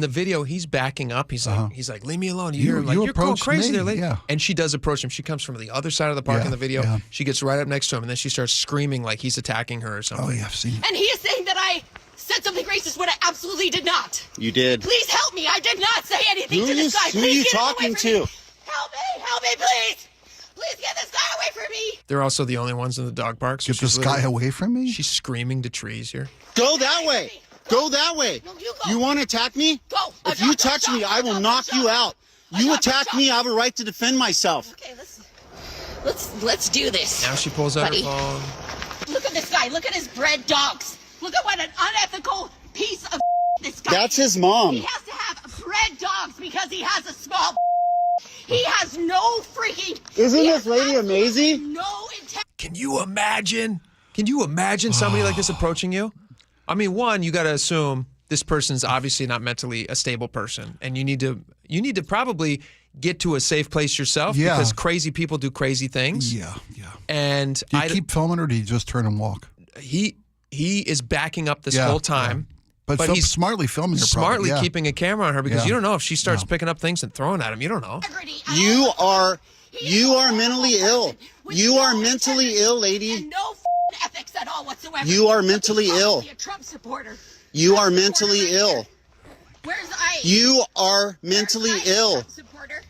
Speaker 19: video, he's backing up. He's like, "Leave me alone." You hear him like, "You're going crazy there, lady."
Speaker 1: Yeah.
Speaker 19: And she does approach him. She comes from the other side of the park in the video.
Speaker 1: Yeah.
Speaker 19: She gets right up next to him, and then she starts screaming like he's attacking her or something.
Speaker 1: Oh, yeah, I've seen it.
Speaker 2: And he is saying that I said something racist when I absolutely did not.
Speaker 3: You did.
Speaker 2: Please help me. I did not say anything to this guy.
Speaker 3: Who are
Speaker 2: Please
Speaker 3: you
Speaker 2: get him away
Speaker 3: talking
Speaker 2: from
Speaker 3: to?
Speaker 2: me. Help me, please. Please get this guy away from me.
Speaker 19: They're also the only ones in the dog park. So
Speaker 1: Get this guy away from me?
Speaker 19: She's screaming to trees here.
Speaker 3: Go that way. Go that way.
Speaker 2: No, you go.
Speaker 3: You want to attack me?
Speaker 2: Go.
Speaker 3: If you touch me, I will knock you out. You attack me, I have a right to defend myself.
Speaker 2: Okay, let's do this.
Speaker 19: Now she pulls out
Speaker 2: Buddy.
Speaker 19: her phone.
Speaker 2: Look at this guy. Look at his bred dogs. Look at what an unethical piece of this guy.
Speaker 3: That's his mom.
Speaker 2: He has to have bred dogs because he has a small. He has no freaking.
Speaker 3: Isn't this lady amazing?
Speaker 2: No intent.
Speaker 19: Can you imagine? Can you imagine somebody like this approaching you? I mean, one, you got to assume this person's obviously not mentally a stable person, and you need to probably get to a safe place yourself because crazy people do crazy things.
Speaker 1: Yeah.
Speaker 19: And
Speaker 1: Do you keep filming, or do you just turn and walk?
Speaker 19: He is backing up this whole time.
Speaker 1: Yeah. But he's smartly filming her.
Speaker 19: Smartly keeping a camera on her because you don't know if she starts picking up things and throwing at him. You don't know.
Speaker 3: You are mentally ill. You are mentally ill, lady.
Speaker 2: No ethics at all whatsoever.
Speaker 3: You are mentally ill.
Speaker 2: A Trump supporter.
Speaker 3: You are mentally ill.
Speaker 2: Where's Ice?
Speaker 3: You are mentally ill.
Speaker 2: Supporter.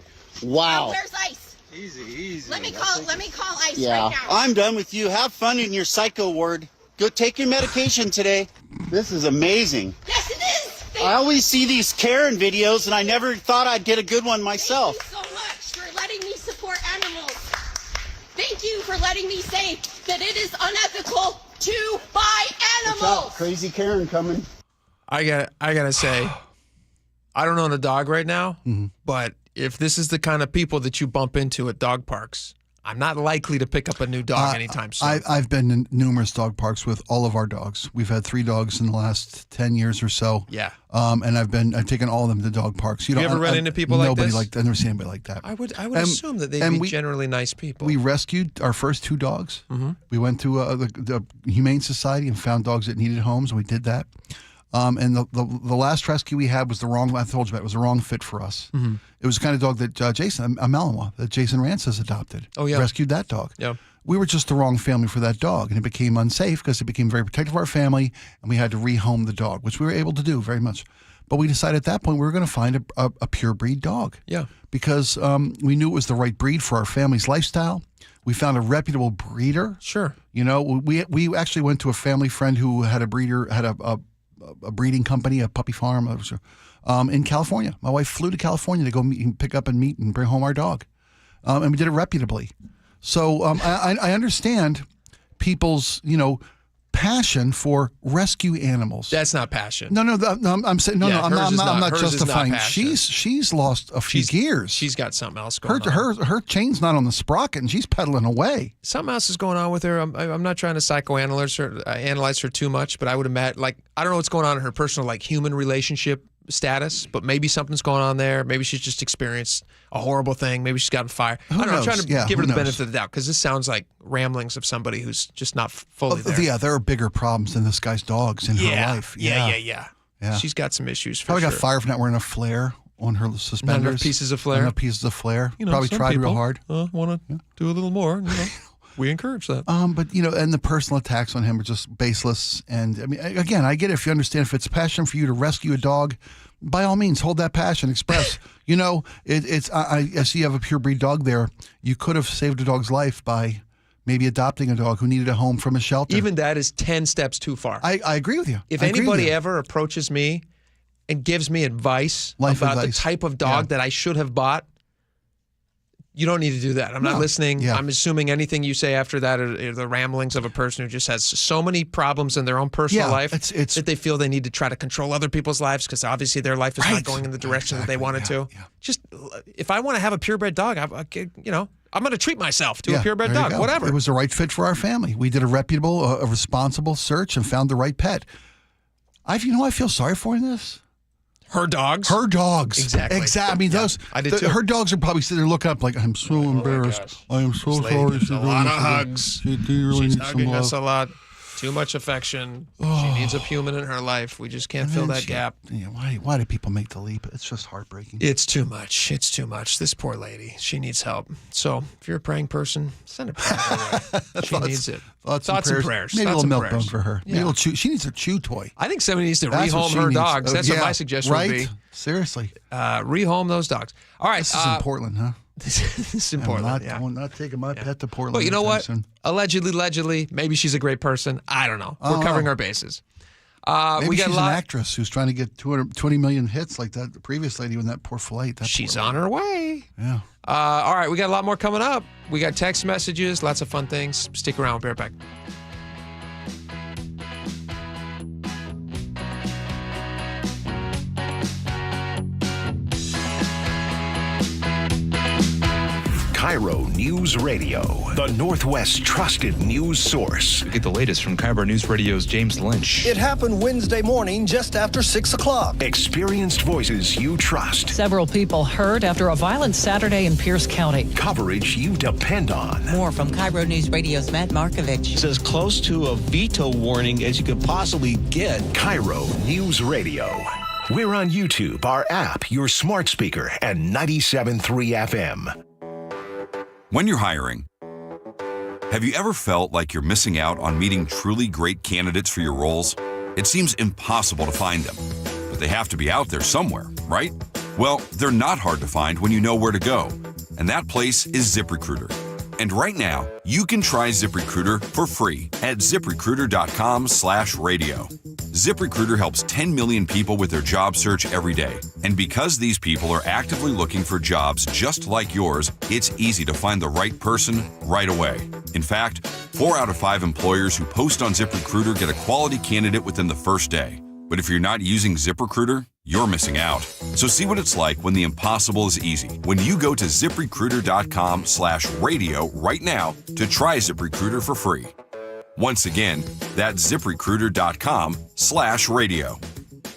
Speaker 3: Wow.
Speaker 2: Where's Ice?
Speaker 3: Easy.
Speaker 2: Let me call Ice
Speaker 3: Yeah.
Speaker 2: right now.
Speaker 3: I'm done with you. Have fun in your psycho ward. Go take your medication today. This is amazing.
Speaker 2: Yes, it is.
Speaker 3: I always see these Karen videos, and I never thought I'd get a good one myself.
Speaker 2: Thank you so much for letting me support animals. Thank you for letting me say that it is unethical to buy animals.
Speaker 3: Watch out, crazy Karen coming.
Speaker 19: I gotta say, I don't own a dog right now, but if this is the kind of people that you bump into at dog parks, I'm not likely to pick up a new dog anytime soon.
Speaker 1: I've been in numerous dog parks with all of our dogs. We've had 3 dogs in the last 10 years or so.
Speaker 19: Yeah.
Speaker 1: And I've taken all of them to dog parks.
Speaker 19: You ever run into people like this?
Speaker 1: I've never seen anybody like that.
Speaker 19: I would assume that they'd be generally nice people.
Speaker 1: We rescued our first 2 dogs.
Speaker 19: Mm-hmm.
Speaker 1: We went to the Humane Society and found dogs that needed homes, and we did that. And the last rescue we had was I told you about it was the wrong fit for us.
Speaker 19: Mm-hmm.
Speaker 1: It was the kind of dog that a Malinois that Jason Rance has adopted.
Speaker 19: Oh, yeah.
Speaker 1: Rescued that dog.
Speaker 19: Yeah.
Speaker 1: We were just the wrong family for that dog, and it became unsafe because it became very protective of our family, and we had to rehome the dog, which we were able to do very much. But we decided at that point we were going to find a pure breed dog.
Speaker 19: Yeah.
Speaker 1: Because we knew it was the right breed for our family's lifestyle. We found a reputable breeder.
Speaker 19: Sure.
Speaker 1: You know, we actually went to a family friend who had a breeding company, a puppy farm in California. My wife flew to California to go pick up and meet and bring home our dog. And we did it reputably. So I understand people's, passion for rescue animals.
Speaker 19: That's not passion.
Speaker 1: No, I'm saying I'm not justifying. She's lost a few gears.
Speaker 19: She's got something else going on.
Speaker 1: Her chain's not on the sprocket, and she's pedaling away.
Speaker 19: Something else is going on with her. I'm not trying to psychoanalyze her too much, but I would imagine, I don't know what's going on in her personal, human relationship status, but maybe something's going on there. Maybe she's just experienced a horrible thing. Maybe she's gotten fired. I don't know. I'm trying to give her the benefit of the doubt because this sounds like ramblings of somebody who's just not fully there.
Speaker 1: Yeah, there are bigger problems than this guy's dogs in her life.
Speaker 19: Yeah. She's got some issues for
Speaker 1: Probably
Speaker 19: sure.
Speaker 1: got fired for not wearing a flare on her suspenders.
Speaker 19: Not enough pieces of flare.
Speaker 1: Probably tried real hard.
Speaker 19: Want to do a little more. We encourage that.
Speaker 1: But and the personal attacks on him are just baseless. And I mean, again, I get it. If you understand, if it's passion for you to rescue a dog, by all means, hold that passion. Express. I see you have a pure breed dog there. You could have saved a dog's life by maybe adopting a dog who needed a home from a shelter.
Speaker 19: Even that is 10 steps too far.
Speaker 1: I agree with you.
Speaker 19: If anybody ever approaches me and gives me advice about the type of dog that I should have bought, you don't need to do that. I'm not listening. Yeah. I'm assuming anything you say after that are the ramblings of a person who just has so many problems in their own personal life that they feel they need to try to control other people's lives because obviously their life is not going in the direction that they want it to. Yeah. Just if I want to have a purebred dog, I'm going to treat myself to a purebred dog, whatever.
Speaker 1: It was the right fit for our family. We did a reputable, a responsible search and found the right pet. I feel sorry for in this.
Speaker 19: Her dogs?
Speaker 1: Her dogs.
Speaker 19: Exactly.
Speaker 1: I mean,
Speaker 19: I did too.
Speaker 1: Her dogs are probably sitting there looking up like, I'm so embarrassed. I am so sorry.
Speaker 19: A lot of hugs. She's hugging us a lot. Too much affection. She needs a human in her life. We just can't fill that gap.
Speaker 1: Yeah, why do people make the leap? It's just heartbreaking.
Speaker 19: It's too much. It's too much. This poor lady, she needs help. So if you're a praying person, send a prayer her way. She needs it.
Speaker 1: Thoughts and prayers. Maybe a little milk bone for her. Maybe she needs a chew toy.
Speaker 19: I think somebody needs to rehome her dogs. That's what my suggestion would be.
Speaker 1: Seriously.
Speaker 19: Rehome those dogs. All right.
Speaker 1: This is in Portland, huh?
Speaker 19: This is in Portland.
Speaker 1: I'm not taking my pet to Portland.
Speaker 19: But you know what? Allegedly, maybe she's a great person. I don't know. We're covering our bases.
Speaker 1: Maybe she's an actress who's trying to get 220 million hits like that. The previous lady in that poor flight.
Speaker 19: She's on her way.
Speaker 1: Yeah.
Speaker 19: All right, we got a lot more coming up. We got text messages, lots of fun things. Stick around. We'll be right back.
Speaker 5: KIRO Newsradio, the Northwest's trusted news source.
Speaker 22: We get the latest from KIRO Newsradio's James Lynch.
Speaker 4: It happened Wednesday morning just after 6 o'clock.
Speaker 5: Experienced voices you trust.
Speaker 11: Several people hurt after a violent Saturday in Pierce County.
Speaker 5: Coverage you depend on.
Speaker 12: More from KIRO Newsradio's Matt Markovich.
Speaker 13: It's as close to a veto warning as you could possibly get.
Speaker 5: KIRO Newsradio. We're on YouTube, our app, your smart speaker, and 97.3 FM.
Speaker 14: When you're hiring, have you ever felt like you're missing out on meeting truly great candidates for your roles? It seems impossible to find them, but they have to be out there somewhere, right? Well, they're not hard to find when you know where to go, and that place is ZipRecruiter. And right now, you can try ZipRecruiter for free at ZipRecruiter.com/radio. ZipRecruiter helps 10 million people with their job search every day. And because these people are actively looking for jobs just like yours, it's easy to find the right person right away. In fact, 4 out of 5 employers who post on ZipRecruiter get a quality candidate within the first day. But if you're not using ZipRecruiter, you're missing out. So see what it's like when the impossible is easy. When you go to ZipRecruiter.com/radio right now to try ZipRecruiter for free. Once again, that's ZipRecruiter.com/radio.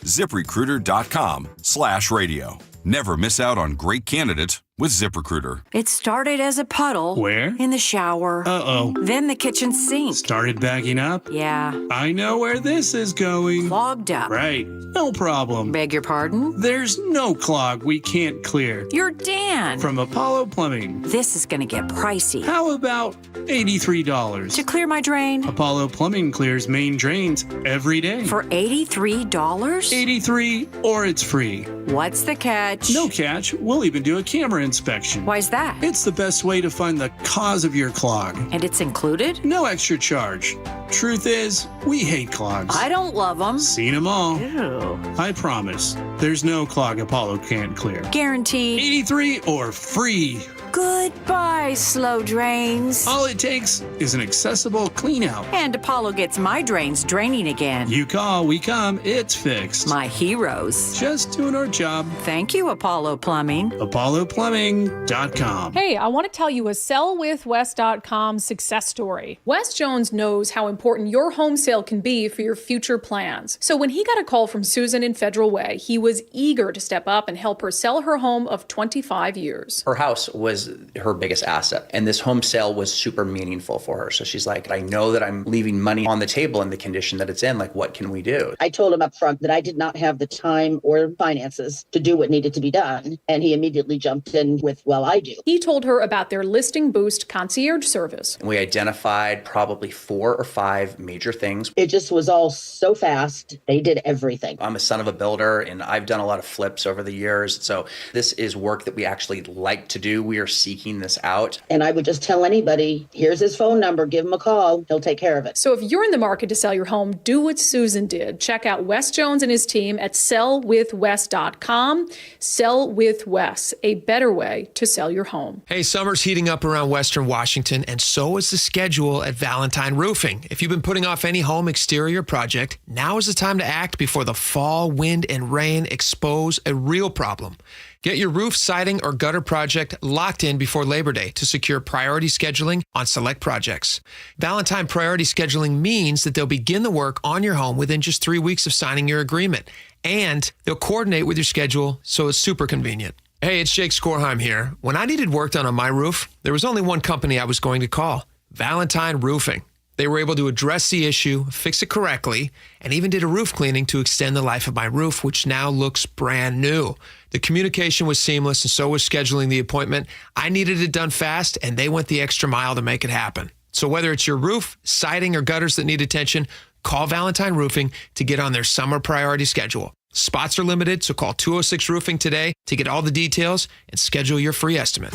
Speaker 14: ZipRecruiter.com/radio. Never miss out on great candidates with ZipRecruiter.
Speaker 8: It started as a puddle.
Speaker 15: Where?
Speaker 8: In the shower.
Speaker 15: Uh-oh.
Speaker 8: Then the kitchen sink.
Speaker 15: Started backing up?
Speaker 8: Yeah.
Speaker 15: I know where this is going.
Speaker 8: Clogged up.
Speaker 15: Right. No problem.
Speaker 8: Beg your pardon?
Speaker 15: There's no clog we can't clear.
Speaker 8: You're Dan.
Speaker 15: From Apollo Plumbing.
Speaker 8: This is going to get pricey.
Speaker 15: How about $83?
Speaker 8: To clear my drain?
Speaker 15: Apollo Plumbing clears main drains every day.
Speaker 8: For $83?
Speaker 15: 83 or it's free.
Speaker 8: What's the catch?
Speaker 15: No catch. We'll even do a camera inspection.
Speaker 8: Why's that?
Speaker 15: It's the best way to find the cause of your clog.
Speaker 8: And it's included?
Speaker 15: No extra charge. Truth is, we hate clogs.
Speaker 8: I don't love them.
Speaker 15: Seen them all.
Speaker 8: Ew.
Speaker 15: I promise, there's no clog Apollo can't clear.
Speaker 8: Guaranteed.
Speaker 15: 83 or free.
Speaker 8: Goodbye, slow drains.
Speaker 15: All it takes is an accessible clean out.
Speaker 8: And Apollo gets my drains draining again.
Speaker 15: You call, we come, it's fixed.
Speaker 8: My heroes.
Speaker 15: Just doing our job.
Speaker 8: Thank you, Apollo Plumbing.
Speaker 15: ApolloPlumbing.com.
Speaker 17: Hey, I want to tell you a sellwithwes.com success story. Wes Jones knows how important your home sale can be for your future plans. So when he got a call from Susan in Federal Way, he was eager to step up and help her sell her home of 25 years.
Speaker 18: Her house was her biggest asset, and this home sale was super meaningful for her. So she's like, I know that I'm leaving money on the table in the condition that it's in. Like, what can we do?
Speaker 20: I told him up front that I did not have the time or finances to do what needed to be done. And he immediately jumped in with, well, I do.
Speaker 17: He told her about their Listing Boost concierge service.
Speaker 18: And we identified probably 4 or 5 major things.
Speaker 20: It just was all so fast. They did everything.
Speaker 18: I'm a son of a builder, and I've done a lot of flips over the years. So this is work that we actually like to do. We are seeking this out.
Speaker 20: And I would just tell anybody, here's his phone number, give him a call, he'll take care of it.
Speaker 17: So if you're in the market to sell your home, do what Susan did. Check out Wes Jones and his team at sellwithwes.com. Sell with Wes, a better way to sell your home.
Speaker 19: Hey, summer's heating up around Western Washington, and so is the schedule at Valentine Roofing. If you've been putting off any home exterior project, now is the time to act before the fall, wind, and rain expose a real problem. Get your roof, siding, or gutter project locked in before Labor Day to secure priority scheduling on select projects. Valentine priority scheduling means that they'll begin the work on your home within just 3 weeks of signing your agreement, and they'll coordinate with your schedule, so it's super convenient. Hey, it's Jake Skorheim here. When I needed work done on my roof, there was only one company I was going to call, Valentine Roofing. They were able to address the issue, fix it correctly, and even did a roof cleaning to extend the life of my roof, which now looks brand new. The communication was seamless, and so was scheduling the appointment. I needed it done fast, and they went the extra mile to make it happen. So whether it's your roof, siding, or gutters that need attention, call Valentine Roofing to get on their summer priority schedule. Spots are limited, so call 206 Roofing today to get all the details and schedule your free estimate.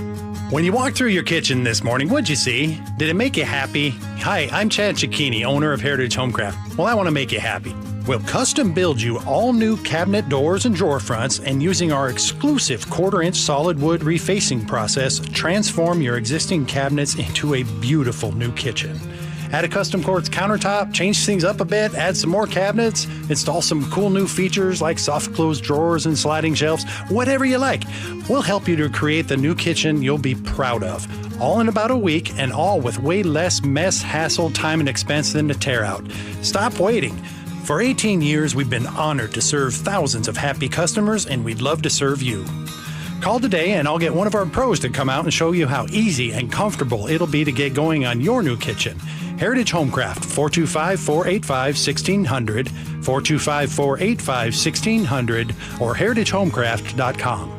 Speaker 21: When you walked through your kitchen this morning, what'd you see? Did it make you happy? Hi, I'm Chad Cicchini, owner of Heritage Homecraft. Well, I want to make you happy. We'll custom build you all new cabinet doors and drawer fronts, and using our exclusive 1/4-inch solid wood refacing process, transform your existing cabinets into a beautiful new kitchen. Add a custom quartz countertop, change things up a bit, add some more cabinets, install some cool new features like soft close drawers and sliding shelves, whatever you like. We'll help you to create the new kitchen you'll be proud of. All in about a week, and all with way less mess, hassle, time, and expense than to tear out. Stop waiting. For 18 years, we've been honored to serve thousands of happy customers, and we'd love to serve you. Call today and I'll get one of our pros to come out and show you how easy and comfortable it'll be to get going on your new kitchen. Heritage Homecraft, 425-485-1600, 425-485-1600, or heritagehomecraft.com.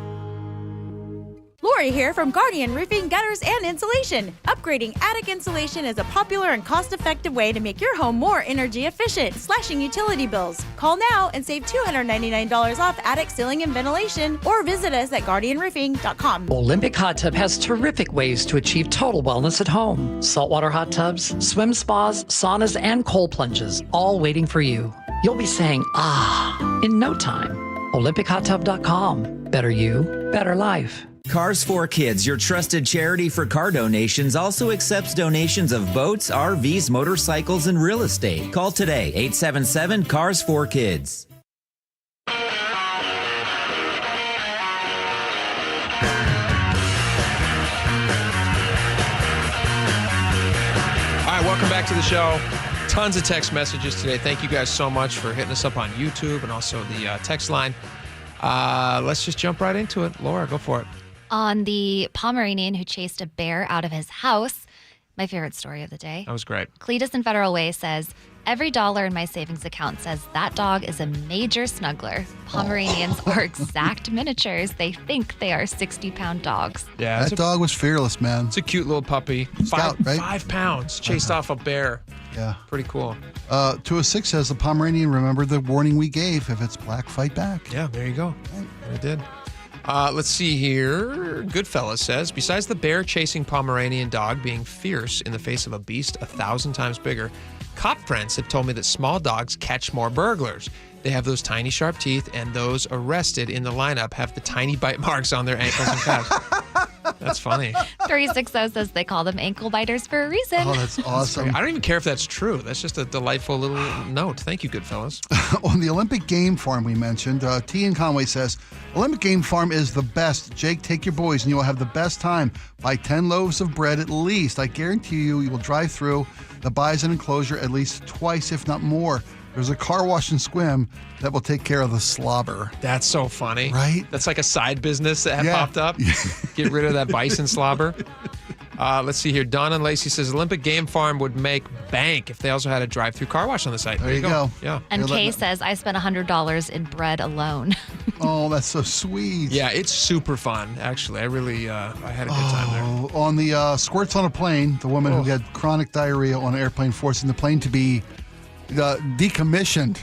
Speaker 23: Lori here from Guardian Roofing, Gutters, and Insulation. Upgrading attic insulation is a popular and cost-effective way to make your home more energy efficient, slashing utility bills. Call now and save $299 off attic ceiling and ventilation, or visit us at guardianroofing.com.
Speaker 24: Olympic Hot Tub has terrific ways to achieve total wellness at home. Saltwater hot tubs, swim spas, saunas, and cold plunges, all waiting for you. You'll be saying, ah, in no time. OlympicHotTub.com. Better you, better life.
Speaker 25: Cars for Kids, your trusted charity for car donations, also accepts donations of boats, RVs, motorcycles, and real estate. Call today, 877-CARS4KIDS.
Speaker 19: Welcome back to the show. Tons of text messages today. Thank you guys so much for hitting us up on YouTube and also the text line. Let's just jump right into it. Laura, go for it.
Speaker 6: On the Pomeranian who chased a bear out of his house, my favorite story of the day.
Speaker 19: That was great.
Speaker 6: Cletus in Federal Way says, every dollar in my savings account says that dog is a major snuggler. Pomeranians are exact miniatures. They think they are 60-pound dogs.
Speaker 19: Yeah,
Speaker 1: that dog was fearless, man.
Speaker 19: It's a cute little puppy.
Speaker 1: Scout, right?
Speaker 19: 5 pounds, chased off a bear.
Speaker 1: Yeah.
Speaker 19: Pretty cool.
Speaker 1: 206 says, the Pomeranian, remember the warning we gave. If it's black, fight back.
Speaker 19: Yeah, there you go. It did. Let's see here. Goodfellas says, besides the bear-chasing Pomeranian dog being fierce in the face of a beast 1,000 times bigger, cop friends have told me that small dogs catch more burglars. They have those tiny sharp teeth, and those arrested in the lineup have the tiny bite marks on their ankles and calves. That's funny.
Speaker 6: 360 says they call them ankle biters for a reason.
Speaker 1: Oh, that's awesome.
Speaker 19: I don't even care if that's true. That's just a delightful little note. Thank you, Goodfellas.
Speaker 1: On the Olympic Game Farm we mentioned, T in Conway says, Olympic Game Farm is the best. Jake, take your boys and you will have the best time. Buy 10 loaves of bread at least. I guarantee you will drive through the bison enclosure at least twice, if not more. There's a car wash and swim that will take care of the slobber.
Speaker 19: That's so funny.
Speaker 1: Right?
Speaker 19: That's like a side business that had popped up. Get rid of that bison slobber. Let's see here. Don and Lacey says Olympic Game Farm would make bank if they also had a drive-through car wash on the site.
Speaker 1: There you go.
Speaker 19: Yeah.
Speaker 6: And Kay says, I spent $100 in bread alone.
Speaker 1: Oh, that's so sweet.
Speaker 19: Yeah, it's super fun, actually. I really, I had a good time there.
Speaker 1: On the squirts on a plane, the woman who had chronic diarrhea on an airplane forcing the plane to be decommissioned.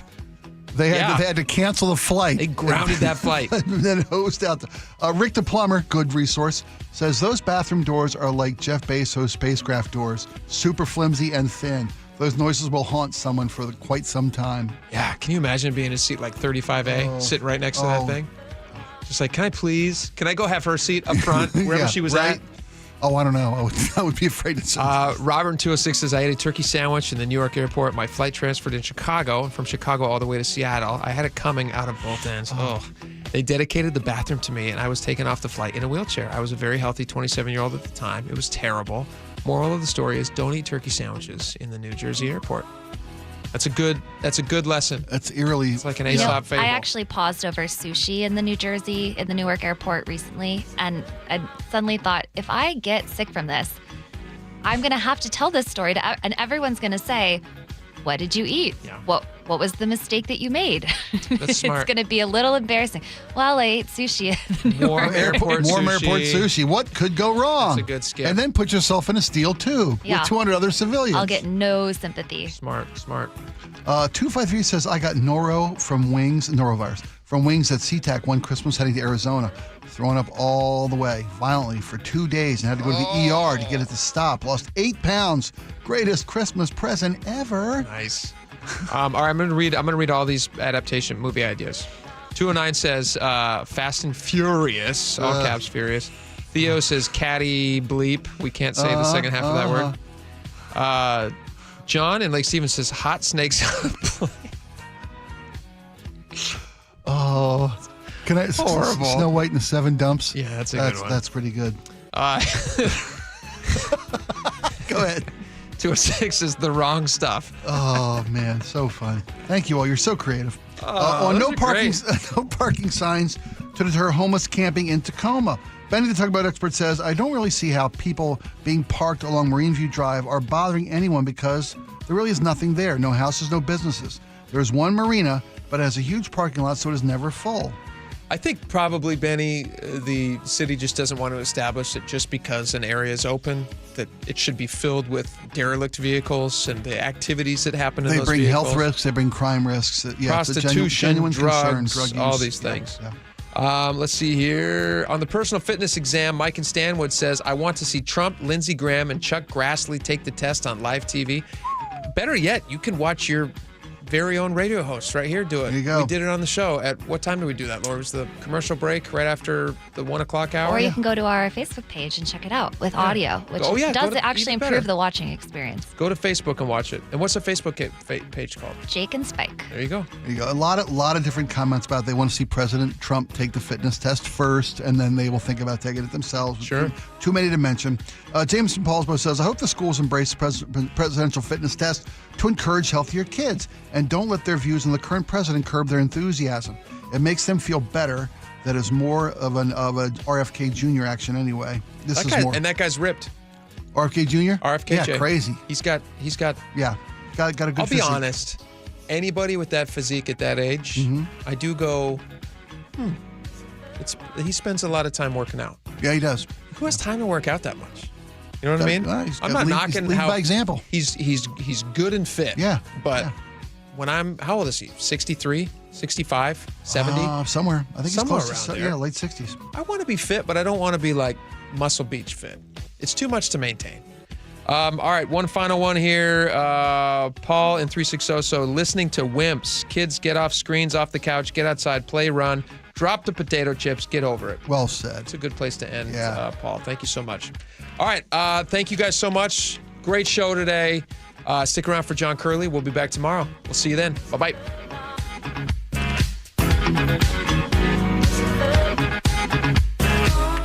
Speaker 1: They had to cancel the flight.
Speaker 19: They grounded that flight.
Speaker 1: And then hosed out. Rick the plumber, good resource, says those bathroom doors are like Jeff Bezos' spacecraft doors, super flimsy and thin. Those noises will haunt someone for quite some time.
Speaker 19: Yeah, can you imagine being in a seat like 35A, sitting right next to that thing? Just like, can I go have her seat up front, wherever she was at?
Speaker 1: Oh, I don't know. I would be afraid of something.
Speaker 19: Robert in 206 says, I ate a turkey sandwich in the New York airport. My flight transferred in Chicago, and from Chicago all the way to Seattle. I had it coming out of both ends. They dedicated the bathroom to me, and I was taken off the flight in a wheelchair. I was a very healthy 27-year-old at the time. It was terrible. Moral of the story is don't eat turkey sandwiches in the New Jersey airport. That's a good lesson.
Speaker 1: That's eerily.
Speaker 19: It's like an Aesop fable.
Speaker 6: I actually paused over sushi in the Newark airport recently, and I suddenly thought, if I get sick from this, I'm going to have to tell this story and everyone's going to say, what did you eat?
Speaker 19: Yeah.
Speaker 6: What was the mistake that you made?
Speaker 19: That's smart.
Speaker 6: It's going to be a little embarrassing. Well, I ate sushi at the Newark
Speaker 19: airport
Speaker 1: sushi. What could go wrong?
Speaker 19: That's a good skip.
Speaker 1: And then put yourself in a steel tube with 200 other civilians.
Speaker 6: I'll get no sympathy.
Speaker 19: Smart.
Speaker 1: 253 says, I got norovirus from Wings at SeaTac one Christmas heading to Arizona. Thrown up all the way violently for 2 days and had to go to the ER to get it to stop. Lost 8 pounds. Greatest Christmas present ever.
Speaker 19: Nice. All right, I'm gonna read all these adaptation movie ideas. 209 says Fast and Furious, all caps Furious. Theo says catty bleep. We can't say the second half of that word. John in Lake Stevens says hot snakes on a plane.
Speaker 1: Oh, can I?
Speaker 19: Horrible.
Speaker 1: Snow White and the Seven Dumps.
Speaker 19: Yeah, that's a good one.
Speaker 1: That's pretty good. Go ahead.
Speaker 19: 206 is the wrong stuff.
Speaker 1: Oh man, so fun. Thank you all. You're so creative. No parking signs to deter homeless camping in Tacoma. Benny the Tugboat Expert says, I don't really see how people being parked along Marine View Drive are bothering anyone because there really is nothing there. No houses, no businesses. There's one marina, but it has a huge parking lot, so it is never full.
Speaker 19: I think probably, Benny, the city just doesn't want to establish that just because an area is open, that it should be filled with derelict vehicles and the activities that happen in those vehicles.
Speaker 1: They bring health risks, they bring crime risks.
Speaker 19: Prostitution,
Speaker 1: it's a genuine
Speaker 19: drugs,
Speaker 1: concern, drug use.
Speaker 19: all these things.
Speaker 1: Yeah.
Speaker 19: Let's see here. On the personal fitness exam, Mike in Stanwood says, I want to see Trump, Lindsey Graham, and Chuck Grassley take the test on live TV. Better yet, you can watch your very own radio hosts right here do it.
Speaker 1: There you go.
Speaker 19: We did it on the show. At what time did we do that, Laura? It was the commercial break right after the 1 o'clock hour?
Speaker 6: Or you can go to our Facebook page and check it out with audio, which does actually improve the watching experience.
Speaker 19: Go to Facebook and watch it. And what's the Facebook page called?
Speaker 6: Jake and Spike.
Speaker 19: There you go.
Speaker 1: There you go. A lot of different comments about they want to see President Trump take the fitness test first, and then they will think about taking it themselves.
Speaker 19: Sure.
Speaker 1: Too many to mention. James from Paulsbo says, I hope the schools embrace the presidential fitness test to encourage healthier kids and don't let their views on the current president curb their enthusiasm. It makes them feel better. That is more of a RFK Jr. action anyway.
Speaker 19: And that guy's ripped.
Speaker 1: RFK Jr.?
Speaker 19: RFK.
Speaker 1: Yeah, crazy.
Speaker 19: He's got
Speaker 1: yeah, got a good
Speaker 19: I'll
Speaker 1: physique.
Speaker 19: be honest. Anybody with that physique at that age, I do go, he spends a lot of time working out.
Speaker 1: Yeah, he does.
Speaker 19: Who has time to work out that much? You know what I mean? I'm not knocking
Speaker 1: he's
Speaker 19: how
Speaker 1: by example.
Speaker 19: He's good and fit.
Speaker 1: Yeah.
Speaker 19: But when how old is he? 63, 65, 70?
Speaker 1: Somewhere. I think
Speaker 19: somewhere
Speaker 1: he's close
Speaker 19: around
Speaker 1: to
Speaker 19: there.
Speaker 1: late 60s.
Speaker 19: I want to be fit, but I don't want to be like Muscle Beach fit. It's too much to maintain. All right, one final one here. Paul in 360. So listening to Wimps. Kids, get off screens, off the couch, get outside, play, run. Drop the potato chips. Get over it.
Speaker 1: Well said.
Speaker 19: It's a good place to end,
Speaker 1: Yeah.
Speaker 19: Paul. Thank you so much. All right. Thank you guys so much. Great show today. Stick around for John Curley. We'll be back tomorrow. We'll see you then. Bye-bye.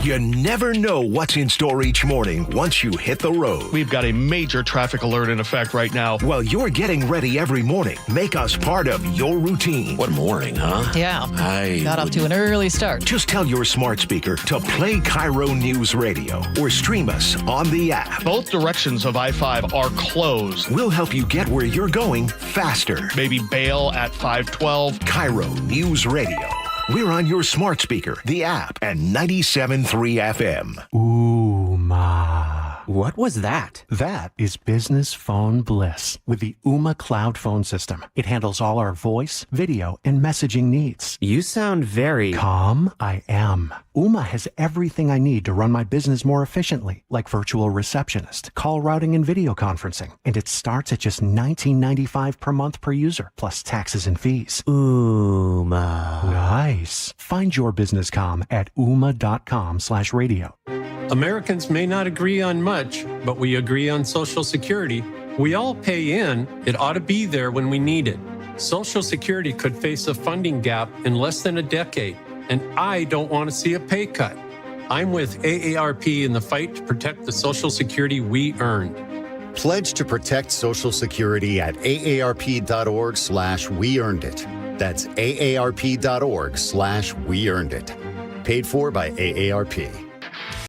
Speaker 5: You never know what's in store each morning once you hit the road.
Speaker 2: We've got a major traffic alert in effect right now.
Speaker 5: While you're getting ready every morning, make us part of your routine.
Speaker 7: What morning, huh?
Speaker 12: Yeah. Got off to an early start.
Speaker 5: Just tell your smart speaker to play KIRO News Radio or stream us on the app.
Speaker 2: Both directions of I-5 are closed.
Speaker 5: We'll help you get where you're going faster.
Speaker 2: Maybe bail at 512.
Speaker 5: KIRO News Radio. We're on your smart speaker, the app, and 97.3 FM.
Speaker 9: Ooh, ma. What was that? That is business phone bliss with the Ooma Cloud Phone System. It handles all our voice, video, and messaging needs.
Speaker 10: You sound very...
Speaker 9: Calm. I am. Ooma has everything I need to run my business more efficiently, like virtual receptionist, call routing, and video conferencing. And it starts at just $19.95 per month per user, plus taxes and fees.
Speaker 10: Ooma.
Speaker 9: Nice. Find your business comm at ooma.com/radio.
Speaker 16: Americans may not agree on much, but we agree on Social Security. We all pay in. It ought to be there when we need it. Social Security could face a funding gap in less than a decade, and I don't want to see a pay cut. I'm with AARP in the fight to protect the Social Security we earned.
Speaker 26: Pledge to protect Social Security at aarp.org/weearnedit. That's aarp.org/weearnedit. Paid for by AARP.